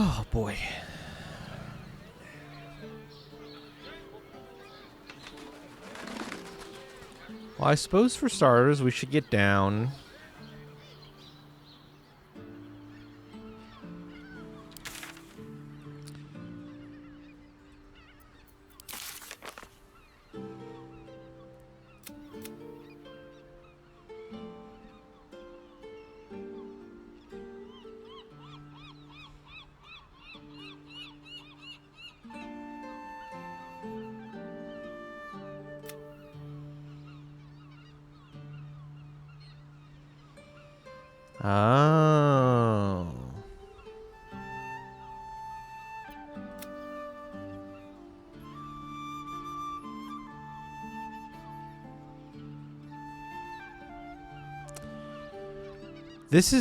Oh, boy. Well, I suppose for starters, we should get down. Oh. This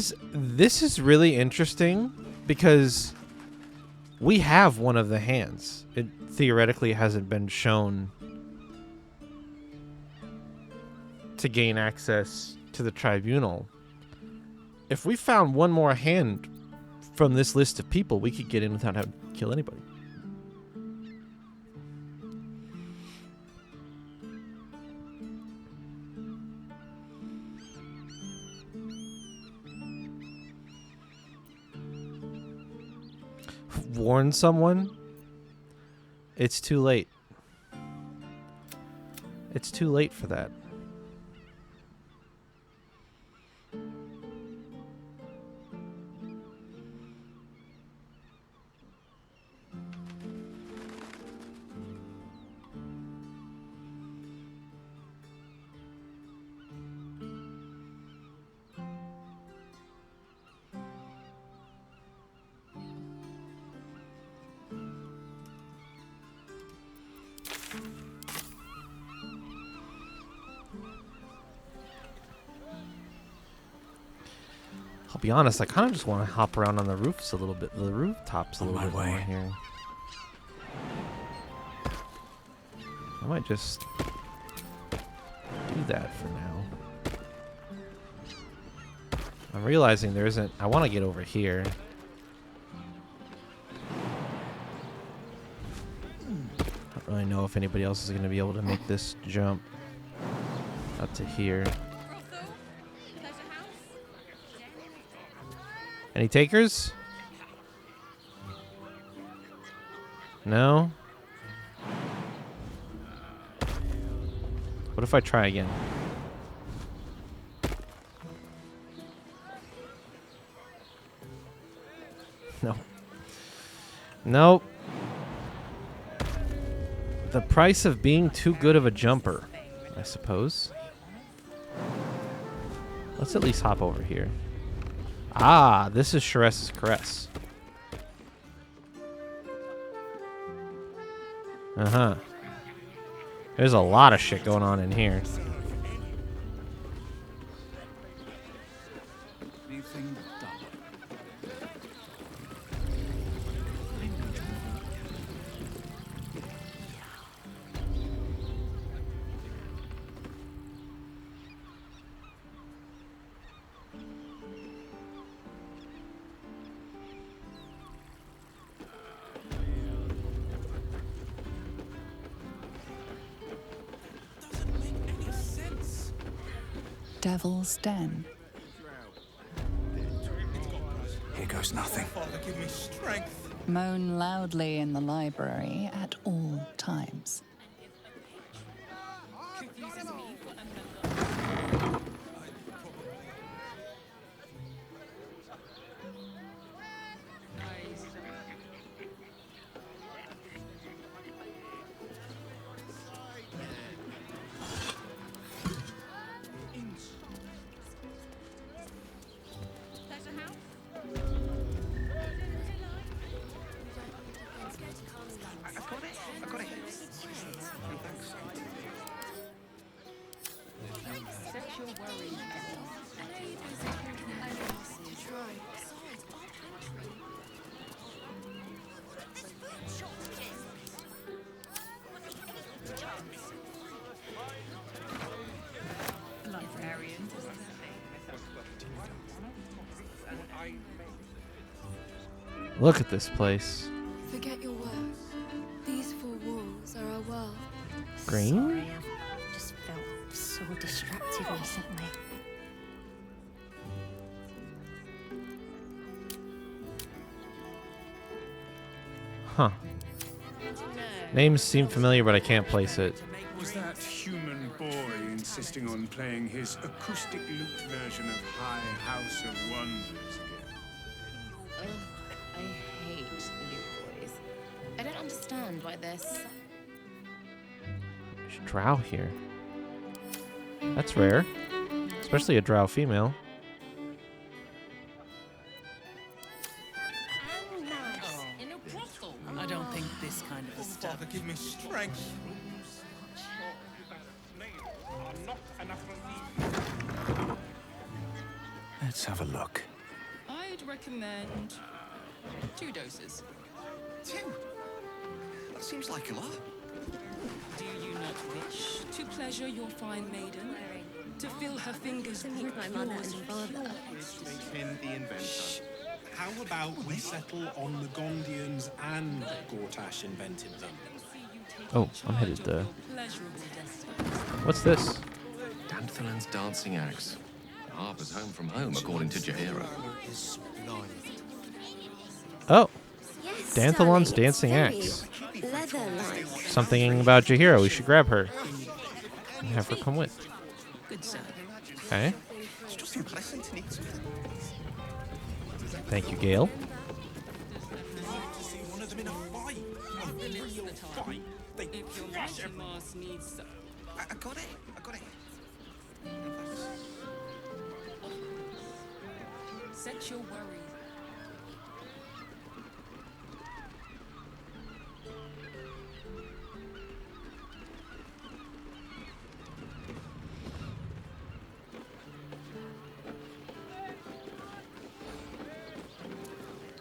is really interesting because we have one of the hands. It theoretically hasn't been shown to gain access to the tribunal. If we found one more hand from this list of people, we could get in without having to kill anybody. Warn someone? It's too late. It's too late for that. I'll be honest, I kind of just want to hop around on the roofs a little bit, the rooftops a little bit more here. I might just do that for now. I'm realizing there isn't, I want to get over here. I don't really know if anybody else is going to be able to make this jump up to here. Any takers? No? What if I try again? No. Nope. The price of being too good of a jumper, I suppose. Let's at least hop over here. Ah, this is Sharess's Caress. Uh-huh. There's a lot of shit going on in here. Devil's Den. Here goes nothing. Give me strength. Moan loudly in the library at all times. Look at this place. Forget your work. These four walls are our world. Green? Sorry, I've just felt so distracted recently. Huh. Names seem familiar, but I can't place it. Was that human boy insisting on playing his acoustic lute version of High House of Wonders again? Ugh, I hate the new boys. I don't understand why they're so... There's drow here. That's rare. Especially a drow female. I don't think this kind of a stuff. Give me strength. Let's have a look. I'd recommend 2 doses. 2? That seems like a lot. Do you not wish to pleasure your fine maiden? To feel her fingers grip my mother yours and father. In the inventor. How about we settle on the Gondians and Gortash invented them? Oh, I'm headed to... pleasurable destiny. What's this? Danthalan's dancing axe. Harper's home from home, according to Jaheira. Oh, Yes, Danthalon's darling, dancing it's axe. very leather-like. Something about Jaheira. We should grab her. And have her come with. Good sir. Okay. It's just too pleasant to need to. Thank you, Gale. See one of them in a fight. A real fight. They If your crush mighty mass needs some... I got it. I got it. Set your worries.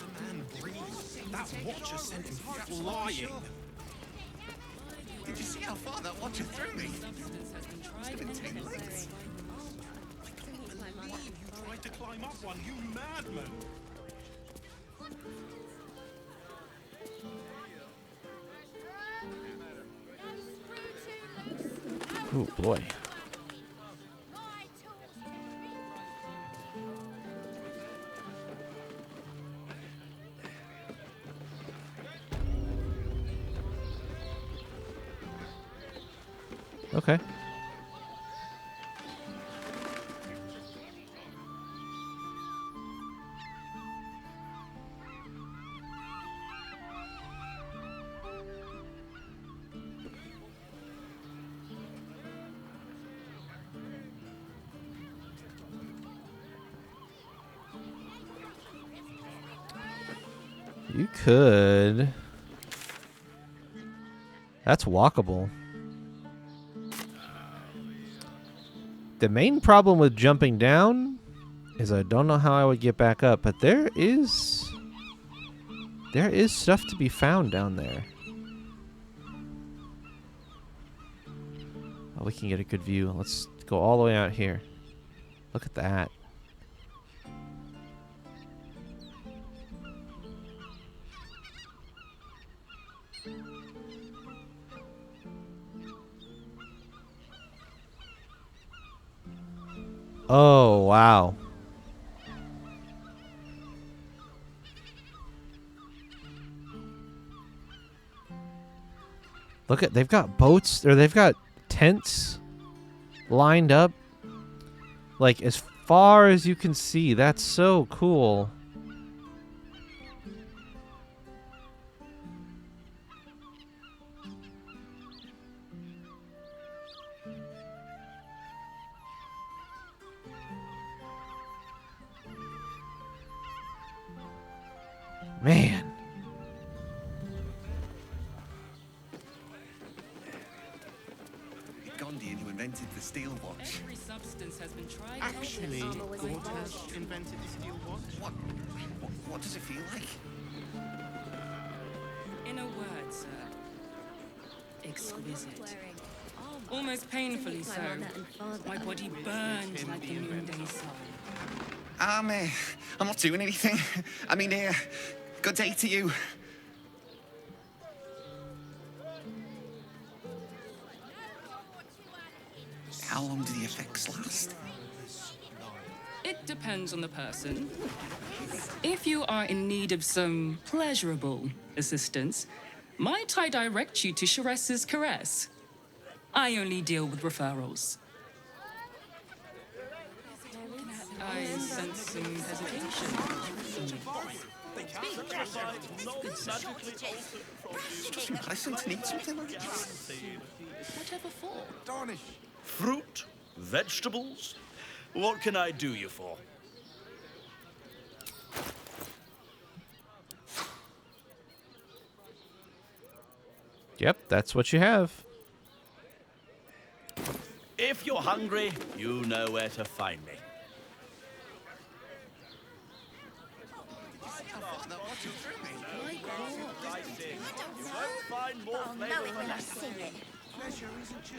the man breathes. That watcher sent him flying. Did you see how far that watcher threw me? Substance has been tried Been and taken tested. legs. You tried to climb up one, you madman. Oh boy. Okay. You could. That's walkable. The main problem with jumping down is I don't know how I would get back up, but there is stuff to be found down there. Oh, we can get a good view. Let's go all the way out here. Look at that. Oh, wow. Look at, they've got boats, or they've got tents lined up. Like, as far as you can see. That's so cool. Man. The Gondian who invented the steel watch. Every substance has been tried. Actually, Gortash invented the steel watch. What does it feel like? In a word, sir. Exquisite. Almost painfully so. My body burns like the noonday sun. I'm not doing anything. I mean, Good day to you. How long do the effects last? It depends on the person. If you are in need of some pleasurable assistance, might I direct you to Sharess's Caress? I only deal with referrals. I sense some hesitation. Listen to need something like that. Whatever for? Fruit? Vegetables? What can I do you for? Yep, that's what you have. If you're hungry, you know where to find me.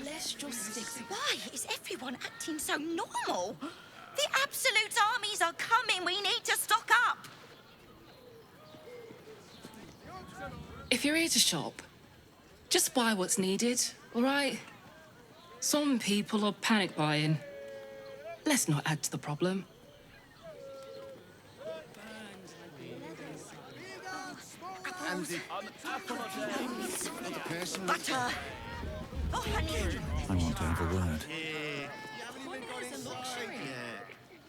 Let's just stick to... Why is everyone acting so normal? The Absolute armies are coming. We need to stock up. If you're here to shop, just buy what's needed, all right? Some people are panic buying. Let's not add to the problem. Butter. Oh, honey. I want to have a word.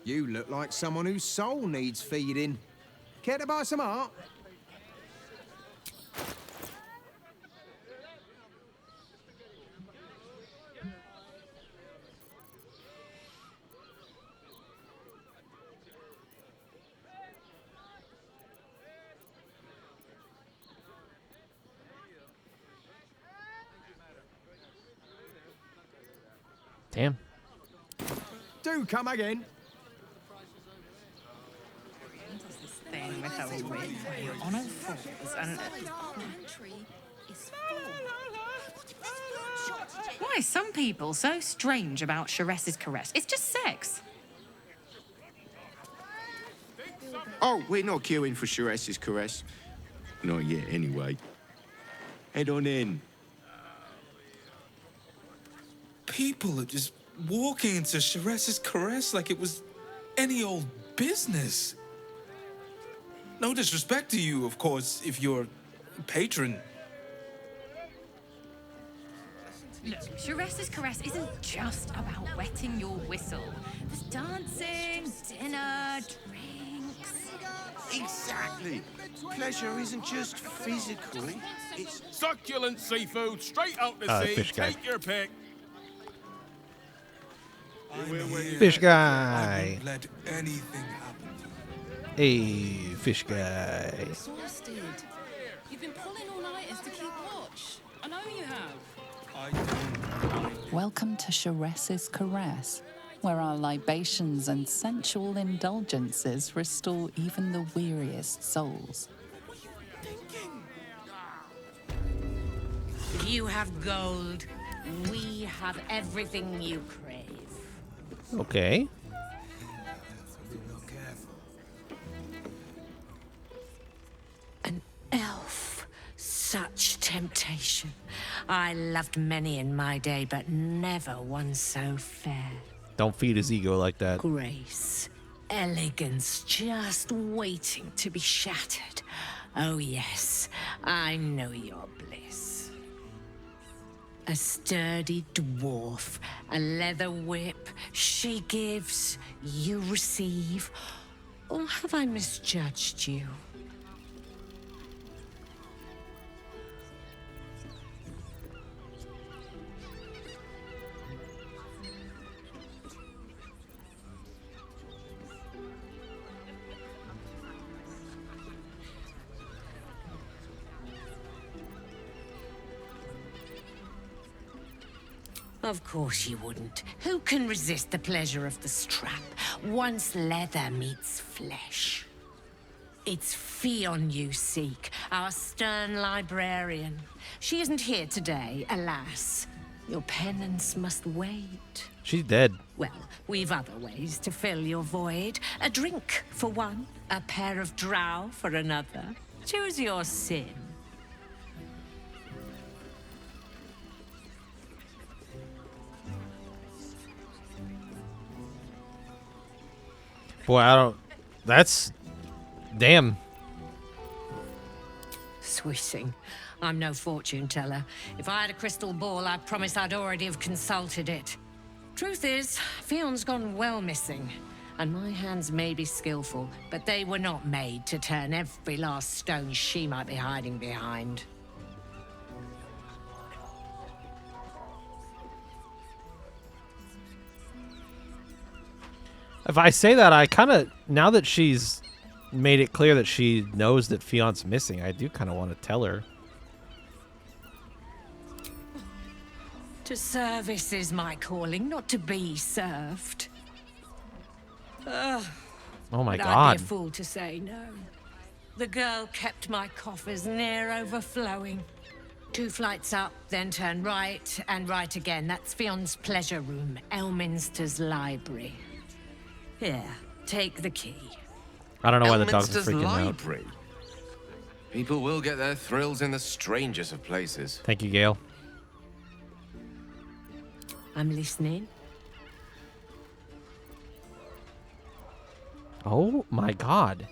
You look like someone whose soul needs feeding. Care to buy some art? Damn. Do come again. Thing with her wig on all fours and... Why are some people so strange about Sharess's Caress? It's just sex. Oh, we're not queuing for Sharess's Caress. Not yet, anyway. Head on in. People are just walking into Sharess's Caress like it was any old business. No disrespect to you, of course, if you're a patron. Look, Sharess's Caress isn't just about wetting your whistle. There's dancing, dinner, drinks. Exactly. Pleasure isn't just physical, it's... Succulent seafood, straight out the sea. Fish guy. Take your pick. Fish guy. I won't let anything happen to you. Hey, fish guy. Exhausted. You've been pulling all-nighters to keep watch. I know you have. Welcome to Sharess's Caress, where our libations and sensual indulgences restore even the weariest souls. You have gold. We have everything you crave. Okay. An elf. Such temptation. I loved many in my day, but never one so fair. Don't feed his ego like that. Grace. Elegance just waiting to be shattered. Oh yes, I know your bliss. A sturdy dwarf, a leather whip. She gives, you receive. Or have I misjudged you? Of course you wouldn't. Who can resist the pleasure of the strap once leather meets flesh? It's Fionn you seek, our stern librarian. She isn't here today, alas. Your penance must wait. She's dead. Well, we've other ways to fill your void. A drink for one, a pair of drow for another. Choose your sin. Boy, I don't... That's... Damn. Swissing. I'm no fortune teller. If I had a crystal ball, I promise I'd already have consulted it. Truth is, Fion's gone well missing. And my hands may be skillful, but they were not made to turn every last stone she might be hiding behind. If I say that, I kind of... Now that she's made it clear that she knows that Fion's missing, I do kind of want to tell her. To service is my calling, not to be served. Ugh. Oh my But God. I'd be a fool to say no. The girl kept my coffers near overflowing. 2 flights up, then turn right and right again. That's Fion's pleasure room, Elminster's library. Here, take the key. I don't know why the dogs are Elminster's freaking out. library. People will get their thrills in the strangest of places. Thank you, Gale. I'm listening. Oh my God.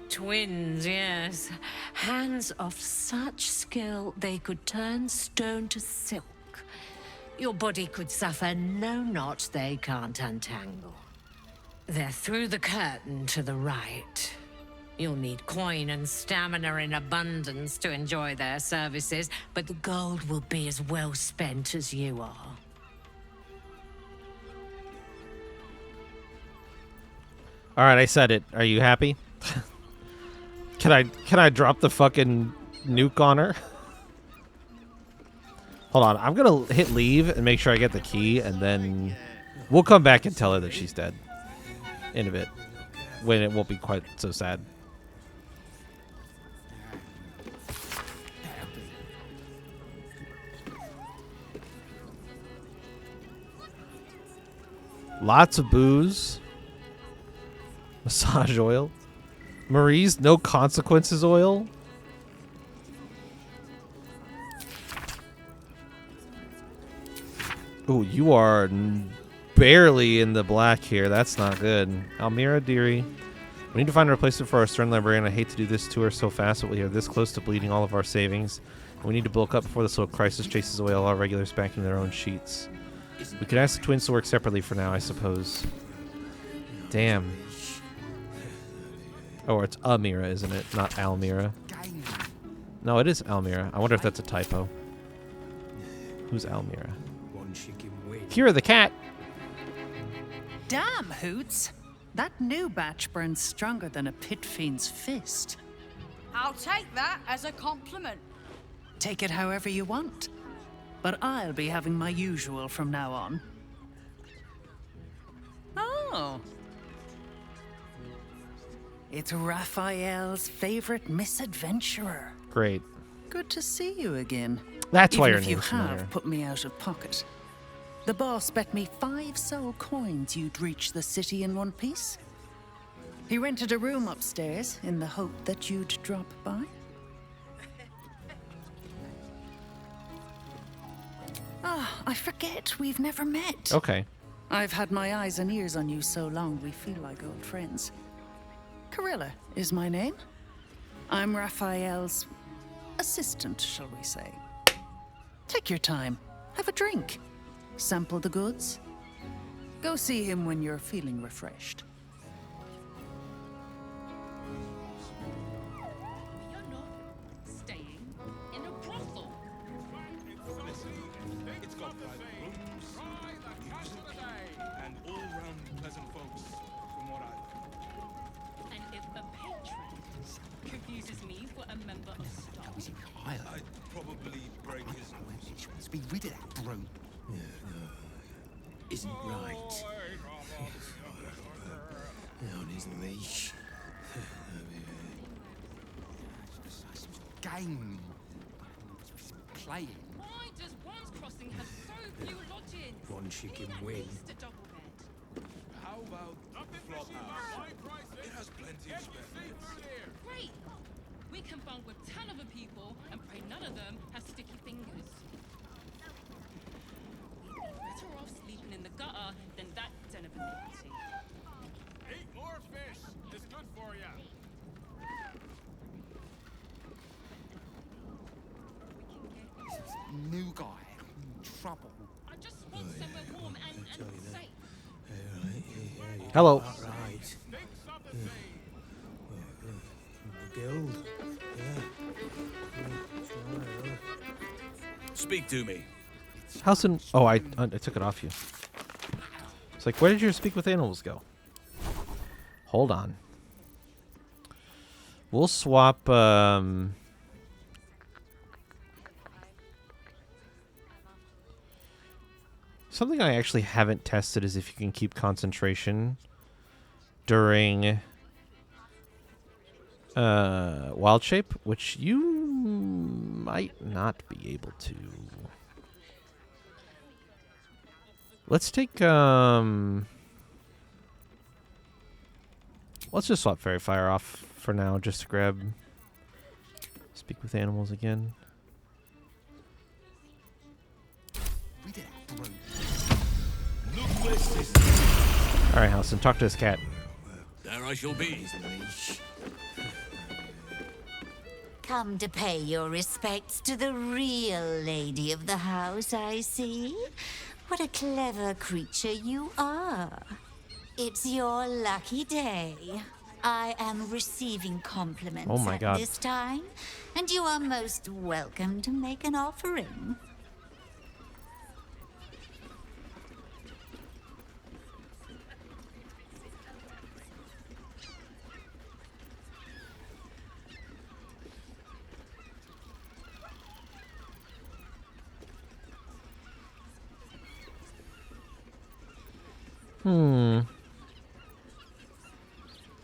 Twins, yes. Hands of such skill they could turn stone to silk. Your body could suffer no knot they can't untangle. They're through the curtain to the right. You'll need coin and stamina in abundance to enjoy their services, but the gold will be as well spent as you are. All right, I said it. Are you happy? Can I drop the fucking nuke on her? Hold on. I'm going to hit leave and make sure I get the key, and then we'll come back and tell her that she's dead in a bit, when it won't be quite so sad. Lots of booze. Massage oil. Marie's no consequences oil. Ooh, you are barely in the black here. That's not good. Almira Deary. We need to find a replacement for our stern librarian. I hate to do this to her so fast, but we are this close to bleeding all of our savings. And we need to bulk up before this little crisis chases away all our regulars back into their own sheets. We could ask the twins to work separately for now, I suppose. Damn. Oh, it's Amira, isn't it? Not Almira. No, it is Almira. I wonder if that's a typo. Who's Almira? Kira the cat. Damn, Hoots. That new batch burns stronger than a pit fiend's fist. I'll take that as a compliment. Take it however you want. But I'll be having my usual from now on. Oh. It's Raphael's favorite misadventurer. Great. Good to see you again. That's why Even your if you name's have familiar. put me out of pocket. The boss bet me 5 soul coins you'd reach the city in one piece. He rented a room upstairs in the hope that you'd drop by. Ah, I forget we've never met. Okay. I've had my eyes and ears on you so long we feel like old friends. Carilla is my name. I'm Raphael's assistant, shall we say. Take your time. Have a drink. Sample the goods. Go see him when you're feeling refreshed. We are not staying in a brothel. It's got private rooms, and all-round pleasant folks, from what I've... And if a patron confuses me for a member of staff, I'd probably break his nose. She wants to be rid of that broom. Isn't right. On his leash. Game. Playing. why does one's crossing have so few lodgings? One chicken At wing. least a double bed. How How about the flop house? It has plenty of spare beds. Great! We can bunk with 10 other people and pray none of them have sticky fingers. We'd be better off sleeping in the gutter than that den of iniquity. Eat more fish. It's good for you. New guy in trouble. I just want somewhere warm and safe. Hello. Right. The guild. Speak to me. Howson. Oh, I took it off you. It's like, where did your speak with animals go? Hold on. We'll swap. Something I actually haven't tested is if you can keep concentration during wild shape, which you might not be able to. Let's take let's just swap Fairy Fire off for now, just to grab speak with animals again. All right, Howson, talk to this cat. There I shall be. Come to pay your respects to the real lady of the house, I see. What a clever creature you are. It's your lucky day. I am receiving compliments Oh my at God. this time, and you are most welcome to make an offering.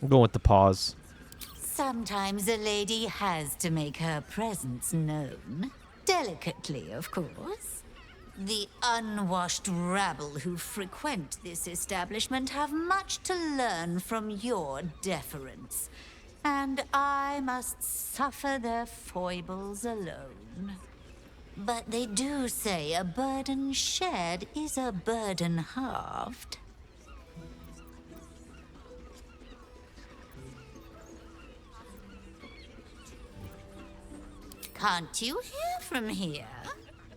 I'm going with the pause. Sometimes a lady has to make her presence known. Delicately, of course. The unwashed rabble who frequent this establishment have much to learn from your deference, and I must suffer their foibles alone. But they do say a burden shared is a burden halved. Can't you hear from here?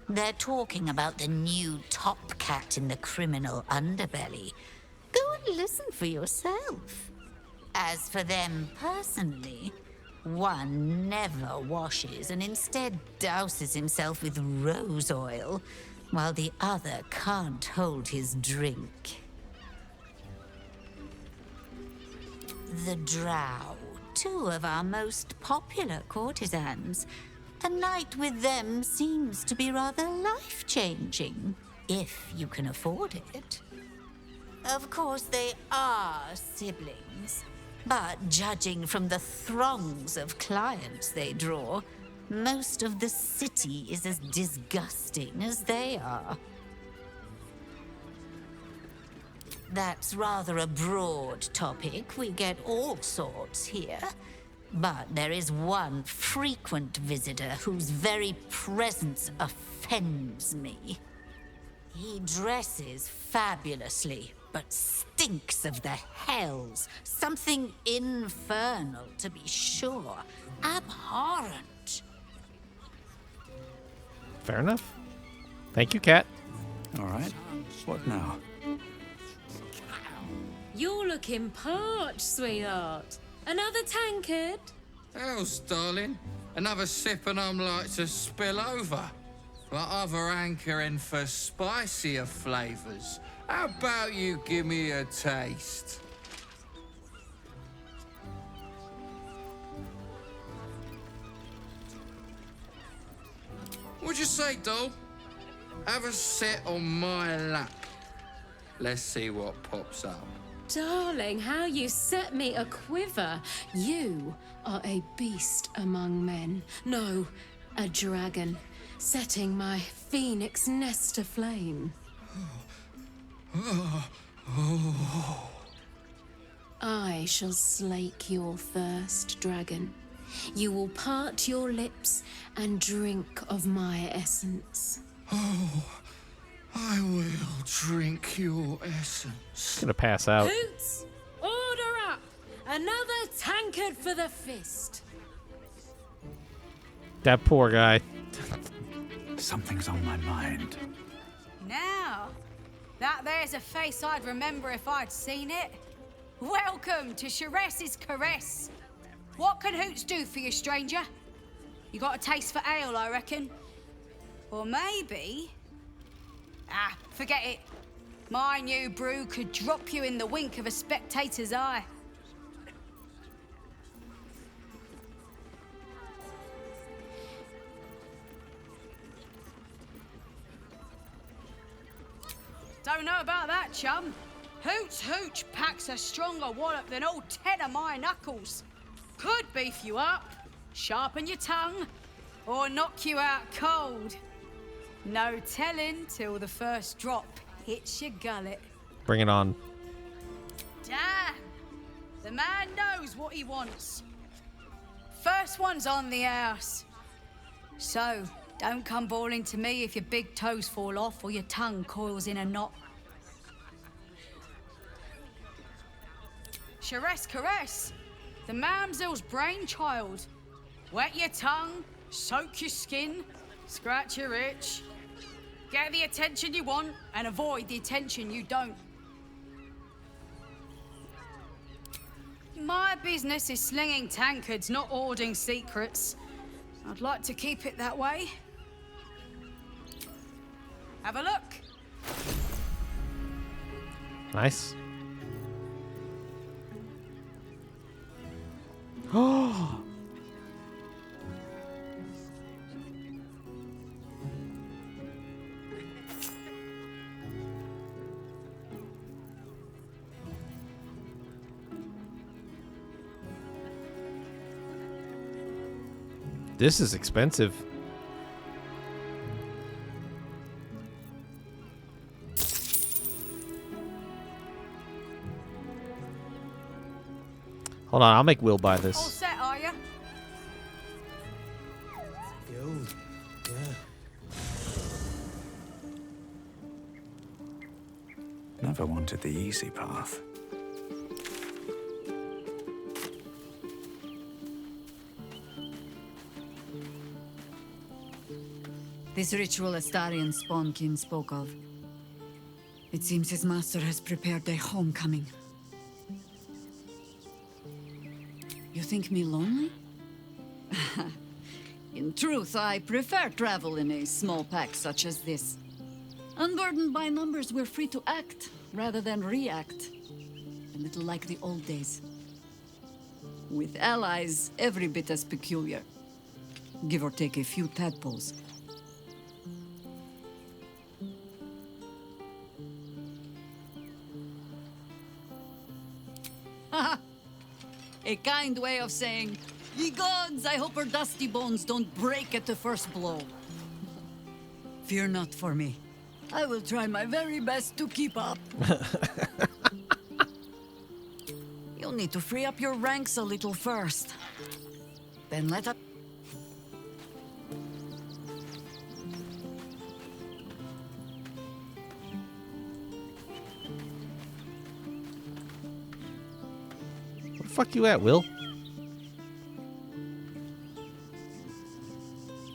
They're talking about the new top cat in the criminal underbelly. Go and listen for yourself. As for them personally, one never washes and instead douses himself with rose oil, while the other can't hold his drink. The Drow, two of our most popular courtesans. A night with them seems to be rather life-changing, if you can afford it. Of course, they are siblings, but judging from the throngs of clients they draw, most of the city is as disgusting as they are. That's rather a broad topic. We get all sorts here. But there is one frequent visitor whose very presence offends me. He dresses fabulously, but stinks of the hells. Something infernal, to be sure. Abhorrent. Fair enough. Thank you, cat. All right. What now? You're looking parched, sweetheart. Another tankard? Hells, darling. Another sip and I'm like to spill over. Like other hankering for spicier flavours. How about you give me a taste? What'd you say, doll? Have a sit on my lap. Let's see what pops up. Darling, how you set me a quiver. You are a beast among men. No, a dragon, setting my phoenix nest aflame. I shall slake your thirst, dragon. You will part your lips and drink of my essence. Oh, I will drink your essence. Gonna pass out. Hoots, order up! Another tankard for the fist. That poor guy. Something's on my mind. Now, that there's a face I'd remember if I'd seen it. Welcome to Sharess's Caress. What can Hoots do for you, stranger? You got a taste for ale, I reckon. Or maybe... Ah, forget it. My new brew could drop you in the wink of a spectator's eye. Don't know about that, chum. Hoots Hooch packs a stronger wallop than all 10 of my knuckles. Could beef you up, sharpen your tongue, or knock you out cold. No telling till the first drop hits your gullet. Bring it on. Damn! The man knows what he wants. First one's on the house. So, don't come bawling to me if your big toes fall off or your tongue coils in a knot. Sharess Caress, the mamsel's brainchild. Wet your tongue, soak your skin, scratch your itch. Get the attention you want and avoid the attention you don't. My business is slinging tankards, not hoarding secrets. I'd like to keep it that way. Have a look. Nice. Oh. This is expensive. Hold on, I'll make Will buy All this. set, are you? Guild, yeah. Never wanted the easy path. This ritual Astarian Spawnkin spoke of. It seems his master has prepared a homecoming. You think me lonely? In truth, I prefer travel in a small pack such as this. Unburdened by numbers, we're free to act rather than react. A little like the old days. With allies, every bit as peculiar. Give or take a few tadpoles. A kind way of saying, ye gods, I hope her dusty bones don't break at the first blow. Fear not for me. I will try my very best to keep up. You'll need to free up your ranks a little first. Then let up. Where the fuck you at, Will?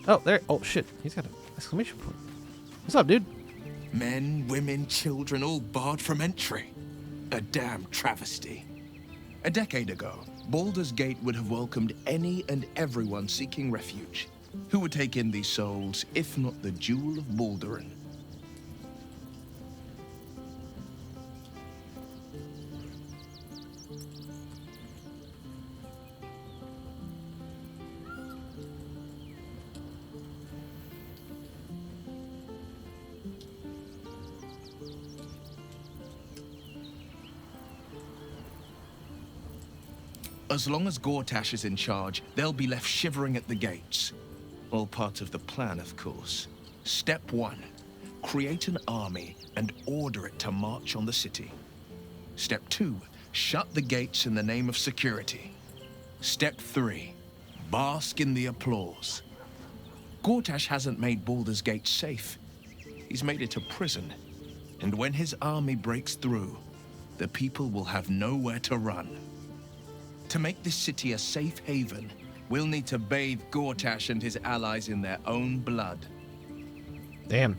Oh, there. Oh, shit. He's got an exclamation point. What's up, dude? Men, women, children, all barred from entry. A damn travesty. A decade ago, Baldur's Gate would have welcomed any and everyone seeking refuge. Who would take in these souls, if not the Jewel of Baldurin? As long as Gortash is in charge, they'll be left shivering at the gates. All part of the plan, of course. Step 1. Create an army and order it to march on the city. Step 2. Shut the gates in the name of security. Step 3. Bask in the applause. Gortash hasn't made Baldur's Gate safe. He's made it a prison. And when his army breaks through, the people will have nowhere to run. To make this city a safe haven, we'll need to bathe Gortash and his allies in their own blood. Damn.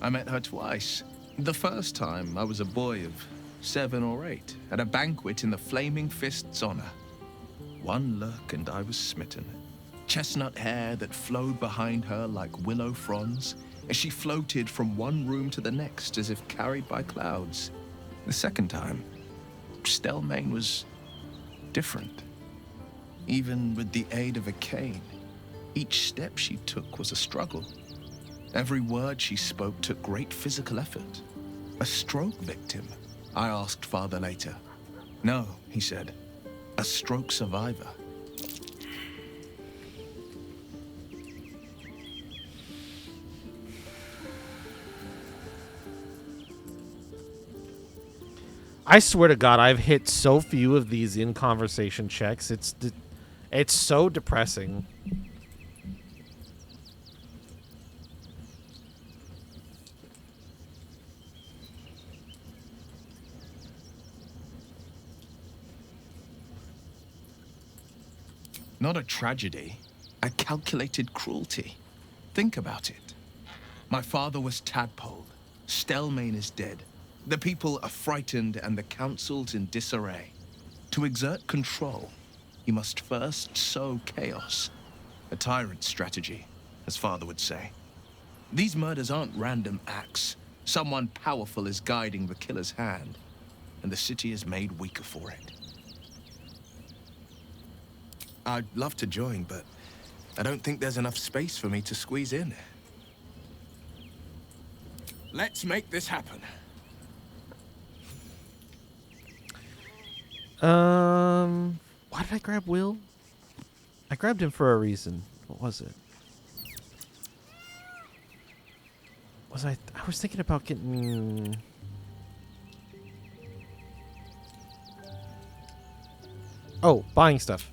I met her twice. The first time, I was a boy of 7 or 8, at a banquet in the Flaming Fist's honor. One look and I was smitten. Chestnut hair that flowed behind her like willow fronds, as she floated from one room to the next as if carried by clouds. The second time, Stelmane was different. Even with the aid of a cane, each step she took was a struggle. Every word she spoke took great physical effort. A stroke victim? I asked Father later. No, he said. A stroke survivor. I swear to God, I've hit so few of these in conversation checks. It's so depressing. Not a tragedy, a calculated cruelty. Think about it. My father was tadpoled. Stelmane is dead. The people are frightened and the council's in disarray. To exert control, you must first sow chaos. A tyrant's strategy, as father would say. These murders aren't random acts. Someone powerful is guiding the killer's hand, and the city is made weaker for it. I'd love to join, but I don't think there's enough space for me to squeeze in. Let's make this happen. Why did I grab Will? I grabbed him for a reason. What was it? I was thinking about getting... Oh, buying stuff.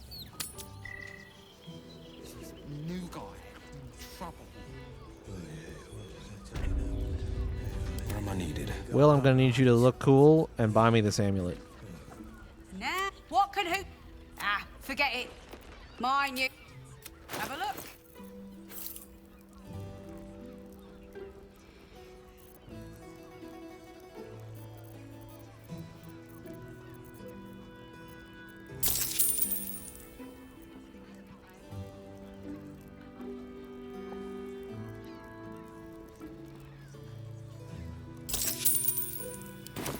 New guy. Trouble. Where am I needed? Will, I'm gonna need you to look cool and buy me this amulet. Nah, what can who? Ah, forget it. Mine, you. Have a look.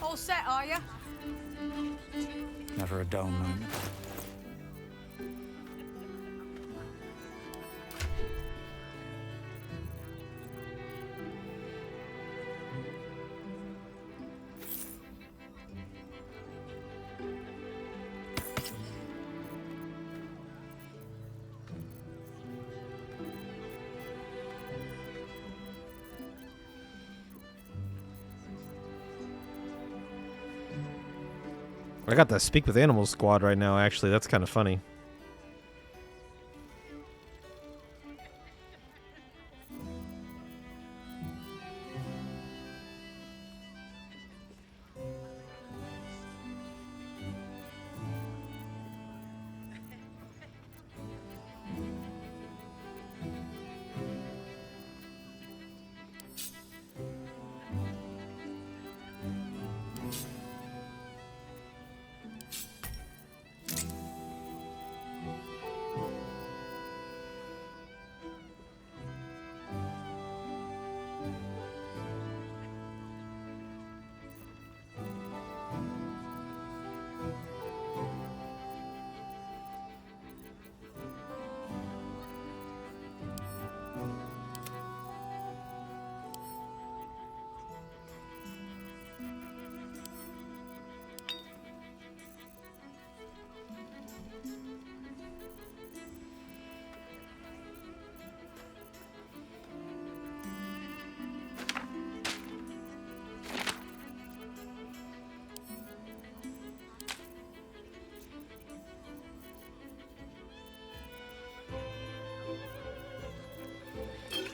All set, are you? Never a dull moment. I got the Speak with Animals squad right now, actually. That's kind of funny.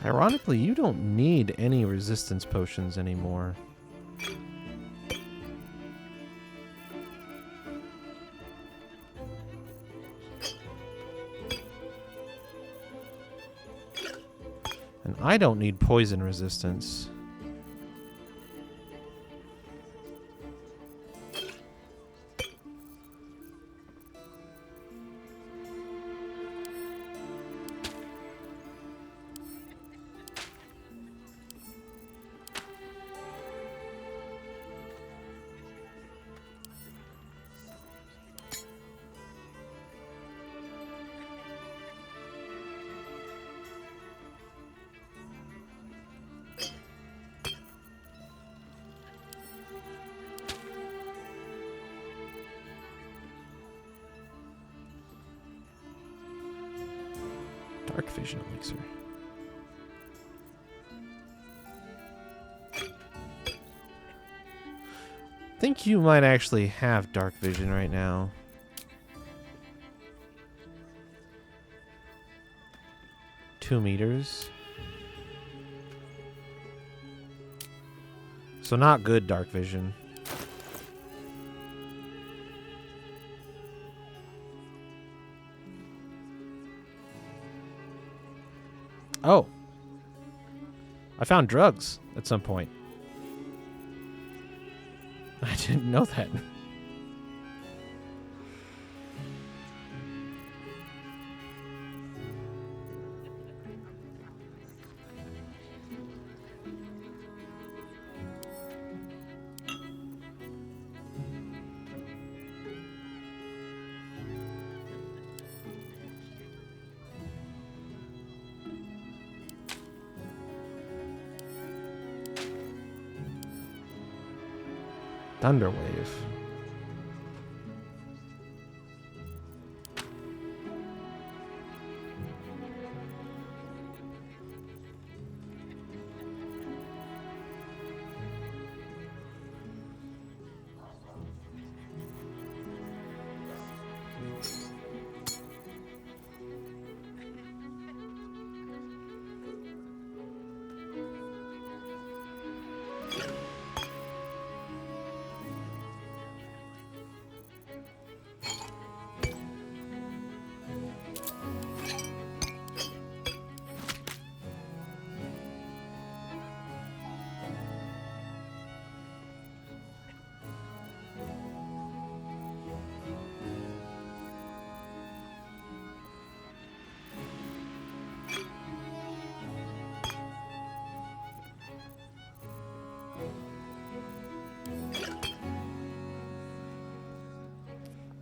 Ironically, you don't need any resistance potions anymore. And I don't need poison resistance. Dark vision elixir. I think you might actually have dark vision right now. Two meters. So not good dark vision. Oh. I found drugs at some point. I didn't know that. Thunderwave.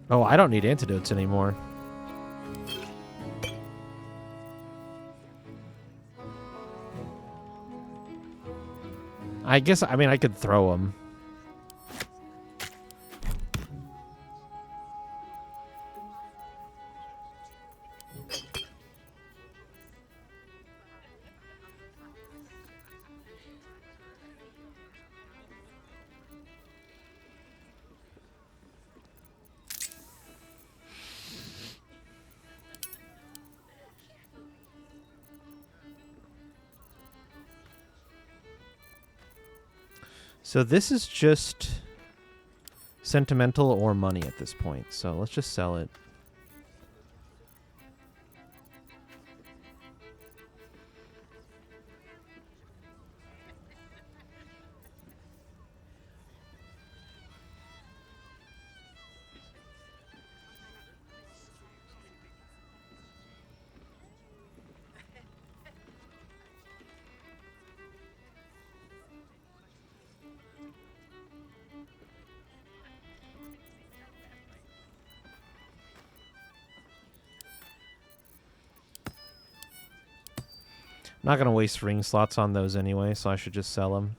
Oh, I don't need antidotes anymore. I guess, I mean, I could throw them. So this is just sentimental or money at this point. So let's just sell it. Not going to waste ring slots on those anyway, so I should just sell them.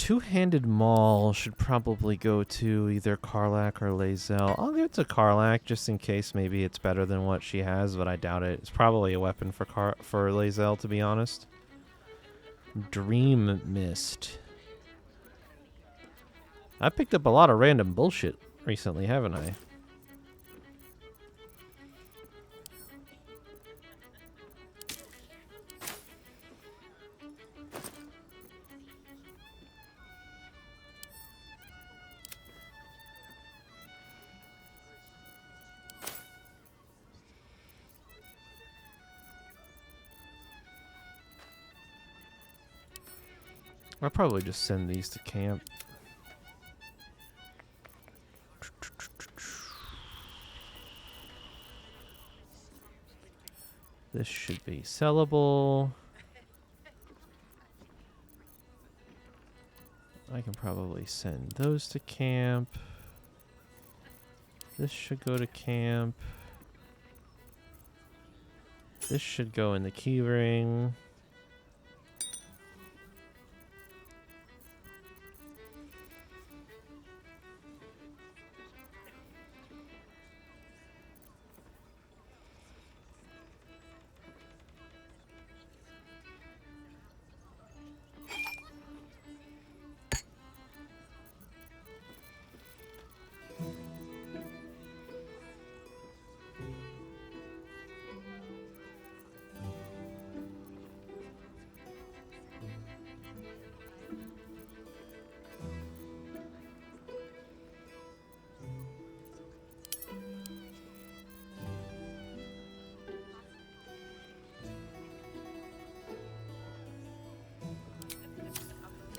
Two-handed maul should probably go to either Karlach or Lae'zel. I'll give it to Karlach just in case maybe it's better than what she has, but I doubt it. It's probably a weapon for Lae'zel, to be honest. Dream Mist. I picked up a lot of random bullshit recently, haven't I? I'll probably just send these to camp. This should be sellable. I can probably send those to camp. This should go to camp. This should go in the key ring.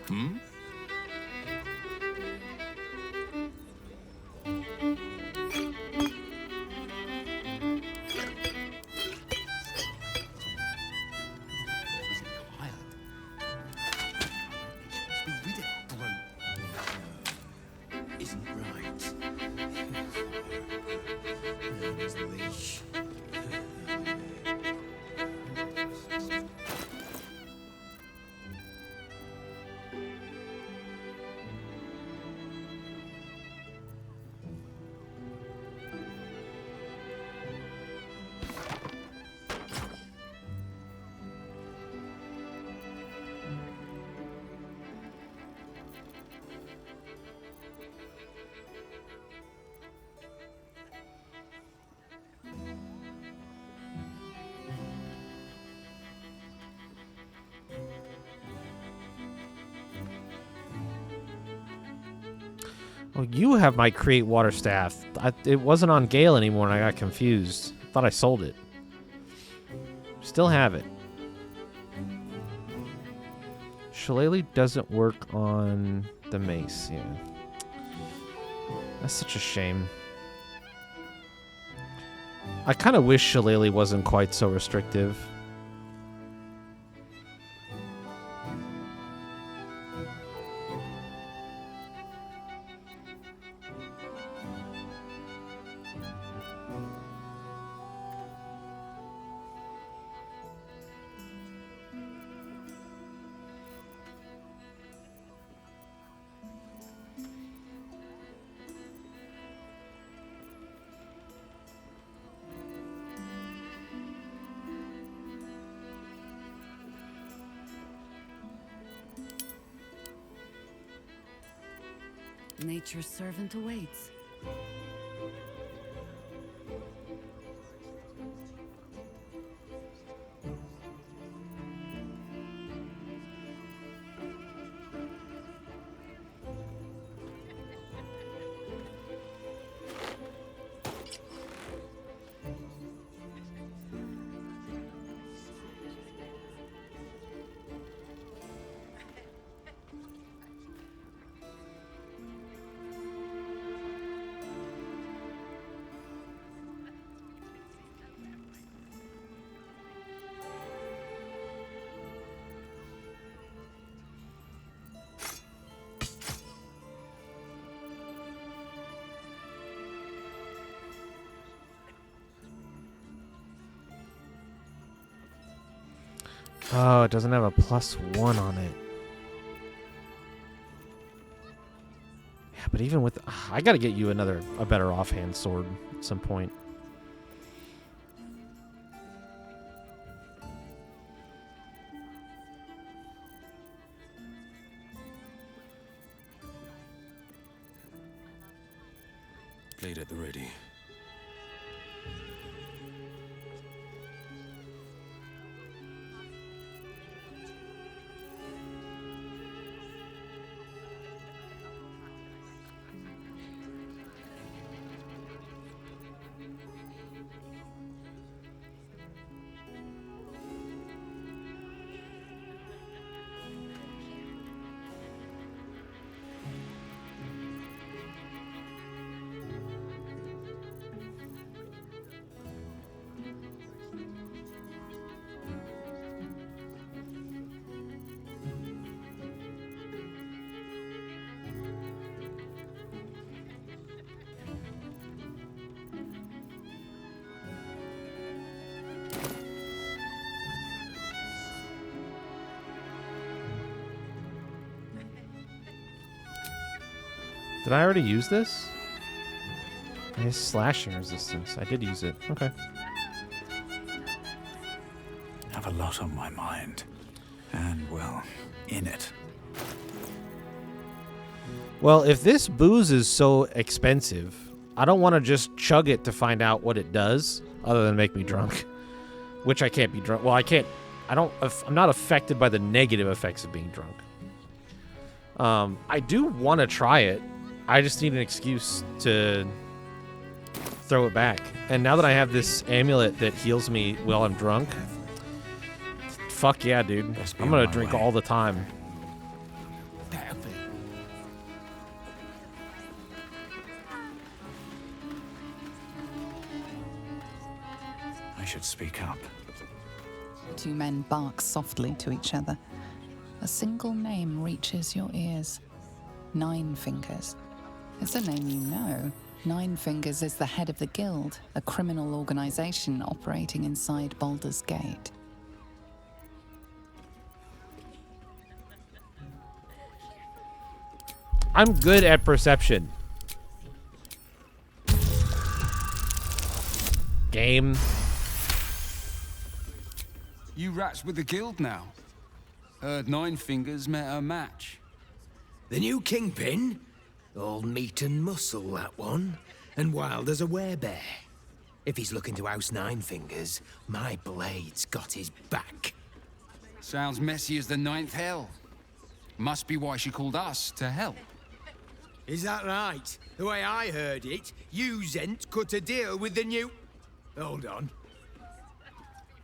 Hmm? Isn't right. Leash. Oh, you have my create water staff. It wasn't on Gale anymore and I got confused. Thought I sold it. Still have it. Shillelagh doesn't work on the mace, yeah. That's such a shame. I kind of wish Shillelagh wasn't quite so restrictive. Nature's servant awaits. Oh, it doesn't have a +1 on it. But even with... I gotta get you a better offhand sword at some point. Blade at the ready. Did I already use this? It has slashing resistance. I did use it. Okay. Have a lot on my mind. And, well, in it. Well, if this booze is so expensive, I don't want to just chug it to find out what it does, other than make me drunk. Which I can't be drunk. Well, I can't. I'm not affected by the negative effects of being drunk. I do want to try it. I just need an excuse to throw it back. And now that I have this amulet that heals me while I'm drunk, fuck yeah, dude. I'm gonna drink all the time. I should speak up. Two men bark softly to each other. A single name reaches your ears. Nine Fingers. It's a name you know. Nine Fingers is the head of the Guild, a criminal organization operating inside Baldur's Gate. I'm good at perception. Game. You rats with the guild now. Heard Nine Fingers met her match. The new kingpin? All meat and muscle, that one. And wild as a werebear. If he's looking to oust Nine Fingers, my blade's got his back. Sounds messy as the ninth hell. Must be why she called us to help. Is that right? The way I heard it, you Zent cut a deal with the new... Hold on.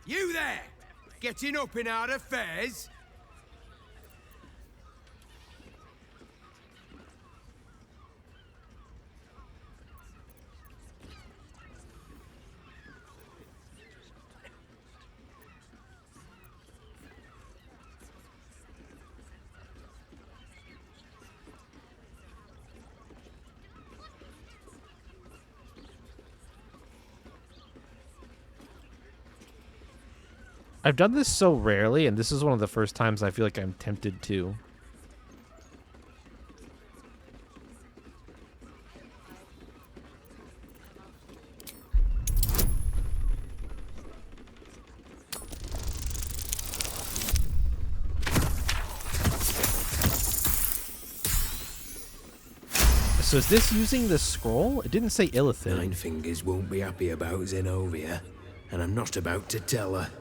You there! Getting up in our affairs? I've done this so rarely, and this is one of the first times I feel like I'm tempted to. So is this using the scroll? It didn't say Illithid. Nine Fingers won't be happy about Zenobia, and I'm not about to tell her.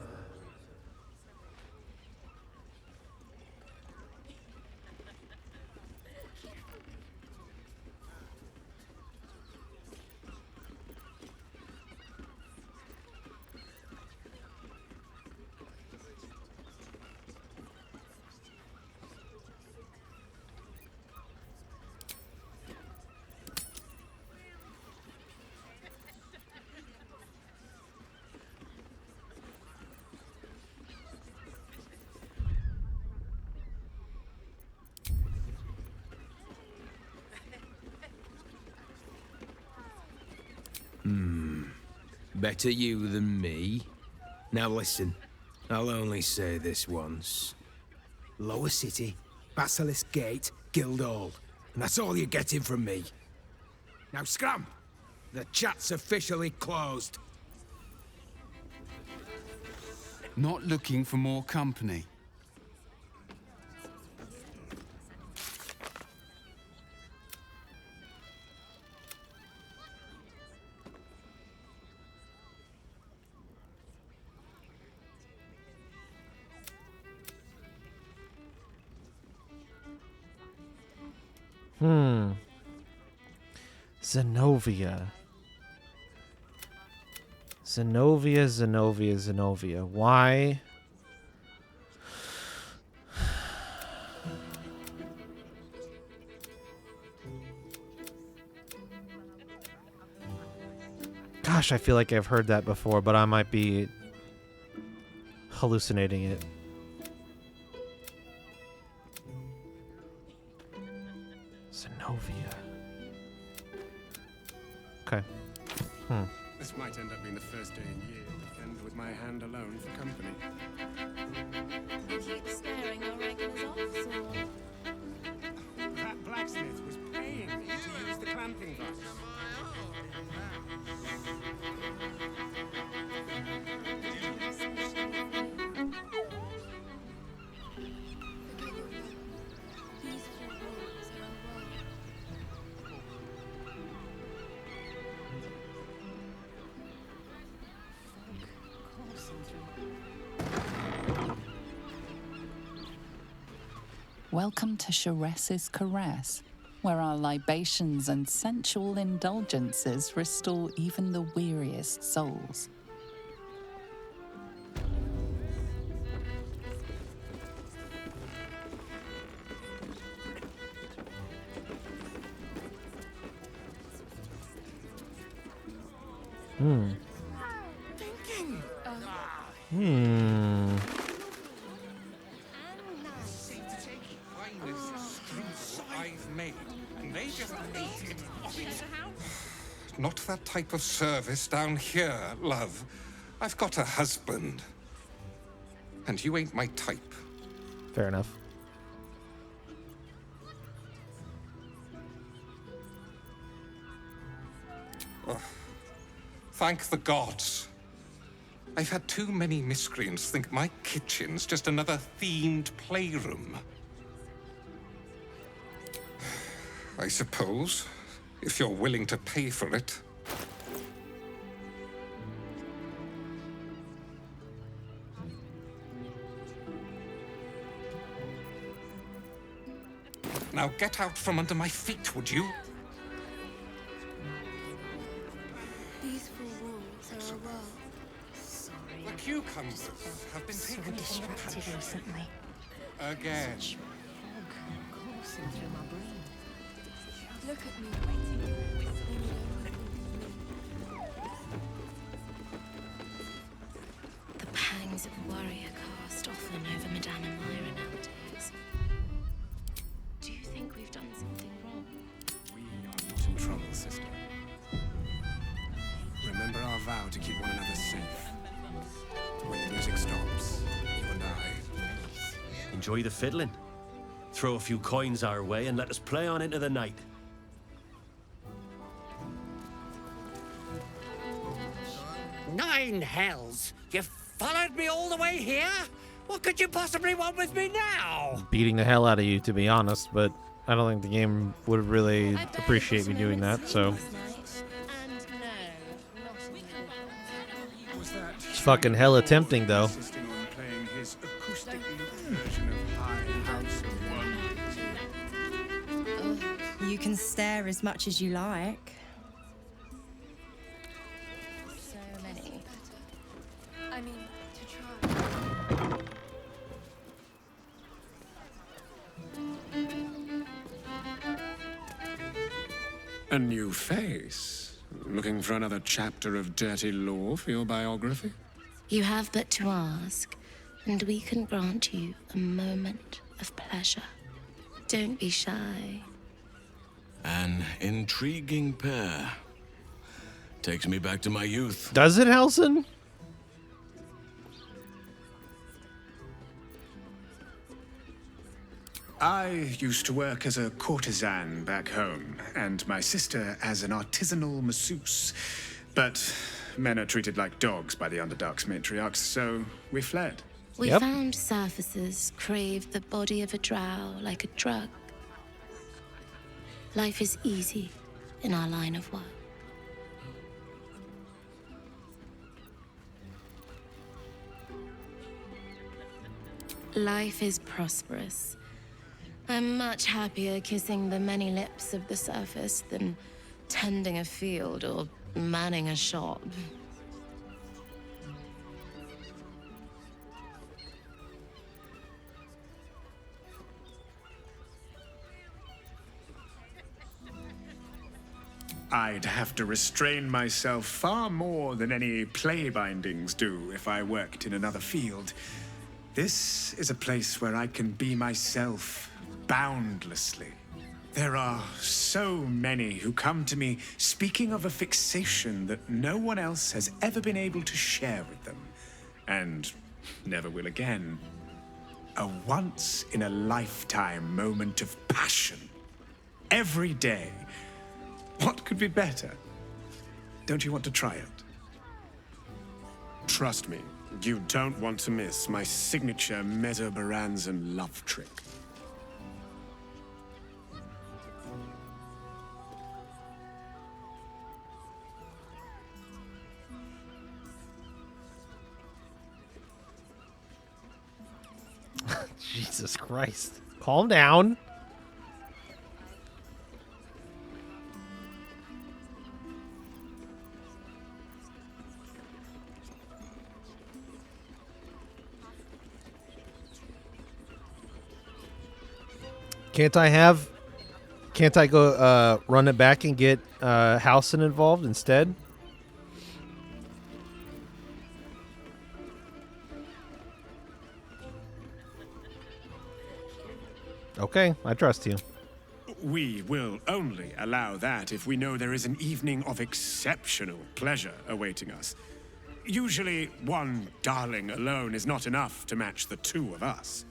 Better you than me. Now listen, I'll only say this once. Lower City, Basilisk Gate, Guildhall. And that's all you're getting from me. Now scram! The chat's officially closed. Not looking for more company. Zenobia. Zenobia. Why? Gosh, I feel like I've heard that before, but I might be hallucinating it. Zenobia. Okay. This might end up being the first day in years to end with my hand alone for company. You keep scaring our regulars off, so... That blacksmith was paying me to use the clamping vise. Welcome to Sharess's Caress, where our libations and sensual indulgences restore even the weariest souls. Not that type of service down here, love. I've got a husband. And you ain't my type. Fair enough. Oh, thank the gods. I've had too many miscreants think my kitchen's just another themed playroom. I suppose, if you're willing to pay for it. Now get out from under my feet, would you? These four walls are a world. The cucumbers have been taken distracted recently. Again. Coursing through my brain. Look at me. The pangs of a warrior cast often over Madame Myra nowadays. Do you think we've done something wrong? We are not in trouble, sister. Remember our vow to keep one another safe. When the music stops, you and I. Enjoy the fiddling. Throw a few coins our way and let us play on into the night. Nine hells! You've followed me all the way here? What could you possibly want with me now? Beating the hell out of you, to be honest, but I don't think the game would really appreciate me doing that, so. It's fucking hella tempting, though. You can stare as much as you like. So many. I mean, to try. A new face? Looking for another chapter of dirty lore for your biography? You have but to ask, and we can grant you a moment of pleasure. Don't be shy. An intriguing pair. Takes me back to my youth. Does it, Helson? I used to work as a courtesan back home, and my sister as an artisanal masseuse. But men are treated like dogs by the Underdark's matriarchs, so we fled. We found surfacers crave the body of a drow like a drug. Life is easy in our line of work. Life is prosperous. I'm much happier kissing the many lips of the surface than tending a field or manning a shop. I'd have to restrain myself far more than any play bindings do if I worked in another field. This is a place where I can be myself boundlessly. There are so many who come to me speaking of a fixation that no one else has ever been able to share with them, and never will again. A once-in-a-lifetime moment of passion. Every day. What could be better? Don't you want to try it? Trust me, you don't want to miss my signature Mesobaranzan love trick. Jesus Christ. Calm down. Can't I go run it back and get Halsin involved instead? Okay, I trust you. We will only allow that if we know there is an evening of exceptional pleasure awaiting us. Usually, one darling alone is not enough to match the two of us.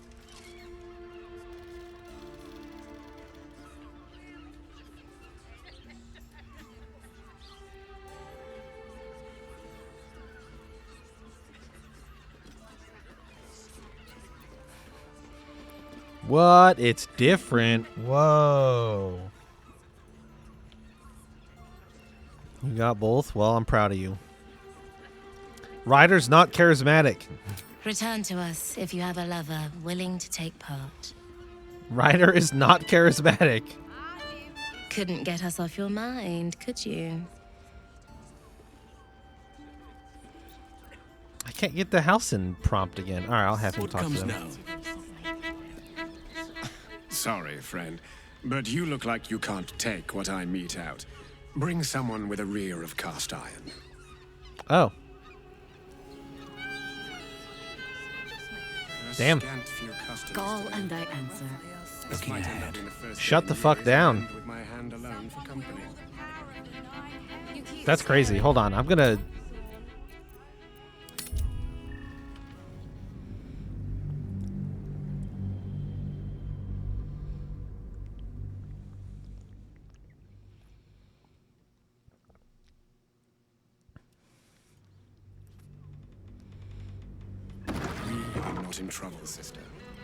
What? It's different. Whoa. You got both? Well, I'm proud of you. Ryder's not charismatic. Return to us if you have a lover willing to take part. Ryder is not charismatic. Couldn't get us off your mind, could you? I can't get the Halsin prompt again. All right, I'll have him talk to them. Now? Sorry, friend, but you look like you can't take what I mete out. Bring someone with a rear of cast iron. Oh. Damn. Call and I answer. Looking ahead. Shut the fuck down. That's crazy. Hold on. I'm gonna... In trouble, sister.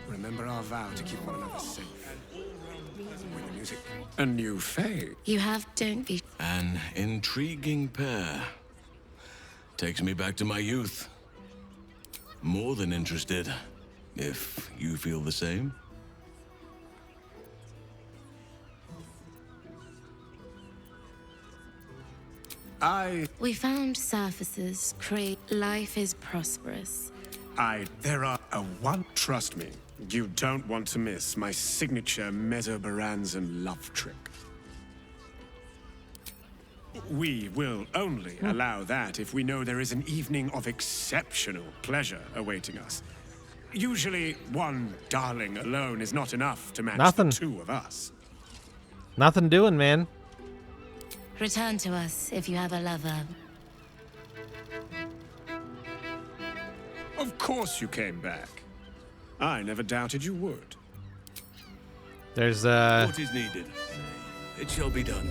Remember our vow to keep one another safe. With the music, a new fae. You have, don't be. An intriguing pair. Takes me back to my youth. More than interested, if you feel the same. We found surfaces crave. Life is prosperous. There are a one. Trust me, you don't want to miss my signature Mesobaranzan love trick. We will only allow that if we know there is an evening of exceptional pleasure awaiting us. Usually, one darling alone is not enough to match the two of us. Nothing doing, man. Return to us if you have a lover. Of course you came back. I never doubted you would. There's What is needed? It shall be done.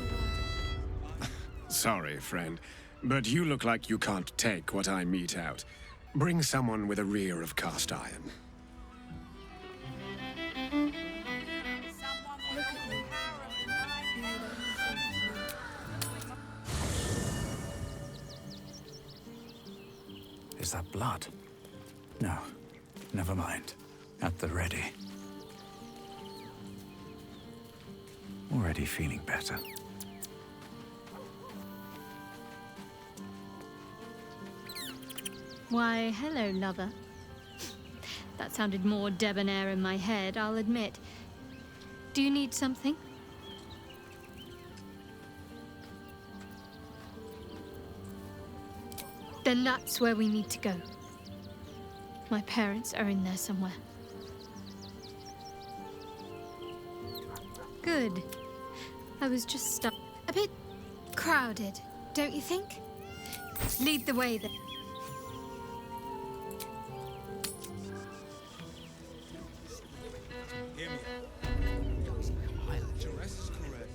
Sorry, friend, but you look like you can't take what I mete out. Bring someone with a rear of cast iron. Is that blood? No. Never mind. At the ready. Already feeling better. Why, hello, lover. That sounded more debonair in my head, I'll admit. Do you need something? Then that's where we need to go. My parents are in there somewhere. Good. I was just stuck. A bit crowded, don't you think? Lead the way then.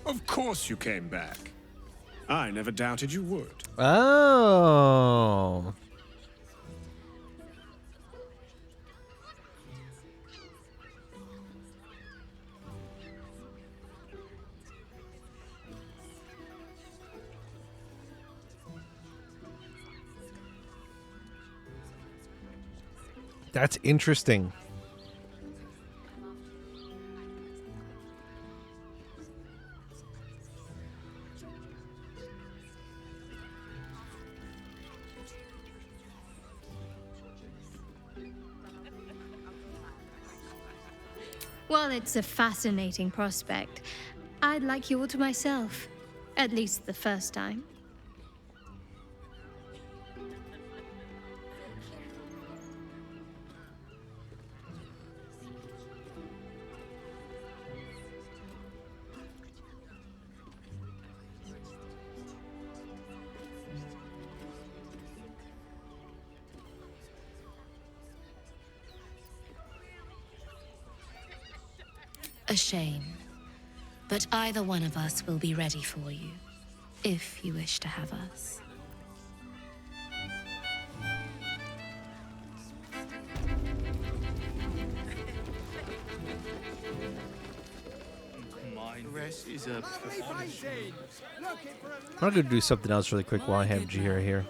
Of course you came back. I never doubted you would. Oh. That's interesting. Well, it's a fascinating prospect. I'd like you all to myself. At least the first time. A shame. But either one of us will be ready for you, if you wish to have us. Rest is a I'm gonna go do something else really quick while I have Jira here.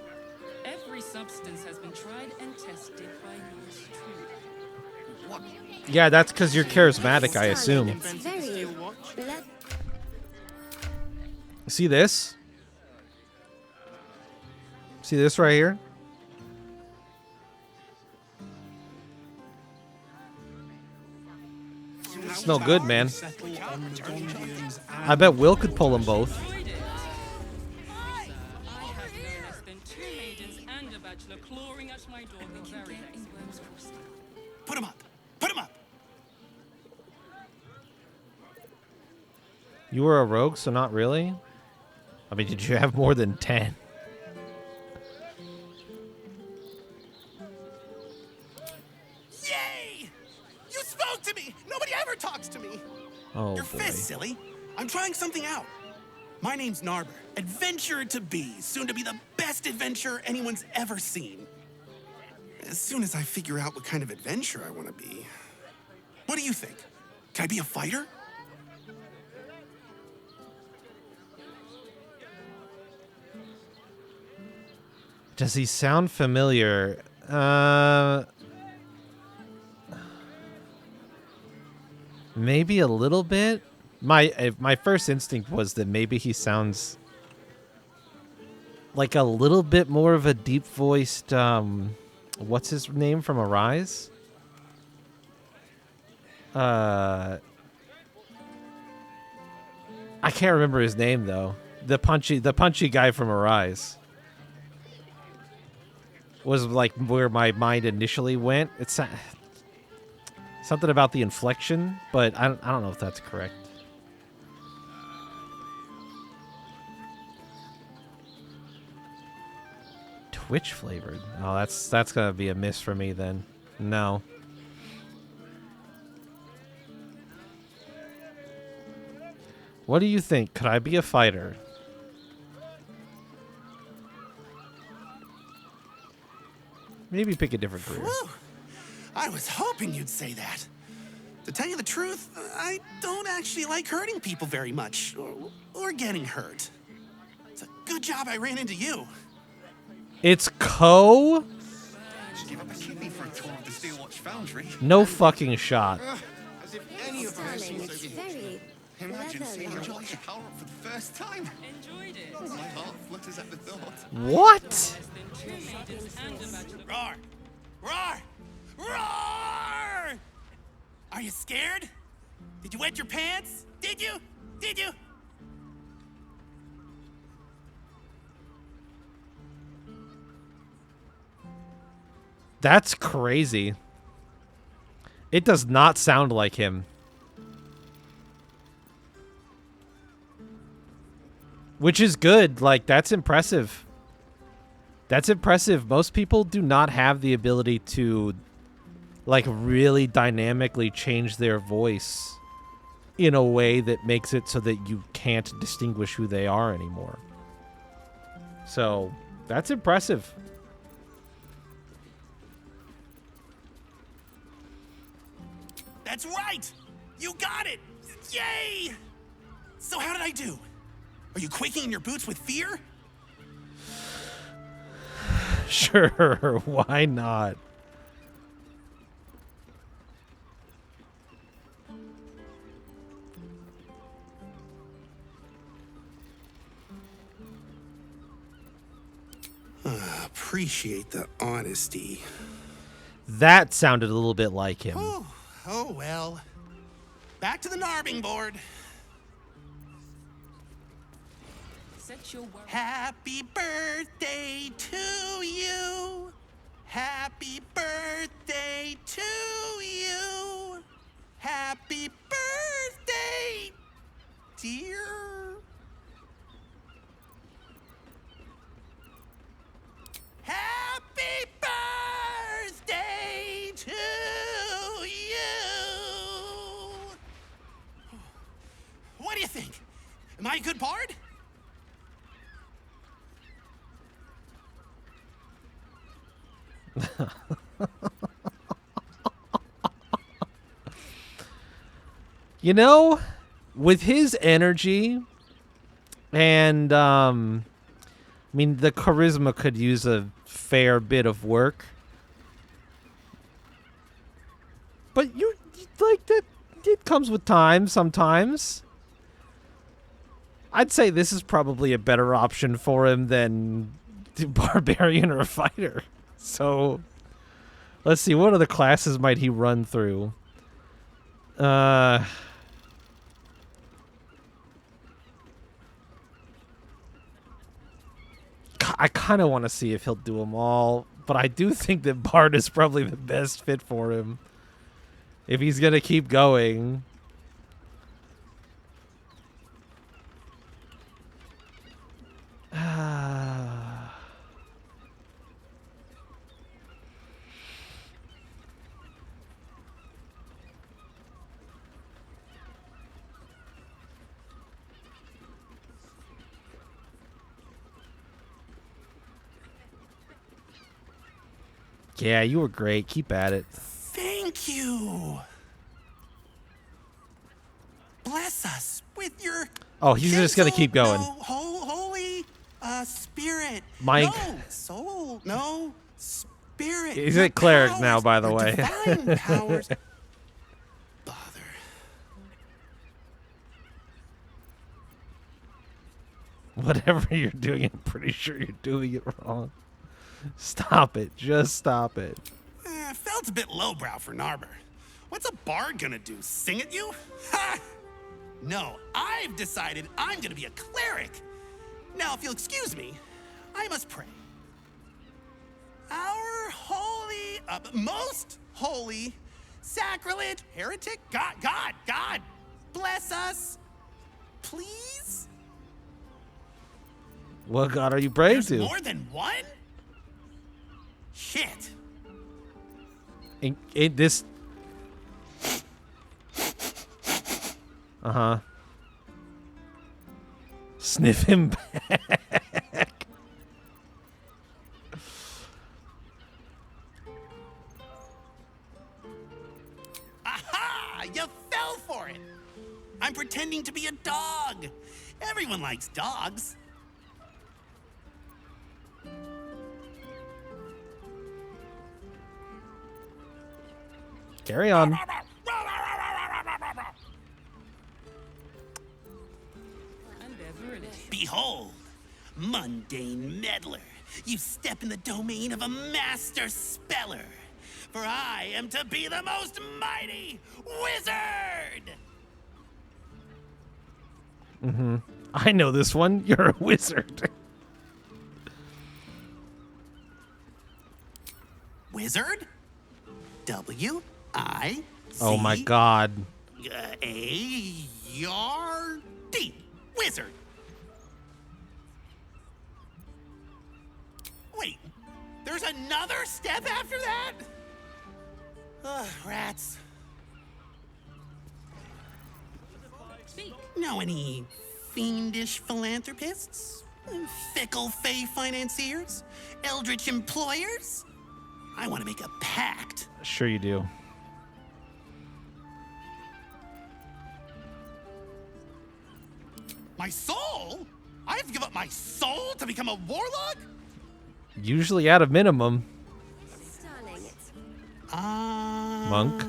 Every substance has been tried and tested by yours truly. What? Yeah, that's because you're charismatic, I assume. See this? See this right here? It's no good, man. I bet Will could pull them both. Put him up! Put him up! You were a rogue, so not really? I mean, did you have more than 10? Yay! You spoke to me! Nobody ever talks to me! Oh, Your boy. fist, silly! I'm trying something out. My name's Narber, adventurer to be, soon to be the best adventurer anyone's ever seen. As soon as I figure out what kind of adventurer I want to be. What do you think? Can I be a fighter? Does he sound familiar? Maybe a little bit. My first instinct was that maybe he sounds like a little bit more of a deep-voiced. What's his name from Arise? I can't remember his name though. The punchy guy from Arise was like where my mind initially went. It's something about the inflection, but I don't know if that's correct. Twitch flavored. Oh, that's gonna be a miss for me then. No. What do you think? Could I be a fighter? Maybe pick a different career. Whew. I was hoping you'd say that. To tell you the truth, I don't actually like hurting people very much, or getting hurt. It's a good job I ran into you. It's Co? Give up a kidney for a tour of the Steel Watch Foundry. No fucking shot. As if any of us Imagine seeing your Watcher power up for the first time. Enjoyed it. My heart flutters at the thought. What? Roar! Roar! Roar! Are you scared? Did you wet your pants? Did you? Did you? That's crazy. It does not sound like him. Which is good. Like, that's impressive. That's impressive. Most people do not have the ability to, like, really dynamically change their voice in a way that makes it so that you can't distinguish who they are anymore. So, that's impressive. That's right! You got it! Yay! So how did I do? Are you quaking in your boots with fear? Sure, why not? Appreciate the honesty. That sounded a little bit like him. Oh well. Back to the Narbing board. Happy birthday to you. Happy birthday to you. Happy birthday, dear. Happy birthday to you. What do you think? Am I a good bard? You know, with his energy and I mean, the charisma could use a fair bit of work. But you like that, it comes with time sometimes. I'd say this is probably a better option for him than the barbarian or a fighter. So, let's see, what other classes might he run through? I kind of want to see if he'll do them all, but I do think that Bard is probably the best fit for him if he's going to keep going. Yeah, you were great. Keep at it. Thank you. Bless us with your. Oh, he's just gonna keep going. Holy spirit. Mike. No soul. No spirit. He's a cleric now, by the way. Divine powers. Whatever you're doing, I'm pretty sure you're doing it wrong. Stop it. Just stop it. Felt a bit lowbrow for Narber. What's a bard gonna do? Sing at you? Ha! No, I've decided I'm gonna be a cleric. Now, if you'll excuse me, I must pray. Our holy, most holy, sacrilege, heretic, God, bless us, please? What god are you praying There's to? more than one? Shit. In this. Sniff him back. Aha! You fell for it! I'm pretending to be a dog. Everyone likes dogs. Carry on. Behold, mundane meddler, you step in the domain of a master speller. For I am to be the most mighty wizard! Mm-hmm. I know this one. You're a wizard. Wizard? W-I-Z... Oh my god. A-R-D. Wizard. Wait, there's another step after that? Ugh, rats. Know any fiendish philanthropists? Fickle fey financiers? Eldritch employers? I want to make a pact. Sure you do. My soul? I have to give up my soul to become a warlock? Usually at a minimum. Monk.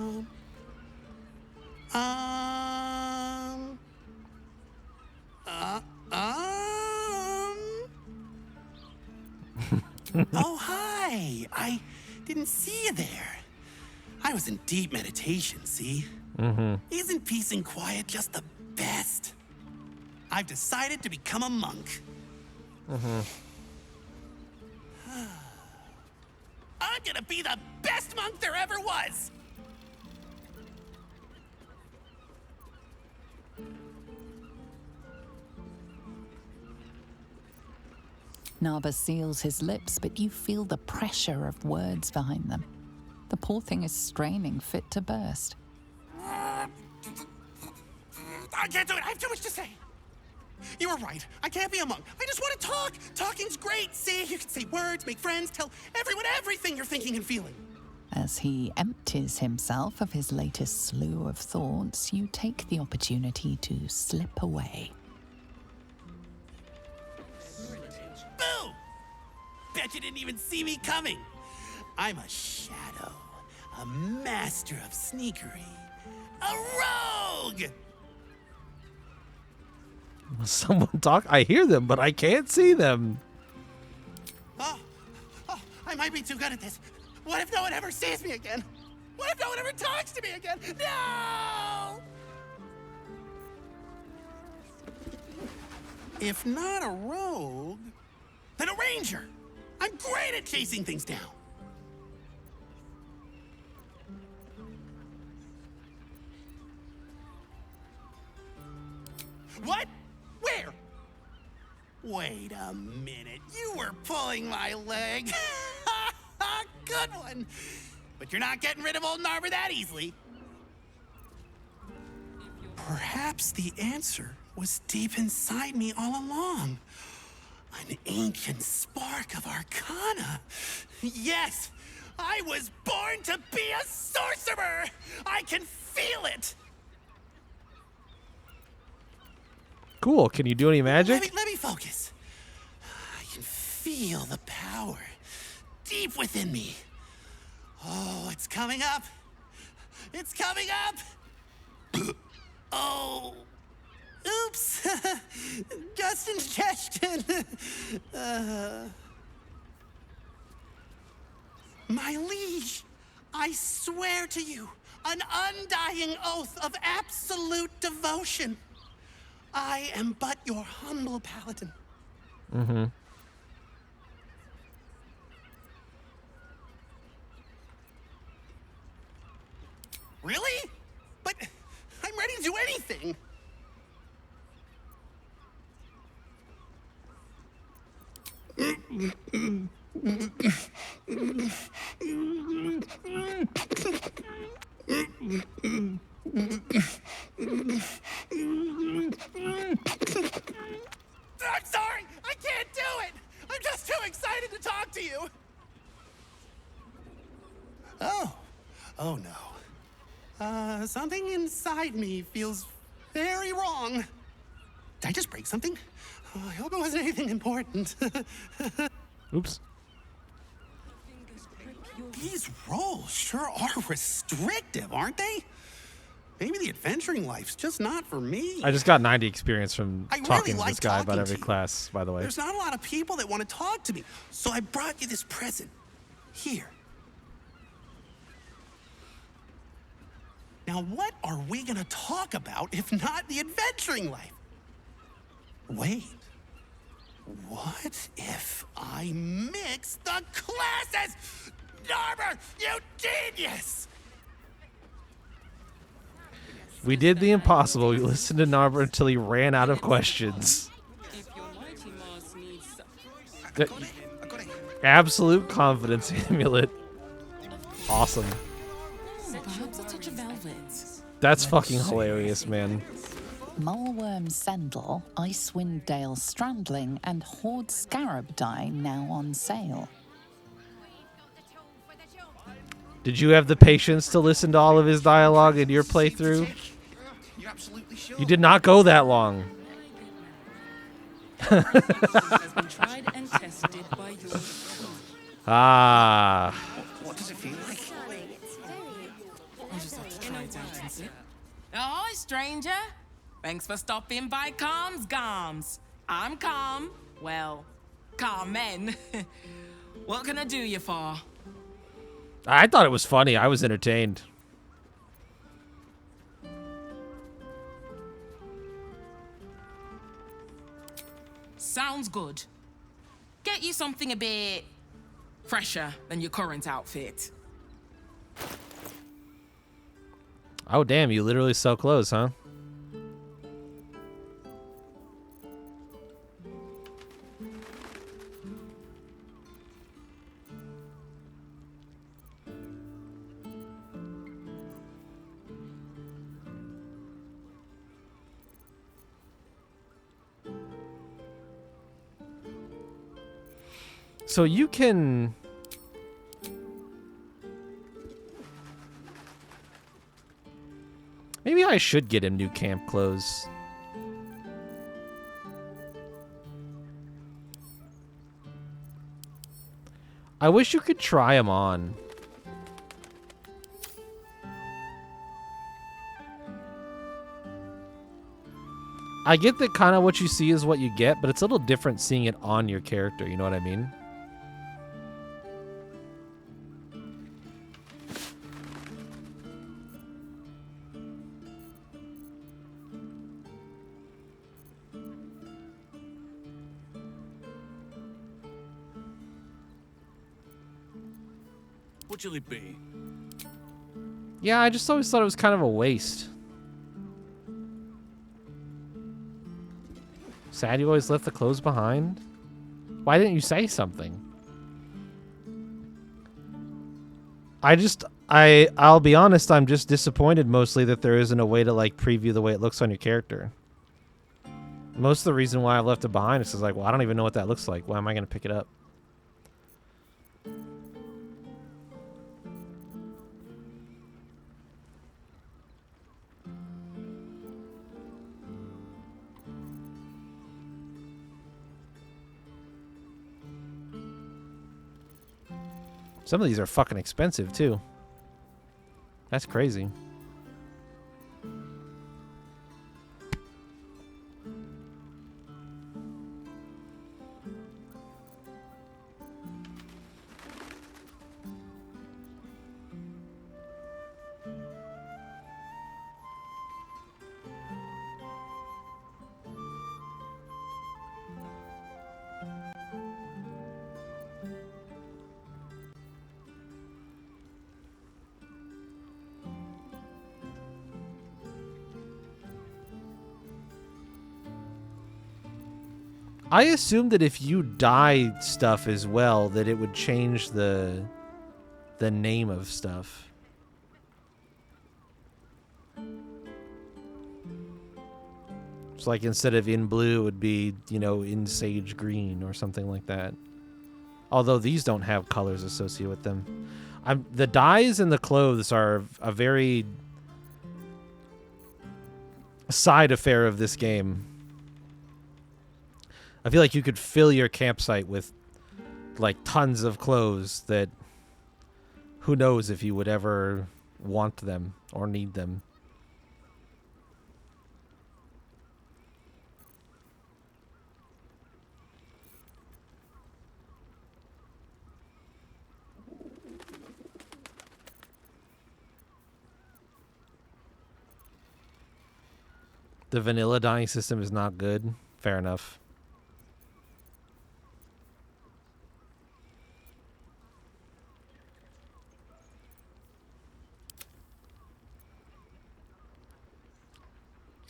Oh, hi. I didn't see you there. I was in deep meditation, see? Mm-hmm. Isn't peace and quiet just the best? I've decided to become a monk. Mm-hmm. I'm gonna be the best monk there ever was! Narba seals his lips, but you feel the pressure of words behind them. The poor thing is straining, fit to burst. I can't do it. I have too much to say. You were right. I can't be a monk. I just want to talk. Talking's great. See, you can say words, make friends, tell everyone everything you're thinking and feeling. As he empties himself of his latest slew of thoughts, you take the opportunity to slip away. Boo! Bet you didn't even see me coming. I'm a shadow, a master of sneakery, a rogue! Someone talk. I hear them, but I can't see them. Oh, I might be too good at this. What if no one ever sees me again? What if no one ever talks to me again? No! If not a rogue, then a ranger. I'm great at chasing things down. What? Where? Wait a minute. You were pulling my leg. Good one. But you're not getting rid of old Narber that easily. Perhaps the answer was deep inside me all along. An ancient spark of arcana. Yes, I was born to be a sorcerer. I can feel it. Cool. Can you do any magic? Let me focus. I can feel the power deep within me. Oh, it's coming up. It's coming up. Oh. Oops. Just ingestion. My liege, I swear to you an undying oath of absolute devotion. I am but your humble paladin. Mm-hmm. Really? But I'm ready to do anything. Oh no. Something inside me feels very wrong. Did I just break something? Oh, I hope it wasn't anything important. Oops. These roles sure are restrictive, aren't they? Maybe the adventuring life's just not for me. I just got 90 experience from I really talking to like this guy about talking every to you. class, by the way. There's not a lot of people that want to talk to me, so I brought you this present. Here. Now, what are we gonna talk about if not the adventuring life? Wait. What if I mix the classes? Narber, you genius! We did the impossible. We listened to Narber until he ran out of questions. The absolute confidence amulet. Awesome. Perhaps a touch of velvet. That's fucking hilarious, man. Mulworm Sendle, Icewind Dale Strandling, and Horde Scarab die now on sale. Did you have the patience to listen to all of his dialogue in your playthrough? You're absolutely sure? You did not go that long. Has been tried and tested by your Ah. What does it feel like? I just have to try it out and see. Oh, stranger. Thanks for stopping by Calm's Gums. I'm Calm. Well, Carmen. What can I do you for? I thought it was funny. I was entertained. Sounds good. Get you something a bit fresher than your current outfit. Oh, damn. You literally sell clothes, huh? So you can... Maybe I should get him new camp clothes. I wish you could try them on. I get that kind of what you see is what you get, but it's a little different seeing it on your character, you know what I mean? What shall it be? Yeah, I just always thought it was kind of a waste. Sad you always left the clothes behind? Why didn't you say something? I'll be honest, I'm just disappointed mostly that there isn't a way to like preview the way it looks on your character. Most of the reason why I left it behind is like, well, I don't even know what that looks like. Why am I going to pick it up? Some of these are fucking expensive, too. That's crazy. I assumed that if you dye stuff as well, that it would change the name of stuff. It's like instead of in blue, it would be, you know, in sage green or something like that. Although these don't have colors associated with them. The dyes and the clothes are a very side affair of this game. I feel like you could fill your campsite with like tons of clothes that who knows if you would ever want them or need them. The vanilla dyeing system is not good. Fair enough.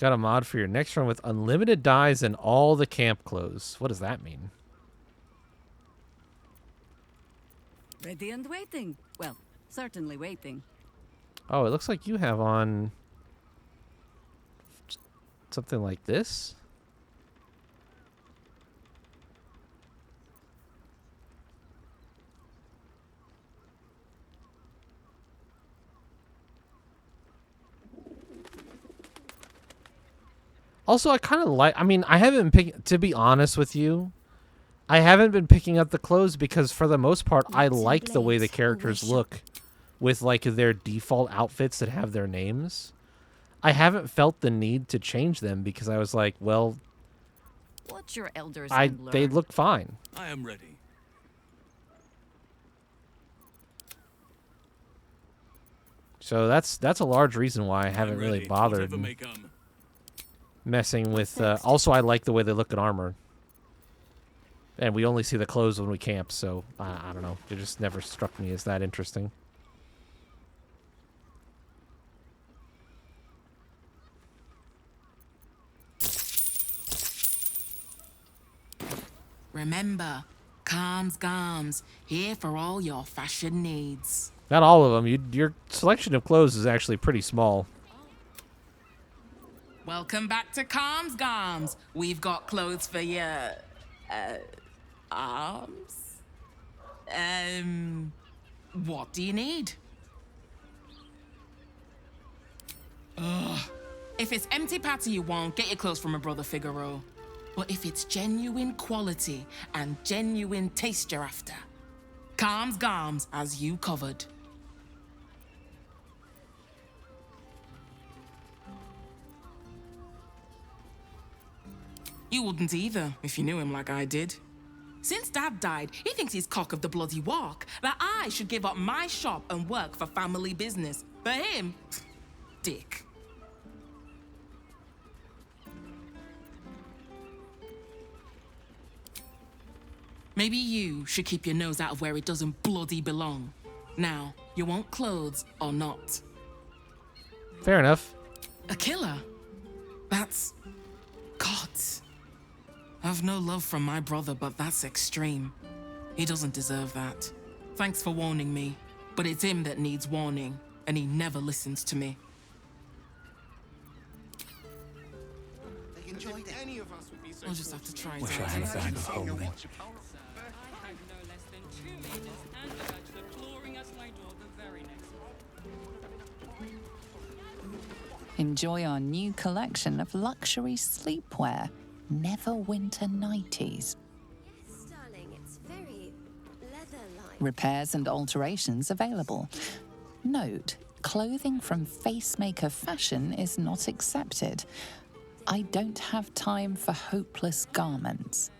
Got a mod for your next run with unlimited dyes and all the camp clothes. What does that mean? Ready and waiting. Well, certainly waiting. Oh, it looks like you have on something like this. Also, I kind of like, I mean, I haven't picked, to be honest with you, I haven't been picking up the clothes because for the most part, I like the way the characters look with like their default outfits that have their names. I haven't felt the need to change them because I was like, well, What's your elders they look fine. I am ready. So that's a large reason why I haven't really bothered messing with. Also, I like the way they look at armor, and we only see the clothes when we camp. So I don't know. It just never struck me as that interesting. Remember, Calms Garms, here for all your fashion needs. Not all of them. Your selection of clothes is actually pretty small. Welcome back to Calms Garms. We've got clothes for your arms. What do you need? Ugh. If it's empty patty you want, get your clothes from my brother Figaro. But if it's genuine quality and genuine taste you're after, Calms Garms has you covered. You wouldn't either, if you knew him like I did. Since Dad died, he thinks he's cock of the bloody walk, that I should give up my shop and work for family business. For him, dick. Maybe you should keep your nose out of where it doesn't bloody belong. Now, you want clothes or not? Fair enough. A killer? That's... God. I've no love from my brother, but that's extreme. He doesn't deserve that. Thanks for warning me, but it's him that needs warning, and he never listens to me. They enjoyed any of us would be so. I'll just have to try Wish I had a bag of holding. Enjoy our new collection of luxury sleepwear, Neverwinter Nighties. Yes, darling, it's very leather-like. Repairs and alterations available. Note, clothing from Facemaker Fashion is not accepted. I don't have time for hopeless garments.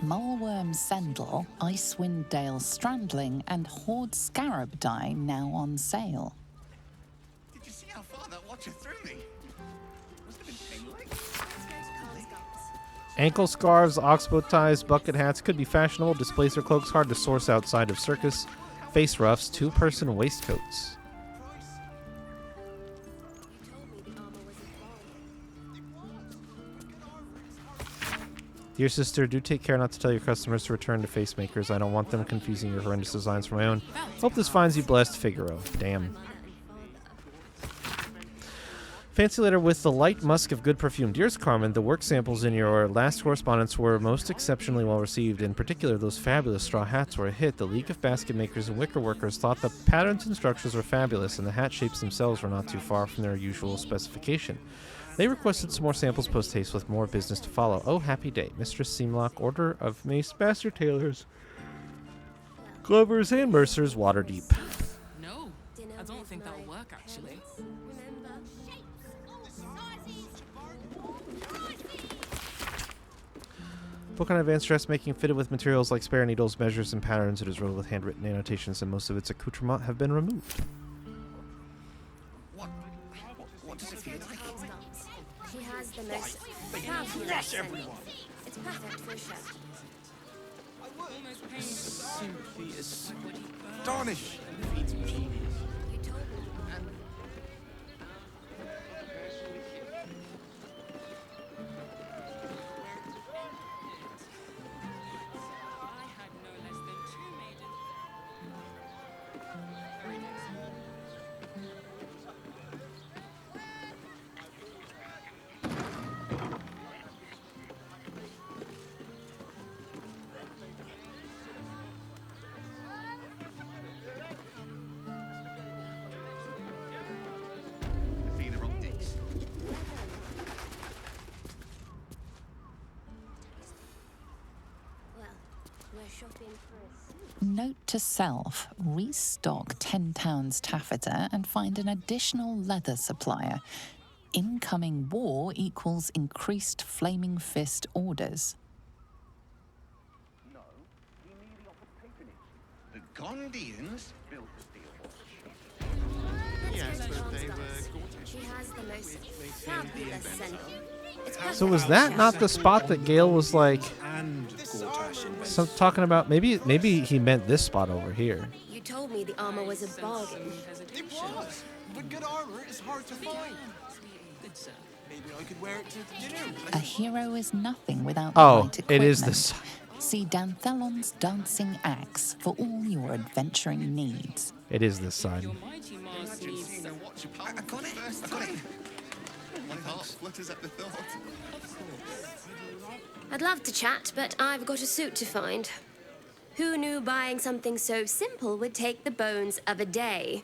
Mulworm Sendel, Icewind Dale Strandling, and Horde Scarab dye now on sale. Did you see how far that watcher threw me? Must have been painlike. Ankle scarves, oxbow ties, bucket hats could be fashionable. Displacer cloaks hard to source outside of circus. Face ruffs, two-person waistcoats. Dear sister, do take care not to tell your customers to return to Facemakers. I don't want them confusing your horrendous designs for my own. Hope this finds you blessed, Figaro. Damn. Fancy letter with the light musk of good perfume. Dearest Carmen, the work samples in your last correspondence were most exceptionally well received. In particular, those fabulous straw hats were a hit. The League of Basket Makers and Wicker Workers thought the patterns and structures were fabulous, and the hat shapes themselves were not too far from their usual specification. They requested some more samples post-haste with more business to follow. Oh, happy day. Mistress Seamlock, Order of Mace, Master Tailors, Glovers, and Mercers, Waterdeep. No, I don't think that'll work, actually. Book on advanced dressmaking fitted with materials like spare needles, measures, and patterns. It is riddled with handwritten annotations, and most of its accoutrements have been removed. What does it feel like? She has the most fabulous scent. It's perfect for a shirt. Simply astonishing. Note to self, restock 10 pounds taffeta and find an additional leather supplier. Incoming war equals increased Flaming Fist orders. The Gondians built the steel watch. Yes, but they were. She has the most fabulous scent. It's perfect So was for a that shirt. not the spot that Gale was like talking about? Maybe he meant this spot over here. You told me the armor was a bargain. It was, but good armor is hard to find. Maybe I could wear it to dinner. A hero is nothing without Oh, the right equipment. it is this. See Danthelon's dancing axe for all your adventuring needs. It is this side. I got it. I got it. My heart flutters at the thought. I'd love to chat, but I've got a suit to find. Who knew buying something so simple would take the bones of a day?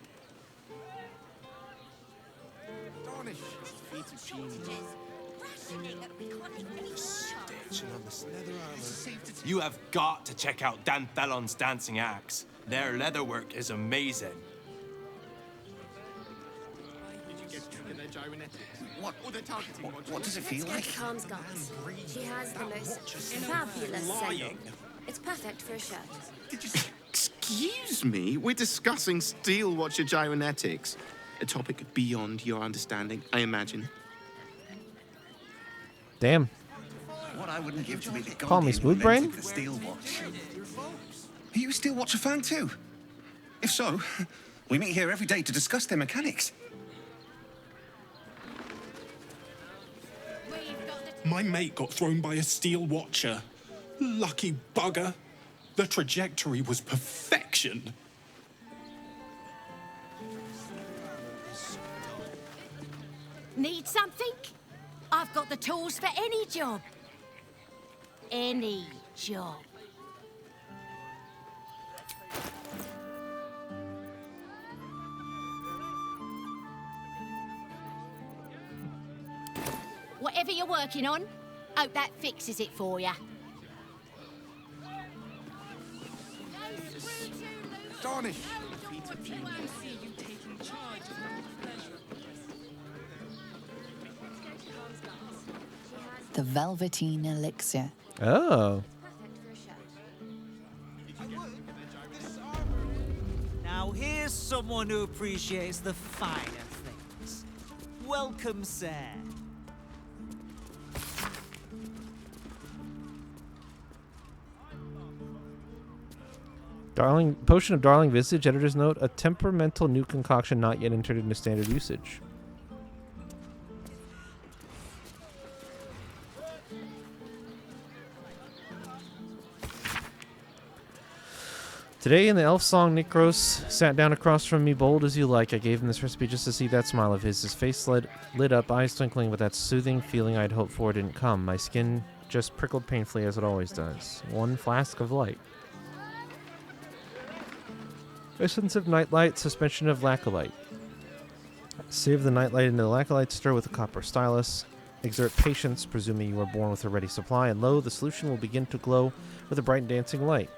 You have got to check out Danthelon's dancing axe. Their leatherwork is amazing. What does it feel like? Calms guards. She has the most fabulous scent. It's perfect for a shirt. Excuse me, we're discussing steel watcher gyrometics. A topic beyond your understanding, I imagine. Damn. What I wouldn't give to be the Call me Gondian who Smooth Brain? invented the steel watch. Are you a steel watcher fan too? If so, we meet here every day to discuss their mechanics. My mate got thrown by a steel watcher. Lucky bugger. The trajectory was perfection. Need something? I've got the tools for any job. Any job. Whatever you're working on, hope that fixes it for you. Astonish. The Velveteen Elixir. Oh. Now here's someone who appreciates the finer things. Welcome, sir. Potion of Darling Visage, editor's note, a temperamental new concoction not yet entered into standard usage. Today in the elf song, Nikros sat down across from me, bold as you like. I gave him this recipe just to see that smile of his. His face lit up, eyes twinkling, but that soothing feeling I'd hoped for didn't come. My skin just prickled painfully as it always does. 1 flask of light. Essence of nightlight, suspension of laccolite. Sieve the nightlight into the laccolite, stir with a copper stylus. Exert patience, presuming you are born with a ready supply, and lo, the solution will begin to glow with a bright dancing light.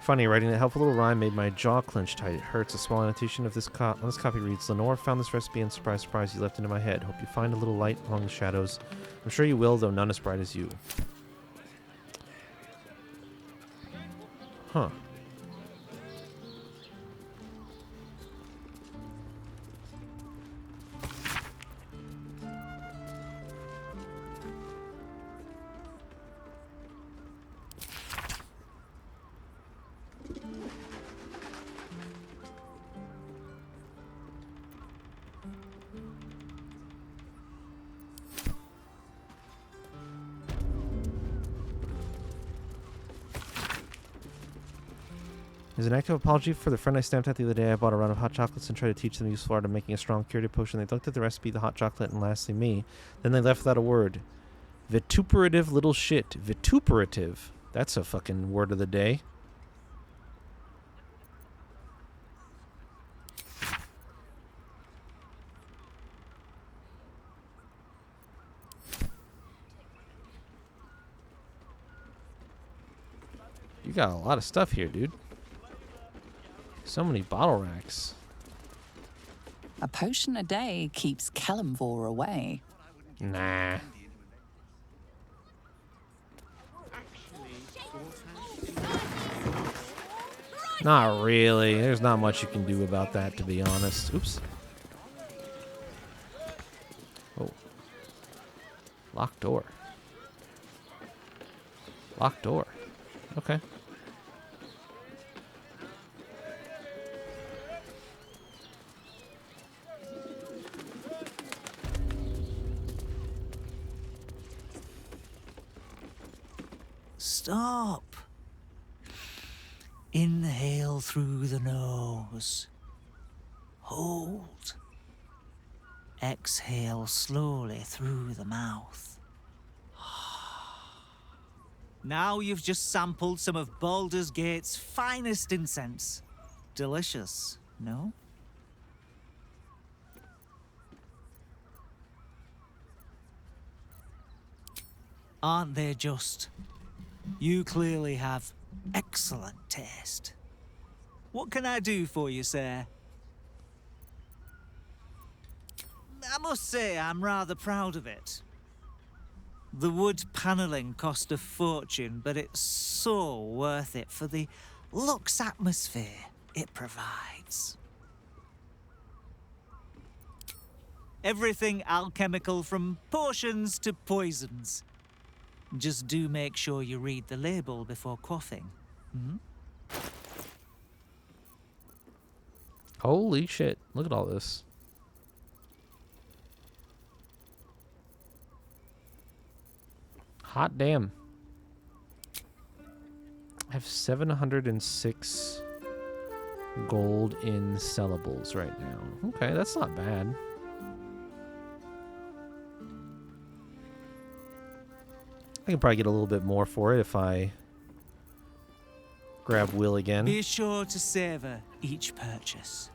Funny, writing that helpful little rhyme made my jaw clench tight. It hurts. A small annotation of this on this copy reads, Lenore found this recipe and surprise, surprise, you left into my head. Hope you find a little light among the shadows. I'm sure you will, though none as bright as you. Huh. As an active apology for the friend I stamped at the other day, I bought a round of hot chocolates and tried to teach them the useful art of making a strong curative potion. They looked at the recipe, the hot chocolate, and lastly me. Then they left without a word. Vituperative little shit. Vituperative. That's a fucking word of the day. You got a lot of stuff here, dude. So many bottle racks. A potion a day keeps Kalimvor away. Nah. Not really. There's not much you can do about that, to be honest. Oops. Oh. Locked door. Locked door. Okay. Stop. Inhale through the nose. Hold. Exhale slowly through the mouth. Now you've just sampled some of Baldur's Gate's finest incense. Delicious, no? Aren't they just? You clearly have excellent taste. What can I do for you, sir? I must say I'm rather proud of it. The wood paneling cost a fortune, but it's so worth it for the luxe atmosphere it provides. Everything alchemical from potions to poisons. Just do make sure you read the label before quaffing. Hmm? Holy shit. Look at all this. Hot damn. I have 706 gold in sellables right now. Okay, that's not bad. I can probably get a little bit more for it if I grab Will again. Be sure to savor each purchase.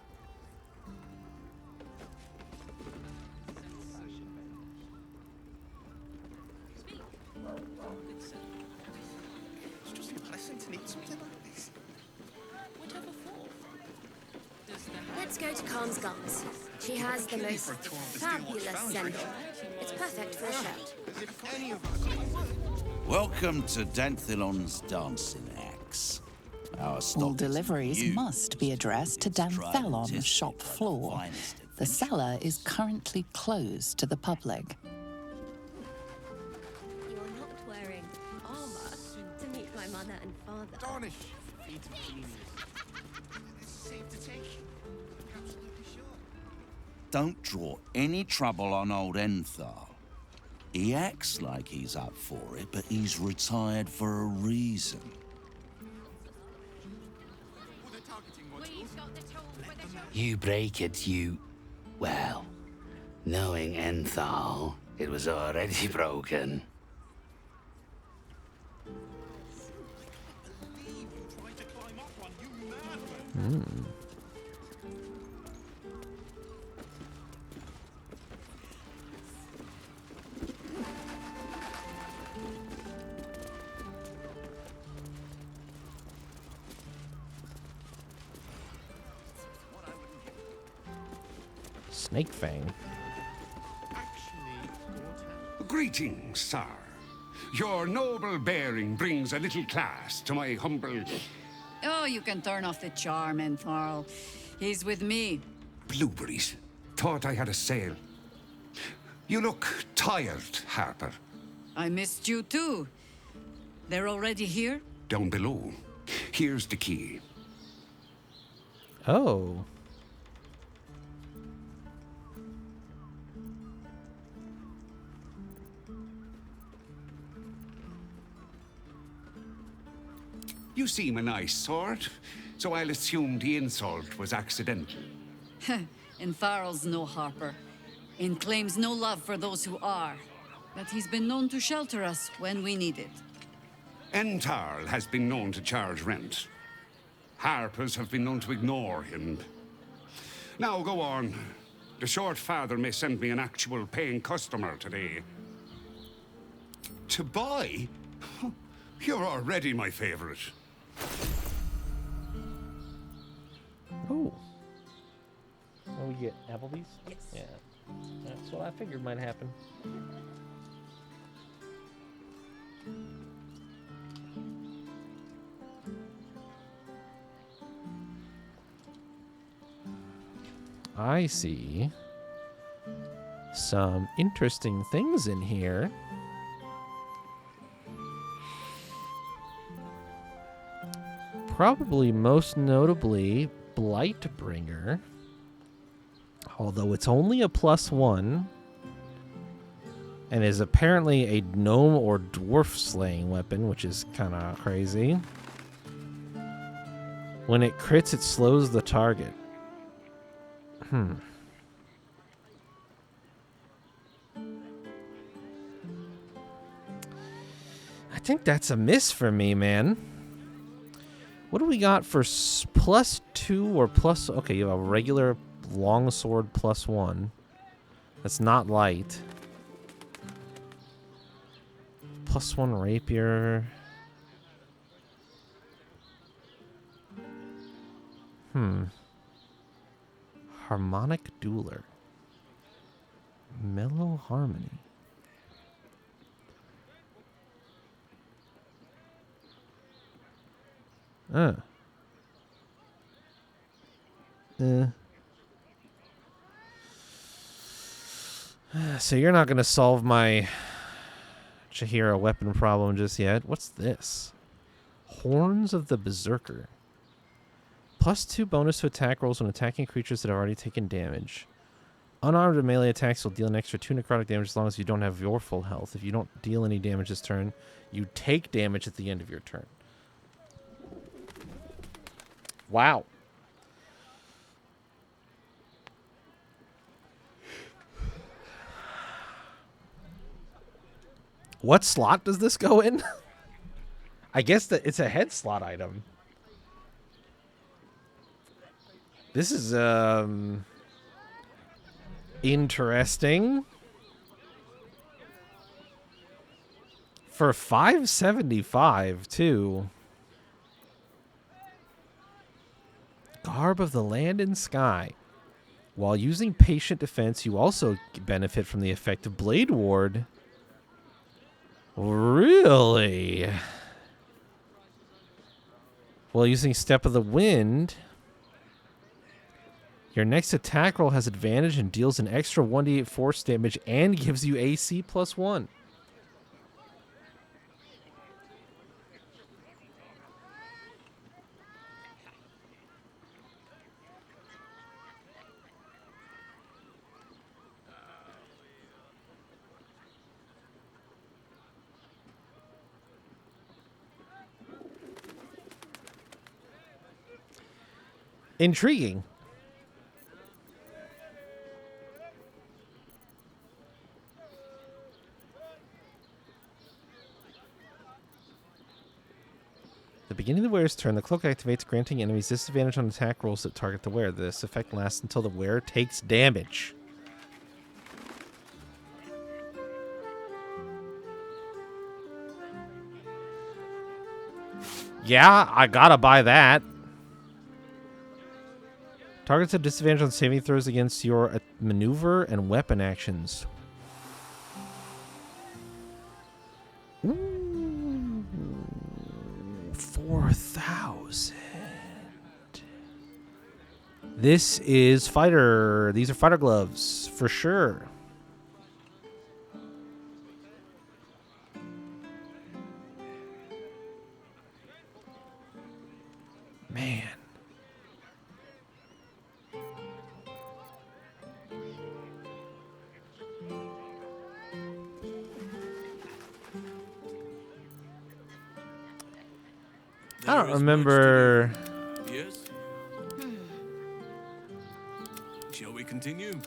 It's just a blessing to need something like this. Let's go to Calm's Gums. She has the most fabulous scent. It's perfect for a shirt. Welcome to Danthilon's Dancing Axe. Our stock All is deliveries used. must be addressed to Danthelon's shop floor. The cellar is currently closed to the public. You're not wearing armor to meet my mother and father. Darnish. Feet of genius. Is it safe to take? Absolutely sure. Don't draw any trouble on old Enthal. He acts like he's up for it, but he's retired for a reason. You break it, you... Well, knowing Enthal, it was already broken. Snake Fang. Greetings, sir. Your noble bearing brings a little class to my humble... Oh, you can turn off the charm, Entharl. He's with me. Blueberries. Thought I had a sale. You look tired, Harper. I missed you too. They're already here? Down below. Here's the key. Oh. You seem a nice sort, so I'll assume the insult was accidental. Entharl's no harper, and claims no love for those who are. But he's been known to shelter us when we need it. Entarl has been known to charge rent. Harpers have been known to ignore him. Now go on. The short father may send me an actual paying customer today. To buy? You're already my favorite. Oh. Oh, we get Applebee's? Yes. Yeah. That's what I figured might happen. I see some interesting things in here. Probably most notably Blightbringer, although it's only a +1 and is apparently a gnome or dwarf slaying weapon, which is kind of crazy. When it crits, it slows the target. I think that's a miss for me, man. What do we got for +2 or plus? Okay, you have a regular longsword +1. That's not light. +1 rapier. Harmonic dueler. Mellow harmony. So you're not going to solve my Chihira weapon problem just yet. What's this? Horns of the Berserker. +2 bonus to attack rolls when attacking creatures that have already taken damage. Unarmed and melee attacks will deal an extra 2 necrotic damage as long as you don't have your full health. If you don't deal any damage this turn, you take damage at the end of your turn. Wow. What slot does this go in? I guess that it's a head slot item. This is interesting. For 575 too. Garb of the Land and Sky. While using Patient Defense, you also benefit from the effect of Blade Ward. Really? While using Step of the Wind, your next attack roll has advantage and deals an extra 1d8 force damage and gives you AC +1. Intriguing. the beginning of the wearer's turn, the cloak activates, granting enemies disadvantage on attack rolls that target the wearer. This effect lasts until the wearer takes damage. Yeah, I gotta buy that. Targets have disadvantage on saving throws against your maneuver and weapon actions. Ooh, 4,000. This is fighter. These are fighter gloves for sure. Man. I don't remember. Yes? Shall we continue?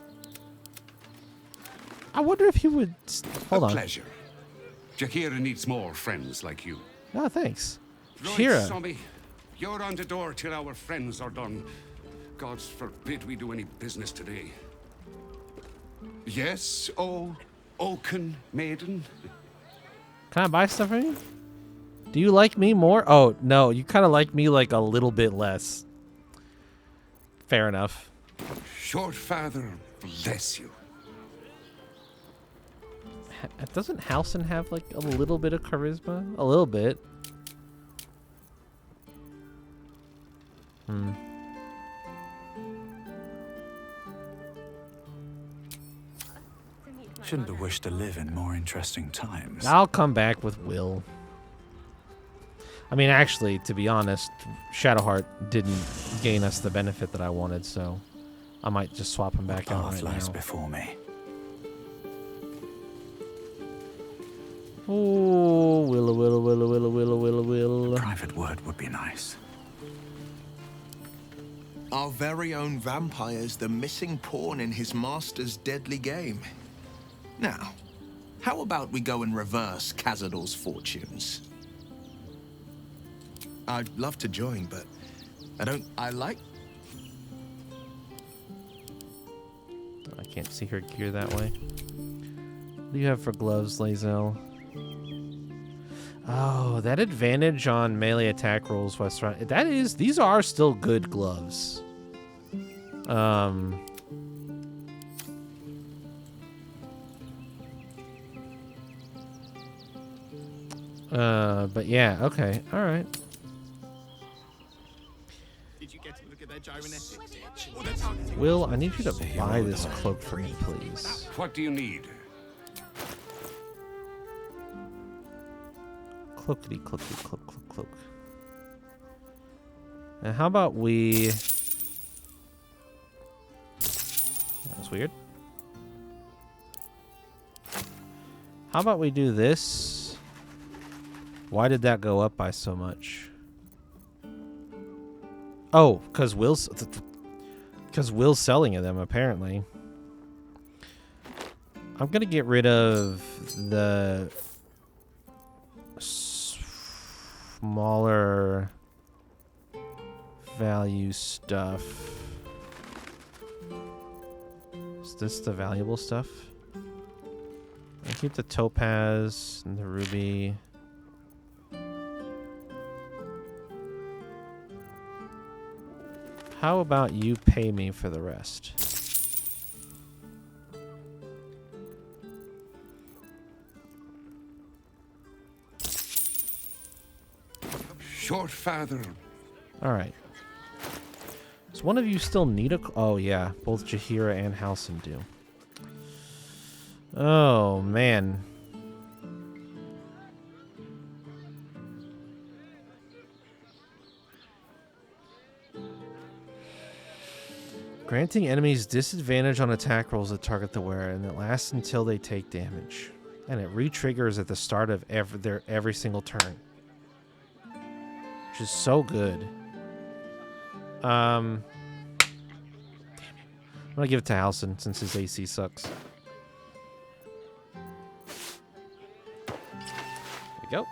I wonder if you would. Hold on. Pleasure. Jaheira needs more friends like you. Oh, thanks. Right, Jaheira. Sommy, you're on the door till our friends are done. Gods forbid we do any business today. Yes, oh, Oaken Maiden? Can I buy stuff from you? Do you like me more? Oh, no. You kind of like me like a little bit less. Fair enough. Short father, bless you. Doesn't Halson have like a little bit of charisma? A little bit. Shouldn't have wished to live in more interesting times. I'll come back with Will. I mean, actually, to be honest, Shadowheart didn't gain us the benefit that I wanted, so I might just swap him back out Path right lies now. before me. Oh, Will. Private word would be nice. Our very own vampire's the missing pawn in his master's deadly game. Now, how about we go and reverse Cazador's fortunes? I'd love to join, but I like... I can't see her gear that way. What do you have for gloves, Lae'zel? Oh, that advantage on melee attack rolls, Westron. That is, these are still good gloves. But yeah, okay, all right. Did you get to look at their gyrometics? Will, I need you to buy this cloak for me, please. What do you need? Cloakity, cloakity, cloak, cloak, cloak. And how about we... That was weird. How about we do this? Why did that go up by so much? Oh, because Will's selling them, apparently. I'm going to get rid of the smaller value stuff. Is this the valuable stuff? I keep the topaz and the ruby. How about you pay me for the rest? Short father. All right. Does one of you still need a... Oh, yeah. Both Jaheira and Halson do. Oh, man. Granting enemies disadvantage on attack rolls that target the wearer, and it lasts until they take damage. And it re-triggers at the start of every single turn. Which is so good. Damn it. I'm gonna give it to Halson since his AC sucks. There we go.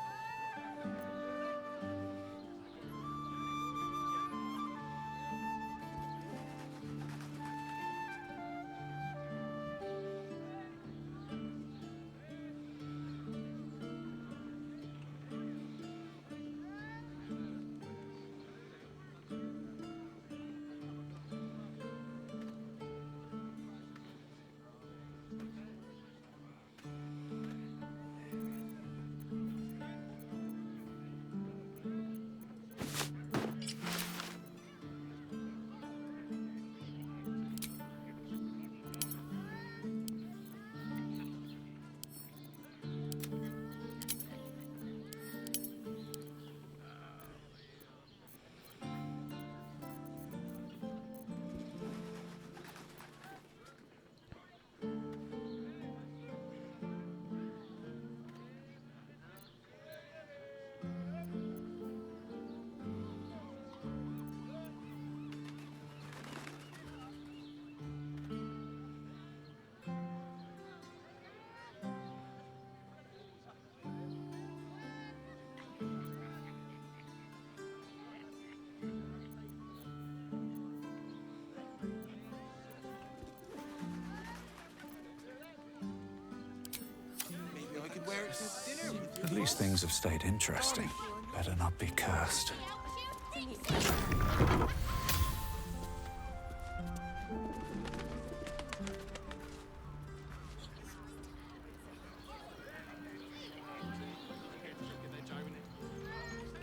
At least things have stayed interesting. Better not be cursed.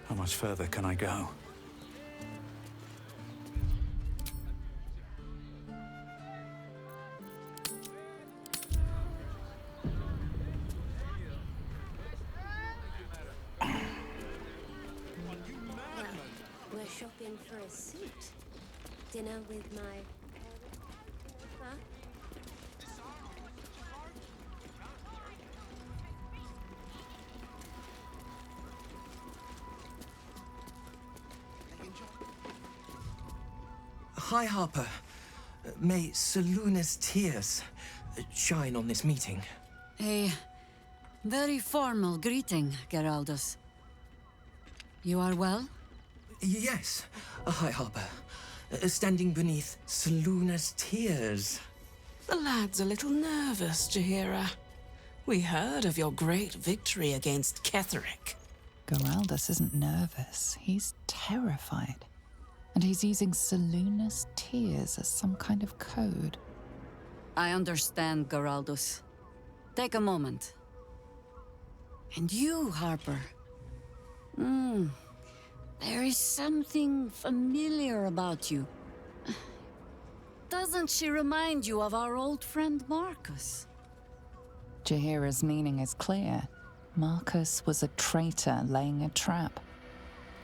How much further can I go? We're shopping for a suit. Dinner with my... Huh? Hi, Harper. May Seluna's tears shine on this meeting. A very formal greeting, Geraldus. You are well? Yes. Hi, Harper. Standing beneath Seluna's tears. The lad's a little nervous, Jaheira. We heard of your great victory against Ketheric. Geraldus isn't nervous. He's terrified. And he's using Seluna's tears as some kind of code. I understand, Geraldus. Take a moment. And you, Harper. There is something familiar about you. Doesn't she remind you of our old friend Marcus? Jaheira's meaning is clear. Marcus was a traitor laying a trap.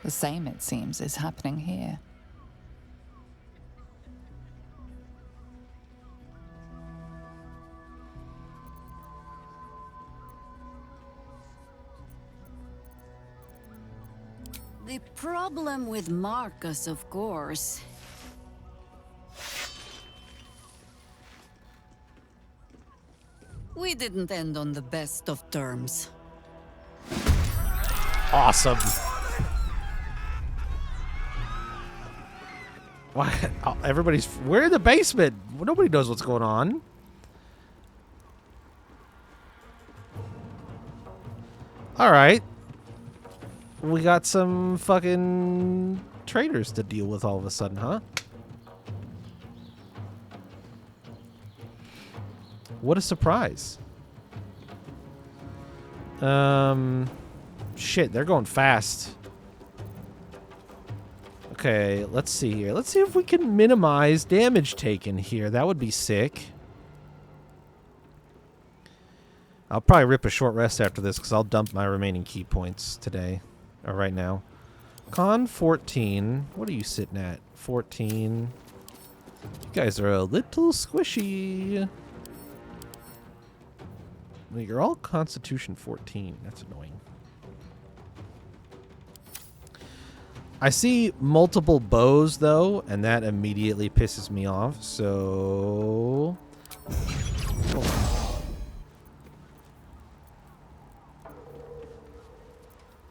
The same, it seems, is happening here. The problem with Marcus, of course. We didn't end on the best of terms. Awesome. Why? Everybody's... We're in the basement. Nobody knows what's going on. All right. We got some fucking traitors to deal with all of a sudden, huh? What a surprise. Shit, they're going fast. Okay, let's see here. Let's see if we can minimize damage taken here. That would be sick. I'll probably rip a short rest after this because I'll dump my remaining key points today. Or right now. Con 14. What are you sitting at? 14. You guys are a little squishy. Well, you're all Constitution 14. That's annoying. I see multiple bows, though, and that immediately pisses me off, so...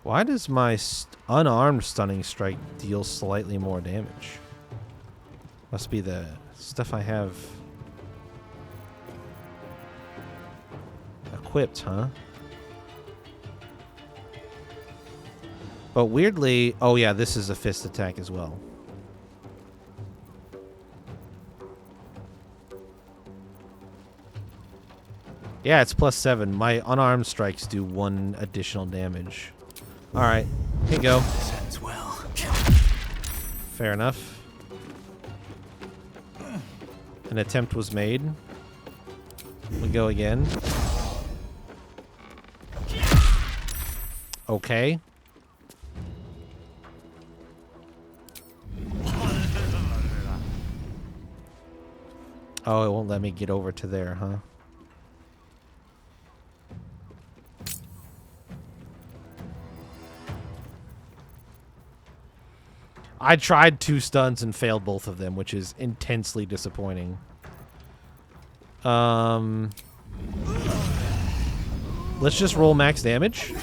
Why does my unarmed stunning strike deal slightly more damage? Must be the stuff I have equipped, huh? But weirdly... Oh, yeah, this is a fist attack as well. Yeah, it's +7. My unarmed strikes do 1 additional damage. Alright, here you go. This ends well. Fair enough. An attempt was made. We go again. Okay. Oh, it won't let me get over to there, huh? I tried 2 stuns and failed both of them, which is intensely disappointing. Let's just roll max damage.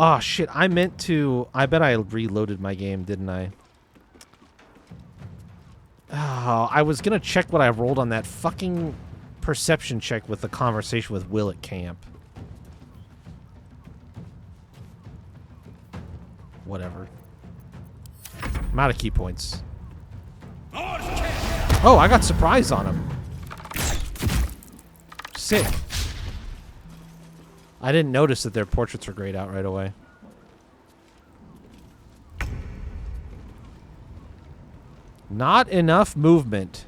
Oh, shit. I meant to... I bet I reloaded my game, didn't I? Oh, Oh, I was gonna check what I rolled on that fucking perception check with the conversation with Will at camp. Whatever. I'm out of key points. Oh, I got surprised on him. Sick. I didn't notice that their portraits were grayed out right away. Not enough movement.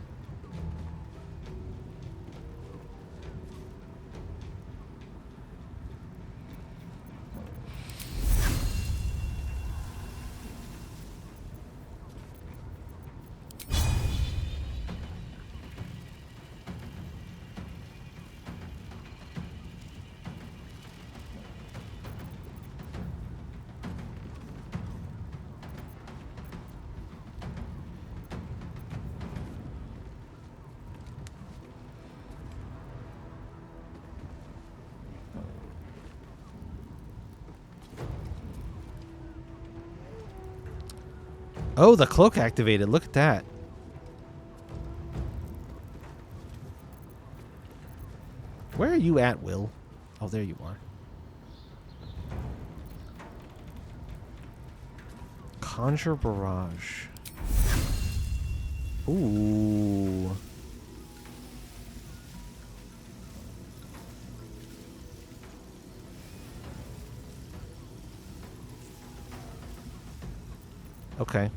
Oh, the cloak activated. Look at that. Where are you at, Will? Oh, there you are. Conjure Barrage. Ooh. Okay.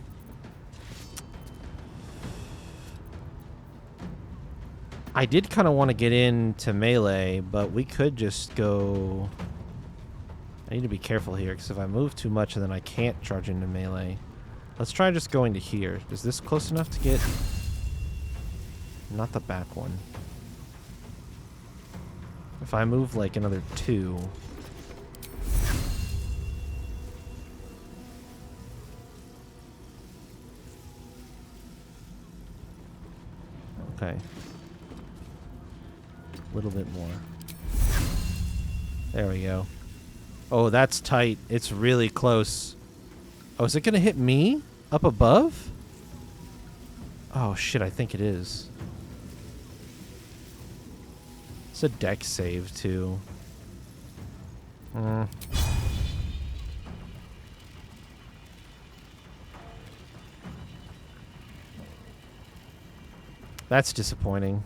I did kind of want to get into melee, but we could just go... I need to be careful here, because if I move too much, then I can't charge into melee. Let's try just going to here. Is this close enough to get... Not the back one. If I move like another 2... Okay. A little bit more. There we go. Oh, that's tight. It's really close. Oh, is it going to hit me up above? Oh, shit, I think it is. It's a dex save, too. That's disappointing.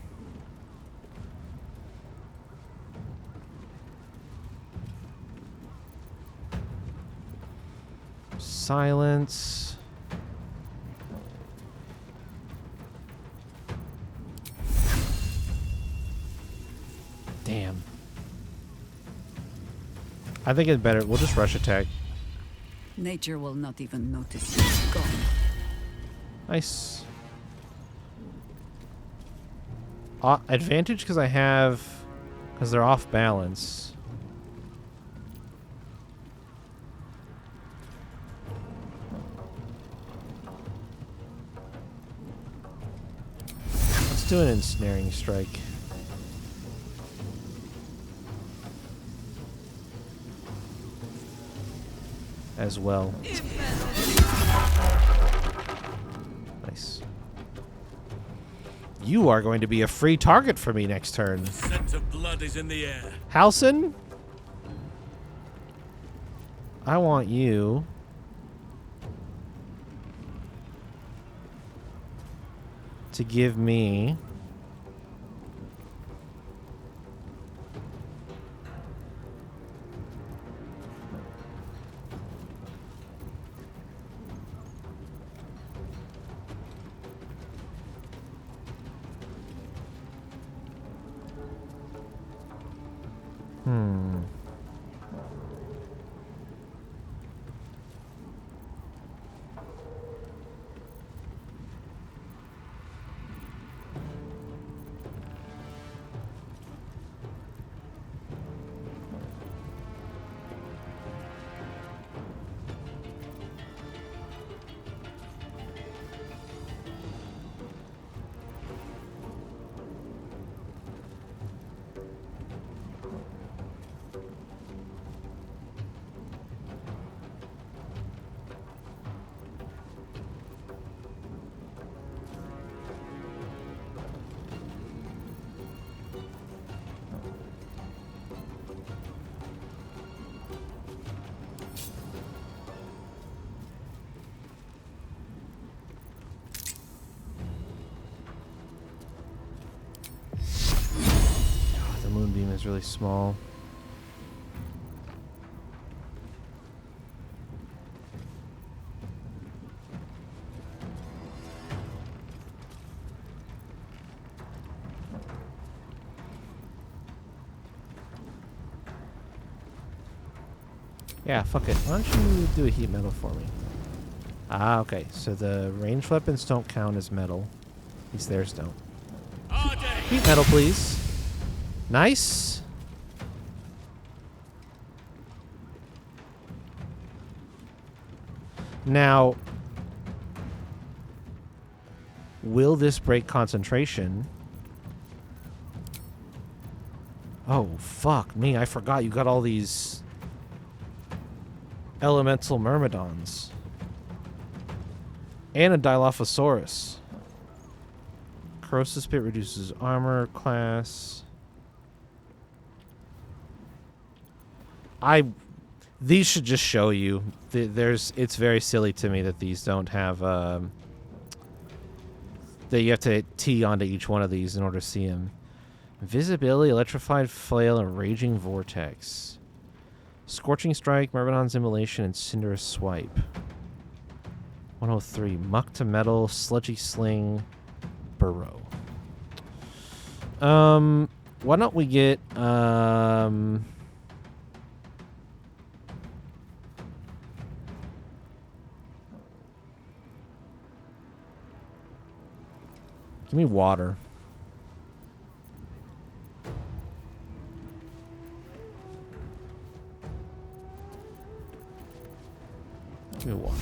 Silence. Damn. I think it's better. We'll just rush attack. Nature will not even notice it's gone. Nice. Advantage because I have... Because they're off balance. Let's do an ensnaring strike. As well. Nice. You are going to be a free target for me next turn. The scent of blood is in the air. Halson? I want you to give me beam is really small. Yeah, fuck it. Why don't you do a heat metal for me? Ah, okay. So the ranged weapons don't count as metal. At least theirs don't. Heat metal, please. Nice. Now, will this break concentration? Oh, fuck me. I forgot you got all these elemental myrmidons. And a Dilophosaurus. Corrosive Pit reduces armor class. These should just show you. It's very silly to me that these don't have that you have to T onto each one of these in order to see them. Visibility, Electrified Flail, and Raging Vortex. Scorching Strike, Myrmidon's Immolation, and Cinderous Swipe. 103. Muck to Metal, Sludgy Sling, Burrow. Why don't we get give me water. Give me water.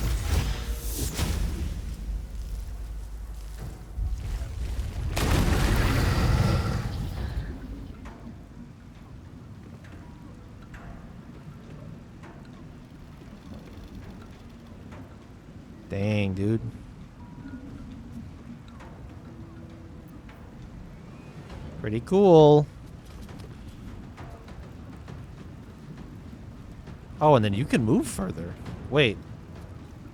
Dang, dude. Pretty cool. Oh, and then you can move further. Wait.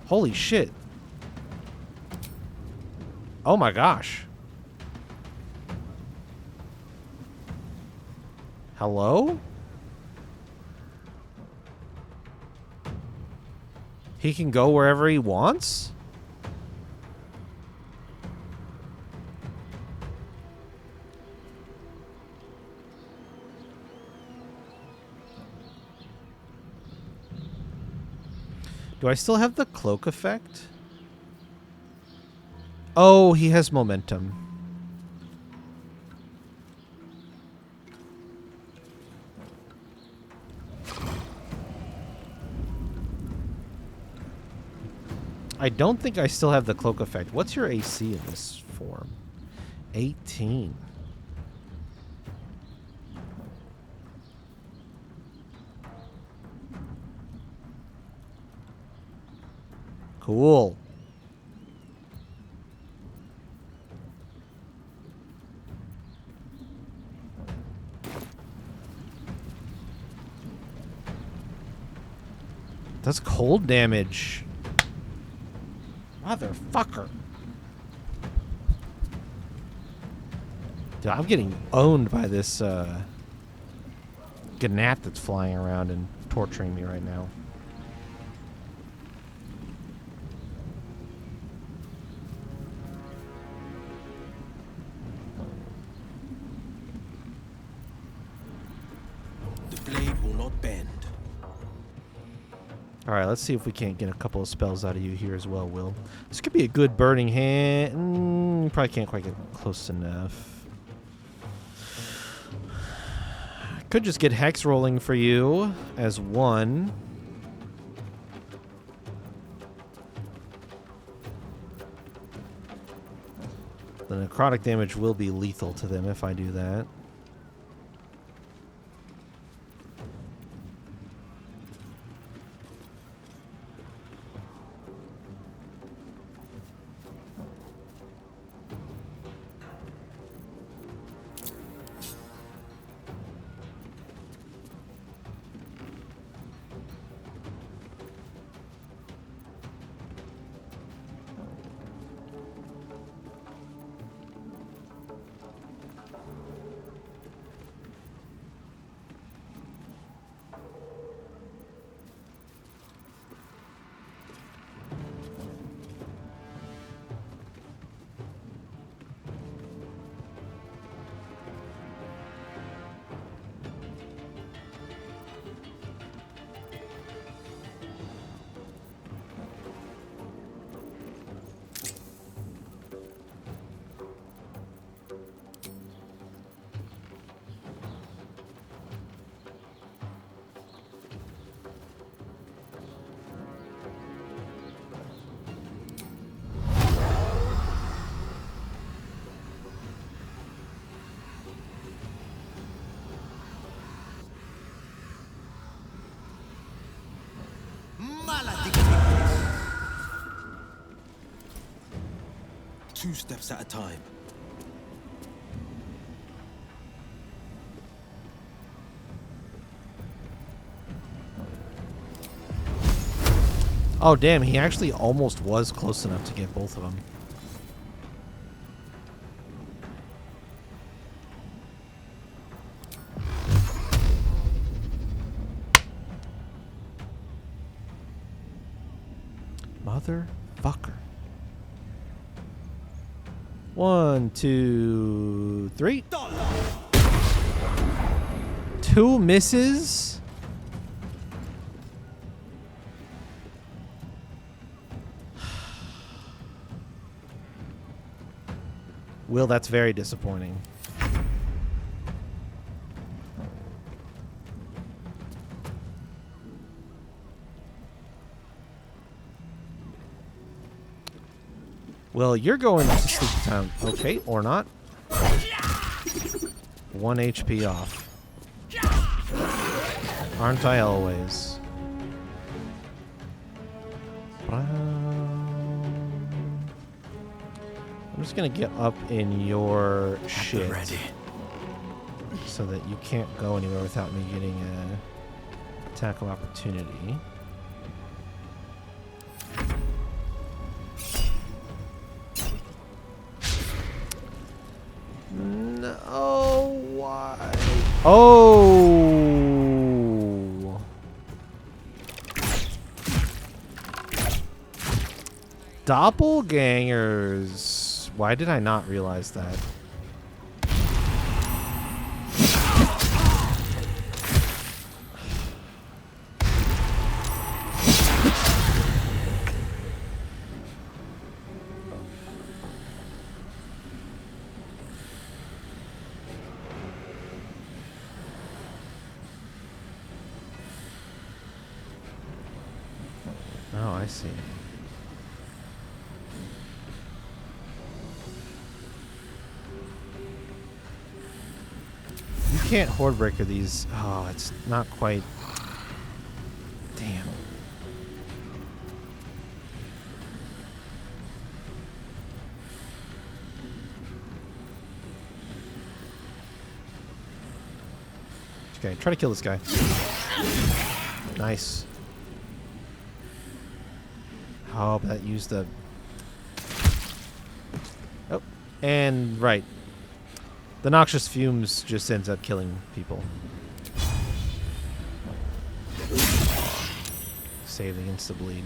Holy shit. Oh my gosh. Hello? He can go wherever he wants? Do I still have the cloak effect? Oh, he has momentum. I don't think I still have the cloak effect. What's your AC in this form? 18. Cool. That's cold damage. Motherfucker. Dude, I'm getting owned by this gnat that's flying around and torturing me right now. The blade will not bend. Alright, let's see if we can't get a couple of spells out of you here as well, Will. This could be a good burning hand. Probably can't quite get close enough. Could just get Hex rolling for you as one. The necrotic damage will be lethal to them if I do that. 2 steps at a time. Oh, damn, he actually almost was close enough to get both of them. Motherfucker. 1, 2, 3. 2 misses. Will, that's very disappointing. Well, you're going to sleep time. Okay, or not. 1 HP off. Aren't I always? I'm just gonna get up in your shit. Ready. So that you can't go anywhere without me getting a attack of opportunity. No, why? Oh. Doppelgangers. Why did I not realize that? Oh, I see. You can't horde breaker these. Oh, it's not quite. Damn. Okay, try to kill this guy. Nice. Oh, but that used the... Oh, and right. The noxious fumes just ends up killing people. Save the insta-bleed.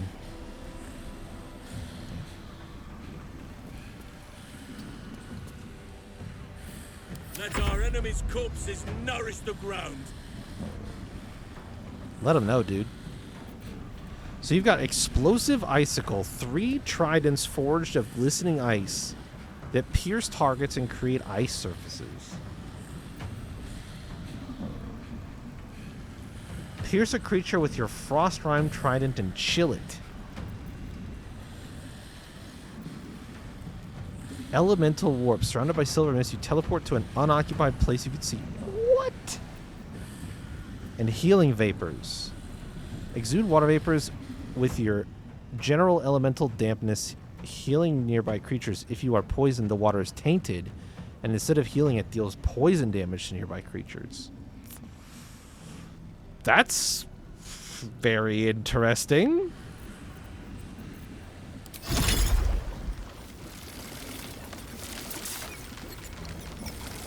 Let our enemies' corpses nourish the ground. Let them know, dude. So you've got explosive icicle, 3 tridents forged of glistening ice that pierce targets and create ice surfaces. Pierce a creature with your frost rime trident and chill it. Elemental warp. Surrounded by silver mist, you teleport to an unoccupied place you can see. What? And healing vapors. Exude water vapors with your general elemental dampness, healing nearby creatures. If you are poisoned, the water is tainted, and instead of healing, it deals poison damage to nearby creatures. That's very interesting.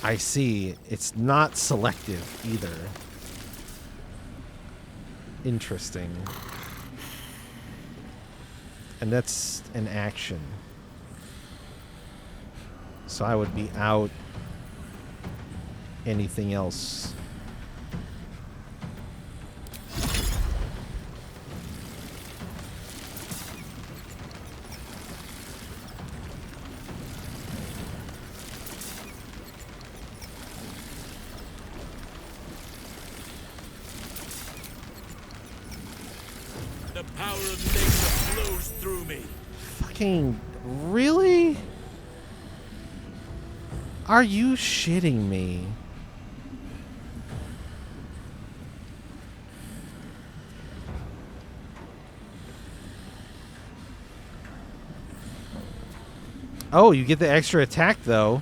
I see. It's not selective either. Interesting. And that's an action. So I would be out anything else. The power of nature flows through me. Fucking really? Are you shitting me? Oh, you get the extra attack, though.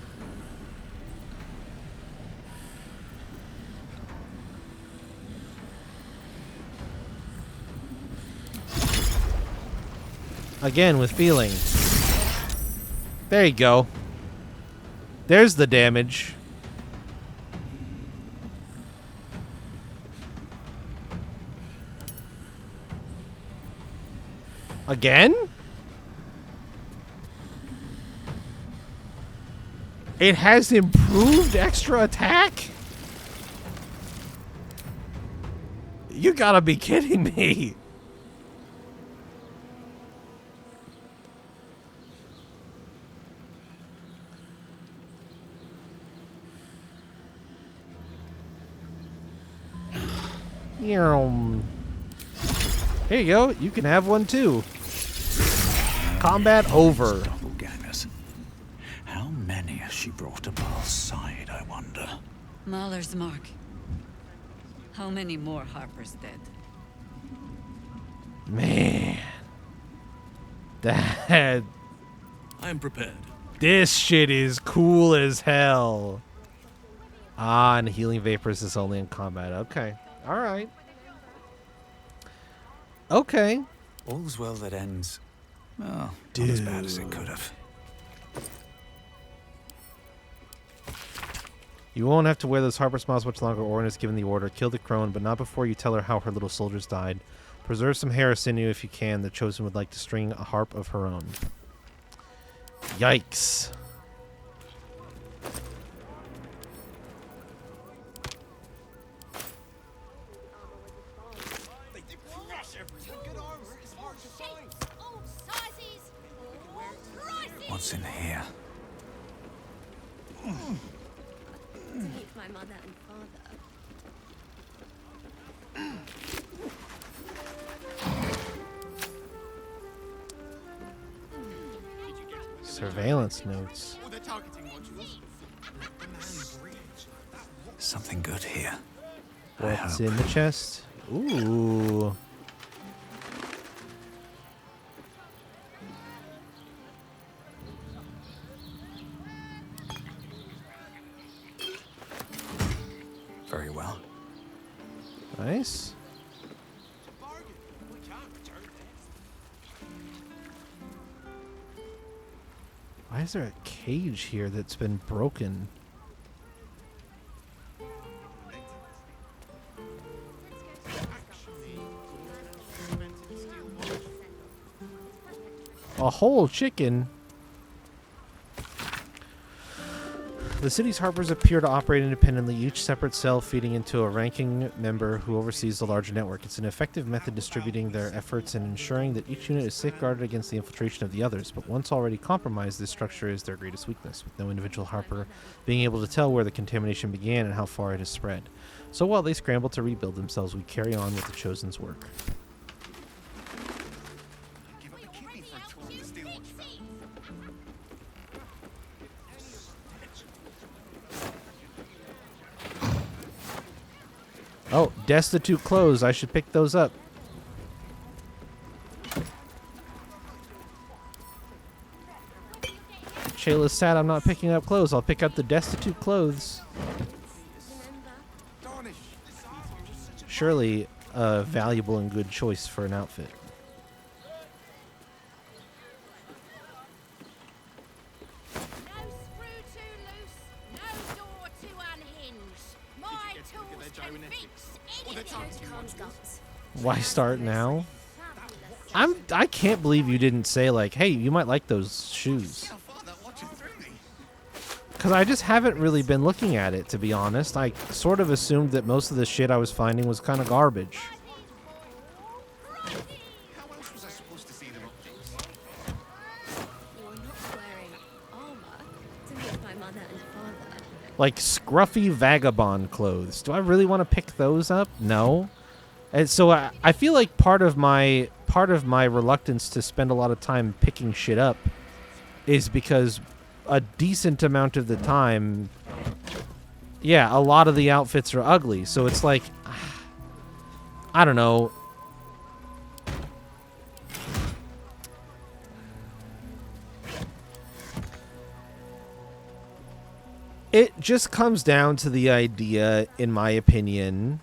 Again, with feeling. There you go. There's the damage. Again? It has improved extra attack? You gotta be kidding me. Here you go. You can have one too. Combat over. Doppelgangers. How many has she brought to Bal's side, I wonder? Mahler's mark. How many more Harper's dead? Man. That... I'm prepared. This shit is cool as hell. Ah, and healing vapors is only in combat. Okay. Alright. Okay. All's well that ends. Well, not as bad as it could have. You won't have to wear those Harper smiles much longer. Orin has given the order. Kill the crone, but not before you tell her how her little soldiers died. Preserve some hair sinew if you can. The Chosen would like to string a harp of her own. Yikes. What's in here? To meet my mother and father. Surveillance notes. Something good here. What's in the chest? Ooh. Very well. Nice. Why is there a cage here that's been broken? A whole chicken. The city's Harpers appear to operate independently, each separate cell feeding into a ranking member who oversees the larger network. It's an effective method distributing their efforts and ensuring that each unit is safeguarded against the infiltration of the others. But once already compromised, this structure is their greatest weakness, with no individual Harper being able to tell where the contamination began and how far it has spread. So while they scramble to rebuild themselves, we carry on with the Chosen's work. Oh, destitute clothes. I should pick those up. Shayla's sad I'm not picking up clothes. I'll pick up the destitute clothes. Surely a valuable and good choice for an outfit. Why start now? I can't believe you didn't say like, hey, you might like those shoes. Because I just haven't really been looking at it, to be honest. I sort of assumed that most of the shit I was finding was kind of garbage. Like scruffy vagabond clothes. Do I really want to pick those up? No. And so I feel like part of my reluctance to spend a lot of time picking shit up is because a decent amount of the time, yeah, a lot of the outfits are ugly. So it's like, I don't know. It just comes down to the idea, in my opinion,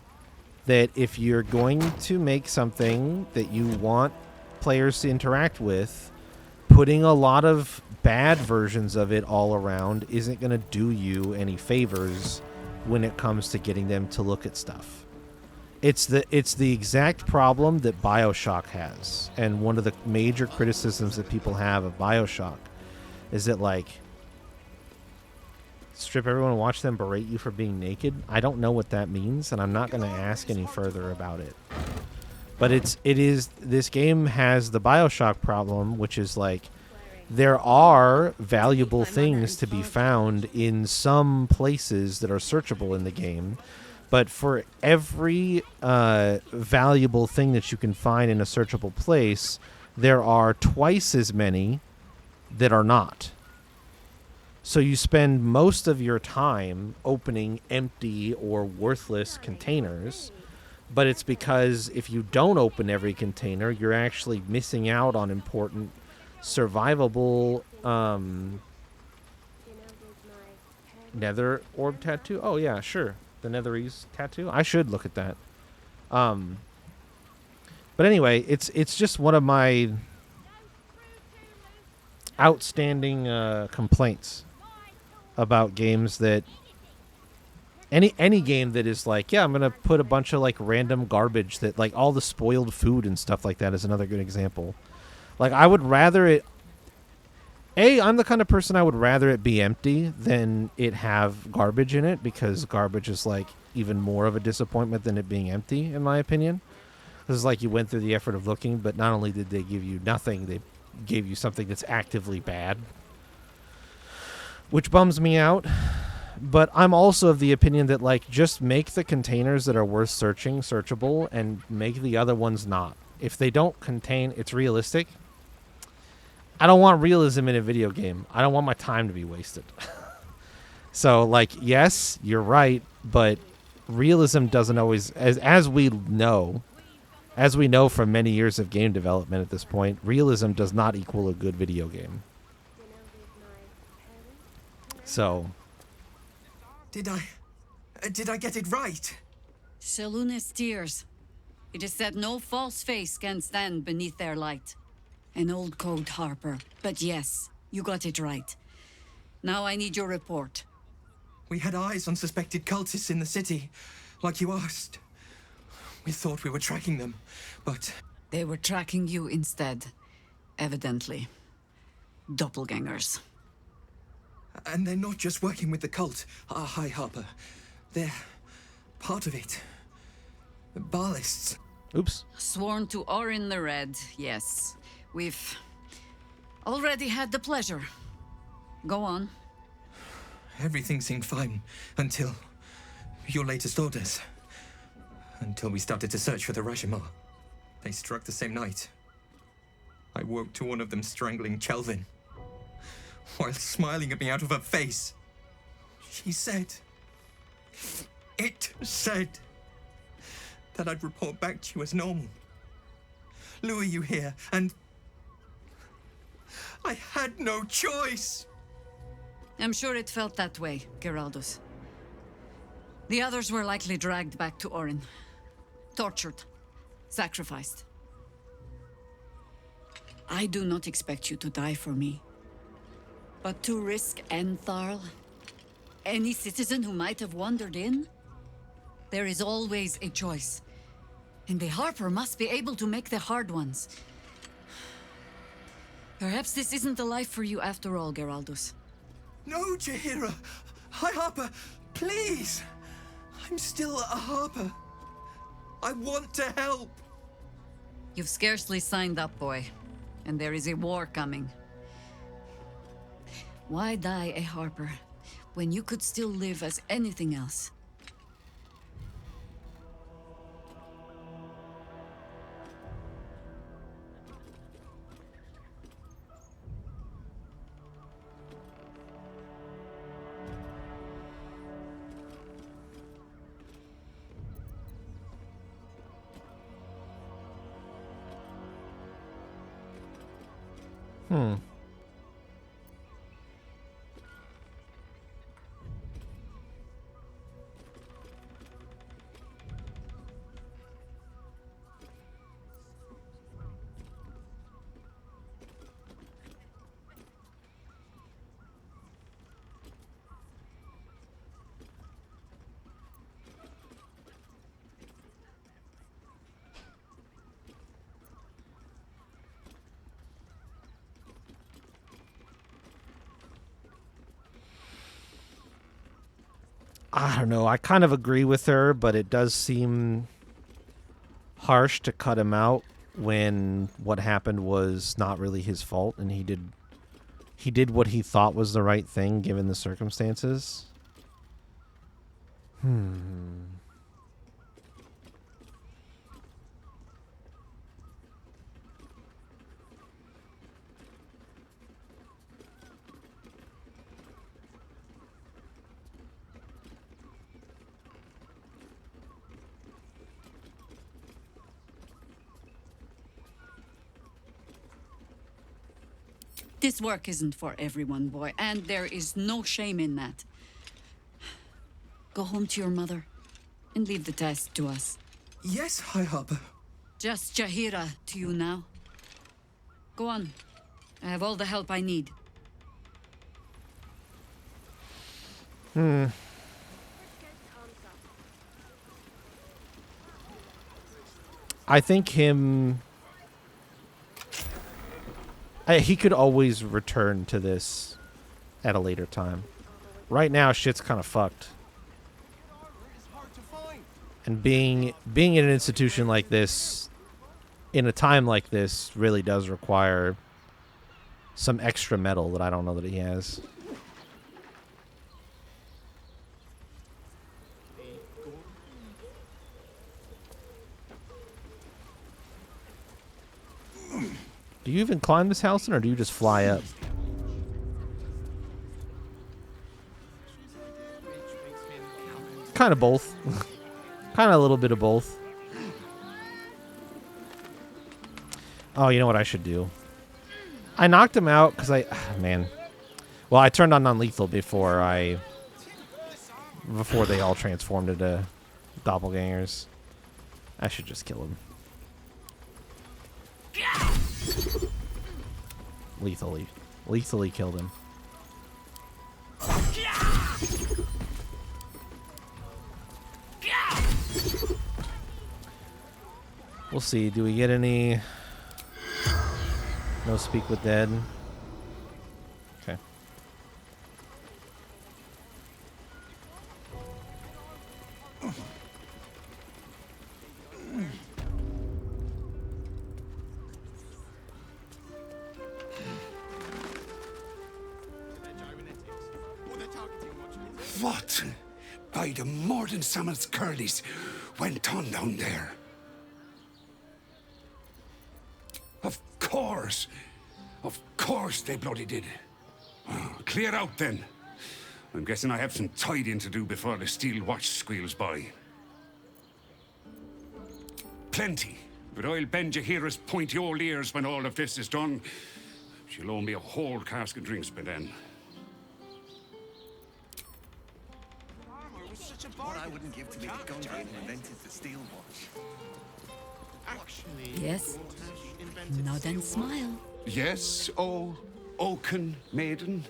that if you're going to make something that you want players to interact with, putting a lot of bad versions of it all around isn't going to do you any favors when it comes to getting them to look at stuff. It's the exact problem that BioShock has, and one of the major criticisms that people have of BioShock is that, like, strip everyone and watch them berate you for being naked. I don't know what that means, and I'm not going to ask any further about it. But this game has the BioShock problem, which is like there are valuable things to be found in some places that are searchable in the game, but for every valuable thing that you can find in a searchable place, there are twice as many that are not. So you spend most of your time opening empty or worthless containers, but it's because if you don't open every container, you're actually missing out on important survivable nether orb tattoo. Oh yeah, sure. The netherese tattoo. I should look at that. But anyway, it's just one of my outstanding complaints about games that any game that is like, yeah, I'm gonna put a bunch of like random garbage that like all the spoiled food and stuff like that is another good example. Like I would rather it. I'm the kind of person I would rather it be empty than it have garbage in it, because garbage is like even more of a disappointment than it being empty, in my opinion. This is like you went through the effort of looking, but not only did they give you nothing, they gave you something that's actively bad, which bums me out. But I'm also of the opinion that, like, just make the containers that are worth searching searchable and make the other ones not. If they don't contain, it's realistic. I don't want realism in a video game. I don't want my time to be wasted. So, like, yes, you're right, but realism doesn't always, as we know from many years of game development at this point, realism does not equal a good video game. So, Did I get it right? Shaluna's tears. It is said no false face can stand beneath their light. An old code, Harper. But yes, you got it right. Now I need your report. We had eyes on suspected cultists in the city, like you asked. We thought we were tracking them, but... They were tracking you instead, evidently. Doppelgangers. And they're not just working with the cult, High Harper. They're part of it. Ballists. Oops. Sworn to Orin the Red, yes. We've already had the pleasure. Go on. Everything seemed fine until your latest orders. Until we started to search for the Rashomar. They struck the same night. I woke to one of them strangling Chelvin, while smiling at me out of her face. She said... It said... that I'd report back to you as normal. Lure you here, and... I had no choice! I'm sure it felt that way, Geraldus. The others were likely dragged back to Orin. Tortured. Sacrificed. I do not expect you to die for me. But to risk Entharl, any citizen who might have wandered in, there is always a choice. And the Harper must be able to make the hard ones. Perhaps this isn't the life for you after all, Geraldus. No, Jaheira! High Harper, please! I'm still a Harper. I want to help! You've scarcely signed up, boy. And there is a war coming. Why die a Harper when you could still live as anything else? I don't know. I kind of agree with her, but it does seem harsh to cut him out when what happened was not really his fault, and he did what he thought was the right thing given the circumstances. This work isn't for everyone, boy, and there is no shame in that. Go home to your mother and leave the task to us. Yes, High Harper. Just Jahira to you now. Go on. I have all the help I need. I think he could always return to this at a later time. Right now, shit's kind of fucked. And being in an institution like this, in a time like this, really does require some extra metal that I don't know that he has. Do you even climb this house, or do you just fly up? Kind of both. Kind of a little bit of both. Oh, you know what I should do? I knocked him out because man. Well, I turned on non-lethal before they all transformed into doppelgangers. I should just kill him. Lethally killed him. We'll see. Do we get any? No speak with dead. Okay. What by the Morden Summons Curlies went on down there? Of course they bloody did. Oh, clear out then. I'm guessing I have some tidying to do before the steel watch squeals by. Plenty, but I'll bend Jahira's pointy old ears when all of this is done. She'll owe me a whole cask of drinks by then. What I wouldn't give to be the gun who invented the steel watch. Yes? Now then, smile. Yes, oh, Oaken maiden.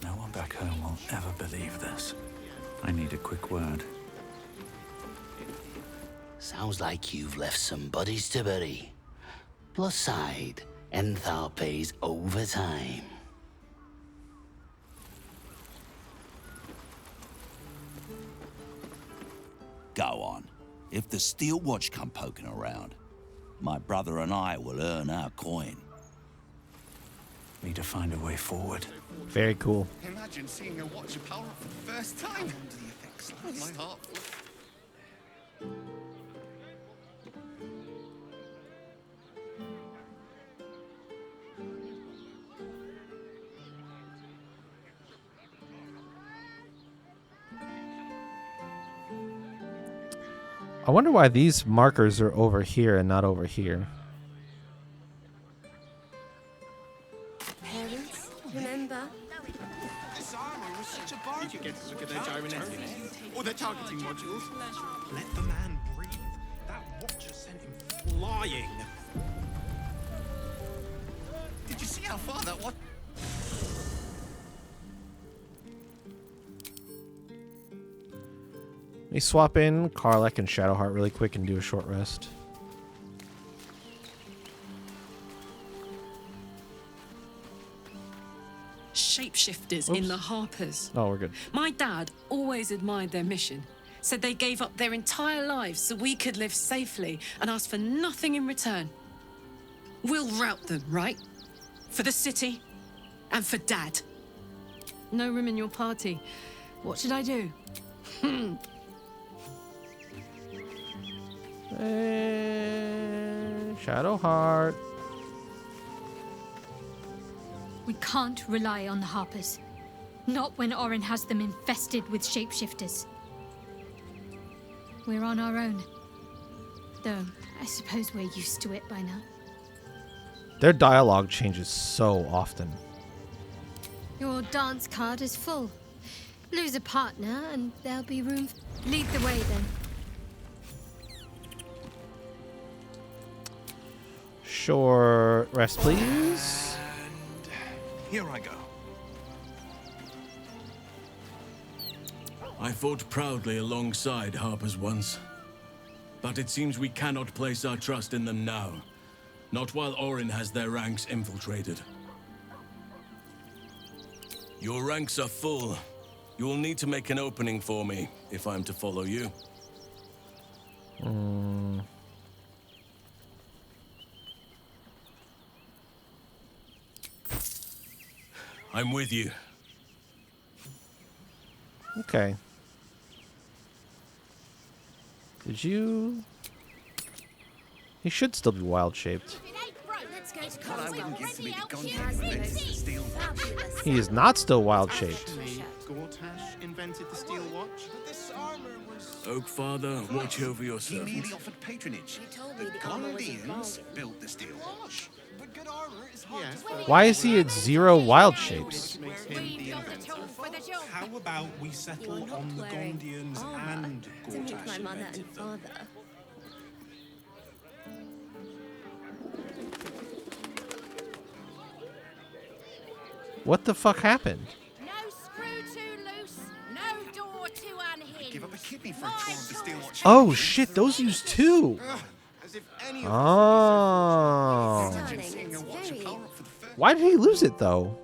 No one back home will ever believe this. I need a quick word. Sounds like you've left some buddies to bury. Plus side, Enthal pays overtime. Go on. If the steel watch come poking around, my brother and I will earn our coin. Need to find a way forward. Very cool. Imagine seeing a watch of power for the first time. My heart. I wonder why these markers are over here and not over here. Parents, remember? This armor was such a bargain. Did you get to look at their gyrometics? Or their targeting modules? Let the man breathe. That watcher sent him flying. Did you see how far that was? Let me swap in Karlach and Shadowheart really quick and do a short rest. Shapeshift shapeshifters in the Harpers. Oh, we're good. My dad always admired their mission. Said they gave up their entire lives so we could live safely and asked for nothing in return. We'll rout them, right? For the city and for Dad. No room in your party. What should I do? Shadowheart. We can't rely on the Harpers. Not when Orin has them infested with shapeshifters. We're on our own. Though, I suppose we're used to it by now. Their dialogue changes so often. Your dance card is full. Lose a partner and there'll be room. Lead the way then. Sure. Rest, please. Here I go. I fought proudly alongside Harpers once. But it seems we cannot place our trust in them now. Not while Orin has their ranks infiltrated. Your ranks are full. You will need to make an opening for me if I'm to follow you. I'm with you. Okay. Did you... He should still be wild-shaped. He is not still wild-shaped. Gortash invented the steel watch. Oakfather, watch over your He merely servants. offered patronage. The Gondians built the steel watch. But good armor is hard to find. Why is he at 0 wild shapes? How about we settle on the Gondians and To meet my Gortash? mother and father. What the fuck happened? No screw too loose, no door too unhinged. Give up a kidney for a tour of the steel watch. Oh shit, those use 2. As if any of Oh. seeing a watch of power up for the first. Why did he lose it though?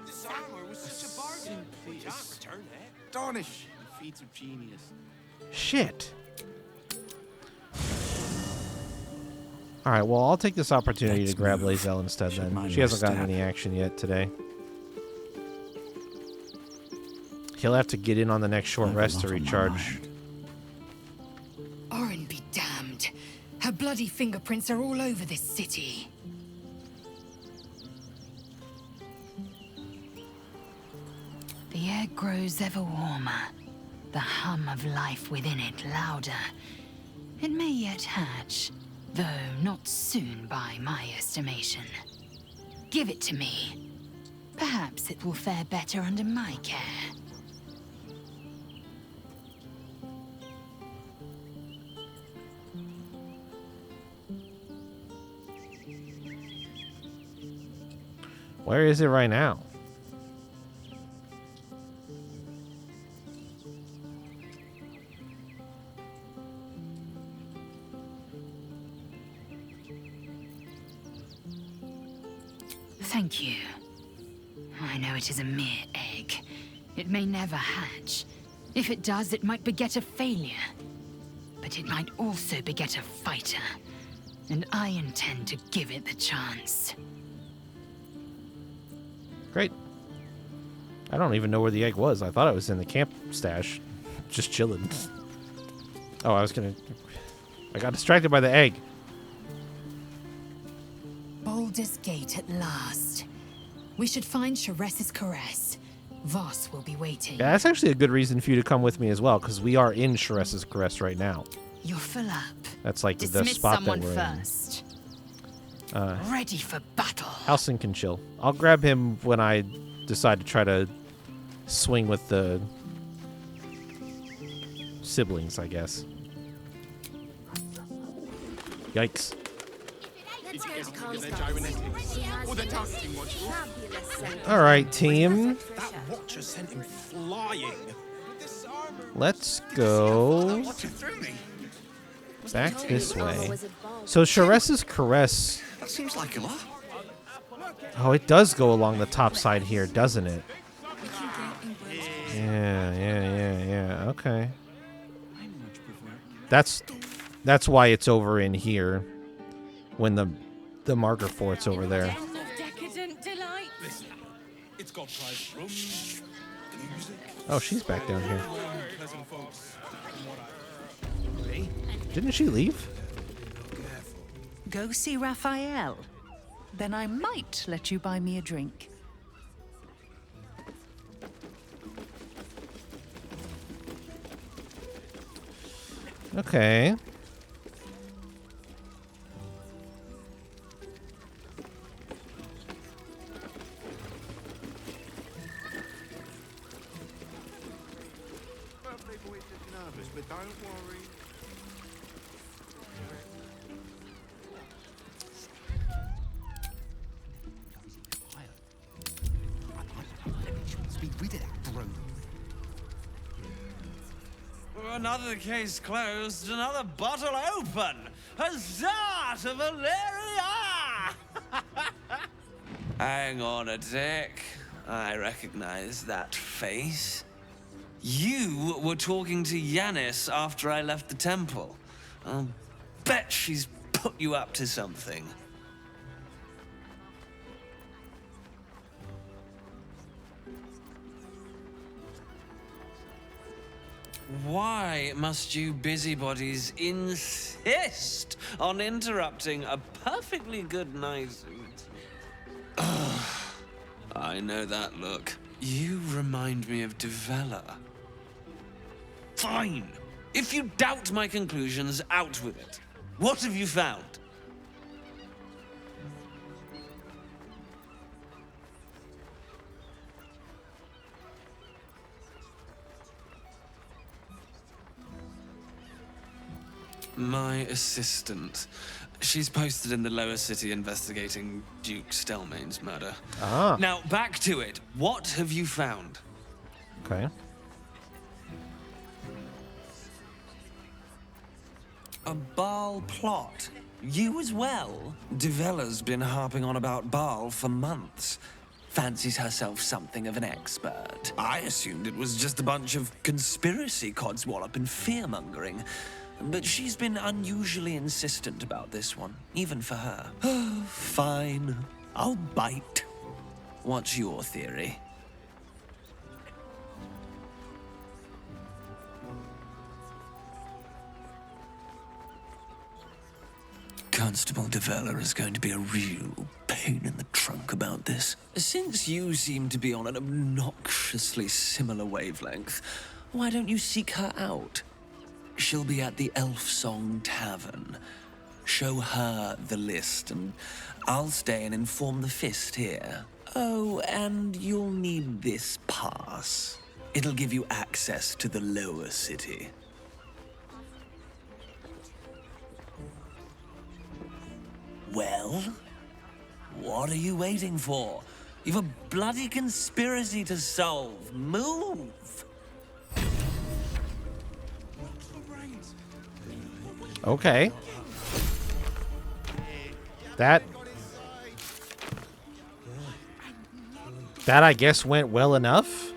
This armor was such a bargain. We can't return it. Darnish. Feats of genius. Shit. Alright, well, I'll take this opportunity to grab Lae'zel instead then. mind She my hasn't gotten step. any action yet today. He'll have to get in on the next short I've a rest to lot on my recharge. Orin be damned. Her bloody fingerprints are all over this city. The air grows ever warmer, the hum of life within it louder. It may yet hatch, though not soon by my estimation. Give it to me. Perhaps it will fare better under my care. Where is it right now? Thank you. I know it is a mere egg. It may never hatch. If it does, it might beget a failure. But it might also beget a fighter. And I intend to give it the chance. Great. I don't even know where the egg was. I thought it was in the camp stash. Just chilling. Oh, I got distracted by the egg. Baldur's Gate at last. We should find Sharess's Caress. Voss will be waiting. Yeah, that's actually a good reason for you to come with me as well, because we are in Sharess's Caress right now. You're full up. That's like the Dismiss spot that someone we're first. in. Ready for battle. Halsin can chill. I'll grab him when I decide to try to swing with the siblings, I guess. Yikes. Let's go to Comstock. Or the targeting watch. All right, team. That watcher sent him flying. This armor let's go back this way. So Sharess's Caress. That seems like a lot. Oh, it does go along the top side here, doesn't it? Yeah. Okay. That's why it's over in here when the marker fort's over there. Decadent delight. Listen, it's got private rooms, music. Oh, she's back down here. Didn't she leave? Go see Raphael. Then I might let you buy me a drink. Okay. Nervous, but don't worry. Be rid of that broom. Another case closed, another bottle open. Huzzah to Valeria! Hang on a tick. I recognize that face. You were talking to Yanis after I left the temple. I'll bet she's put you up to something. Why must you busybodies insist on interrupting a perfectly good night? I know that look. You remind me of Devella. Fine. If you doubt my conclusions, out with it. What have you found? My assistant. She's posted in the lower city investigating Duke Stelmane's murder. Ah. Now, back to it. What have you found? Okay. A Baal plot. You as well? Devella's been harping on about Baal for months. Fancies herself something of an expert. I assumed it was just a bunch of conspiracy codswallop and fear-mongering. But she's been unusually insistent about this one, even for her. Fine. I'll bite. What's your theory? Constable Devella is going to be a real pain in the trunk about this. Since you seem to be on an obnoxiously similar wavelength, why don't you seek her out? She'll be at the Elf Song Tavern. Show her the list, and I'll stay and inform the Fist here. Oh, and you'll need this pass. It'll give you access to the lower city. Well, what are you waiting for? You've a bloody conspiracy to solve. Move! Okay. That I guess went well enough.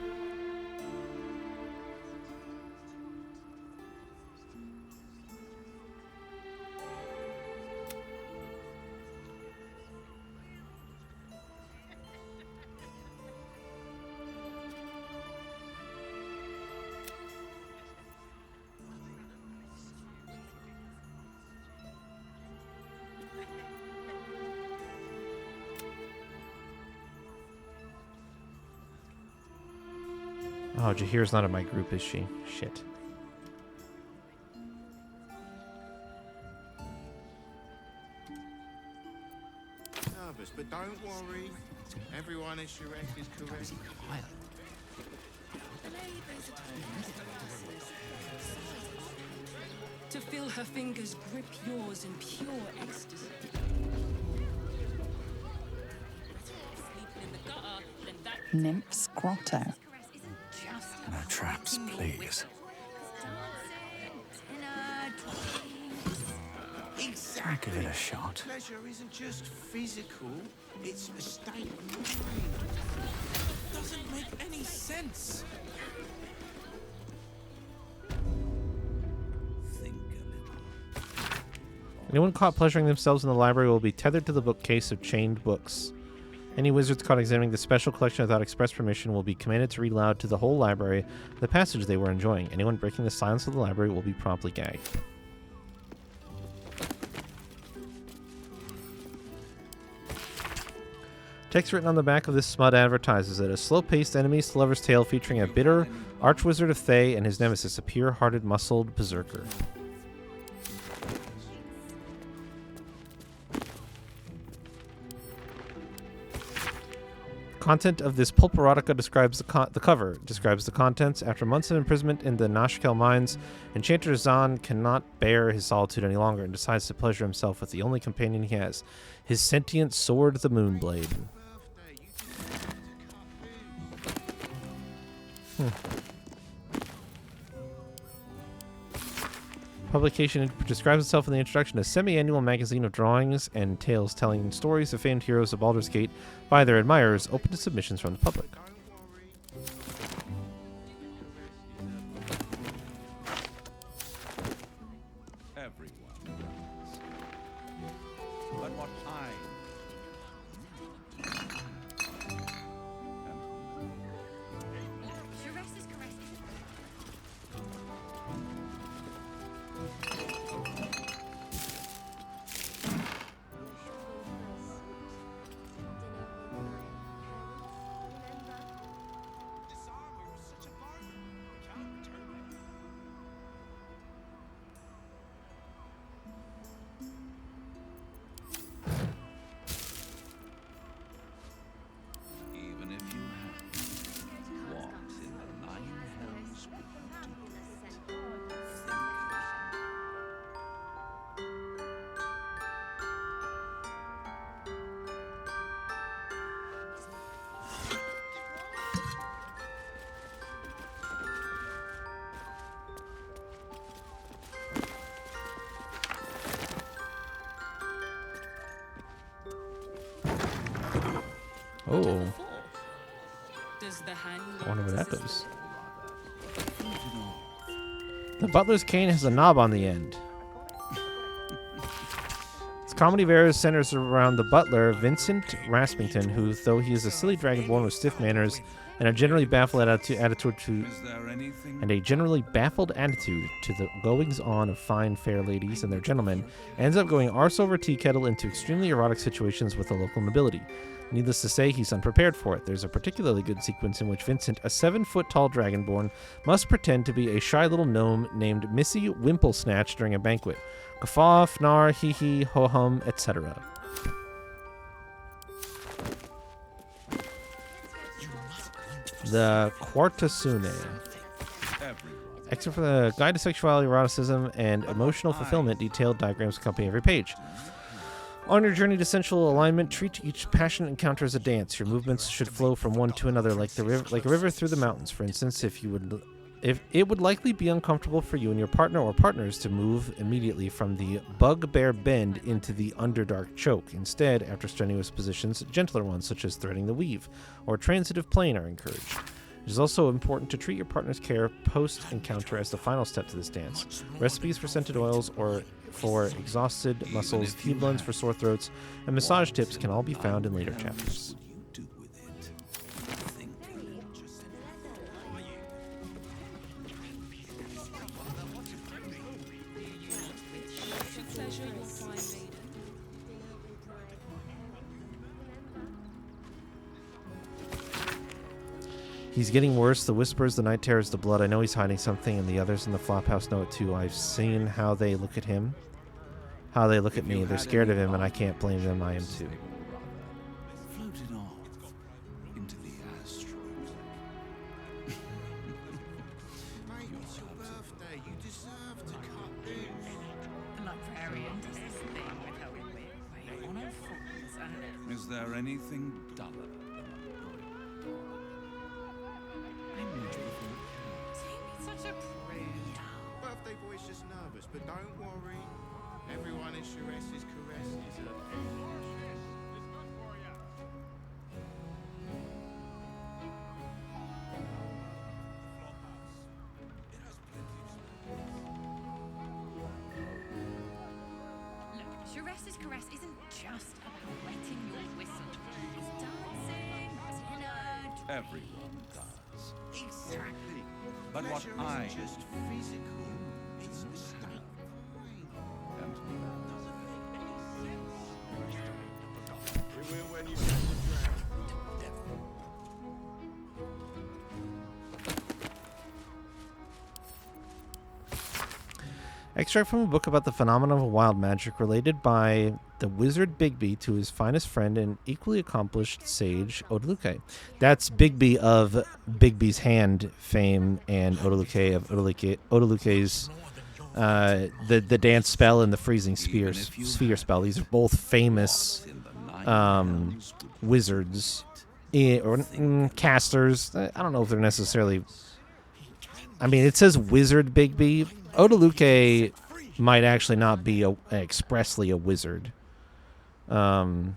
Oh, Jahir's not in my group, is she? Shit. Nervous, but don't worry. Everyone at Shrek is correct. To feel her fingers grip yours in pure ecstasy. Nymph's Grotto. No traps, please. I'll give it a shot. Pleasure isn't just physical, it's a state of mind. Doesn't make any sense. Anyone caught pleasuring themselves in the library will be tethered to the bookcase of chained books. Any wizards caught examining the special collection without express permission will be commanded to read aloud to the whole library the passage they were enjoying. Anyone breaking the silence of the library will be promptly gagged. Text written on the back of this smut advertises it: a slow-paced enemies to lover's tale featuring a bitter archwizard of Thay and his nemesis, a pure-hearted, muscled berserker. Content of this pulp erotica describes the cover, describes the contents. After months of imprisonment in the Nashkel mines, Enchanter Zahn cannot bear his solitude any longer and decides to pleasure himself with the only companion he has, his sentient sword, the Moonblade. Publication describes itself in the introduction as a semi-annual magazine of drawings and tales telling stories of famed heroes of Baldur's Gate by their admirers, open to submissions from the public. But what I Oh. Does the hand I wonder where that goes. The butler's cane has a knob on the end. Its comedy of errors centers around the butler, Vincent Raspington, who, though he is a silly dragonborn with stiff manners and a generally baffled attitude to the goings-on of fine fair ladies and their gentlemen, ends up going arse over tea kettle into extremely erotic situations with the local nobility. Needless to say, he's unprepared for it. There's a particularly good sequence in which Vincent, a 7-foot-tall dragonborn, must pretend to be a shy little gnome named Missy Wimplesnatch during a banquet. Guffaw, fnar, hee-hee, ho-hum, etc. The Quartasune. Except for the Guide to Sexuality, Eroticism, and Emotional Fulfillment, detailed diagrams accompany every page. On your journey to sensual alignment, treat each passionate encounter as a dance. Your movements should flow from one to another like a river through the mountains. For instance, if it would likely be uncomfortable for you and your partner or partners to move immediately from the bugbear bend into the underdark choke. Instead, after strenuous positions, gentler ones such as threading the weave or transitive plane are encouraged. It is also important to treat your partner's care post-encounter as the final step to this dance. Recipes for scented oils or for exhausted muscles, tea blends for sore throats, and massage tips can all be found in later chapters. He's getting worse. The whispers, the night terrors, the blood. I know he's hiding something, and the others in the flophouse know it too. I've seen how they look at him, how they look at me. They're scared of him, and I can't blame them. I am too. floated off into the astral. Mate, it's your birthday. You deserve to cut loose. The librarian does this thing with her whip on her falls and... Is there anything duller? Such a prude. Birthday boy's just nervous, but don't worry. Everyone in Shures's caress is a Look, Shures's caress isn't just about wetting your whistle. It's dancing, tailored. Everyone does. exactly. But what Pleasure I isn't just physical. It's and we will when you catch the drown. Extract from a book about the phenomenon of wild magic related by the wizard Bigby to his finest friend and equally accomplished sage Odaluke. That's Bigby of Bigby's Hand fame and Odaluke of Odaluke's the dance spell and the freezing sphere spell. These are both famous wizards or casters. I don't know if they're necessarily. I mean, it says Wizard Bigby. Odaluke might actually not be expressly a wizard. Now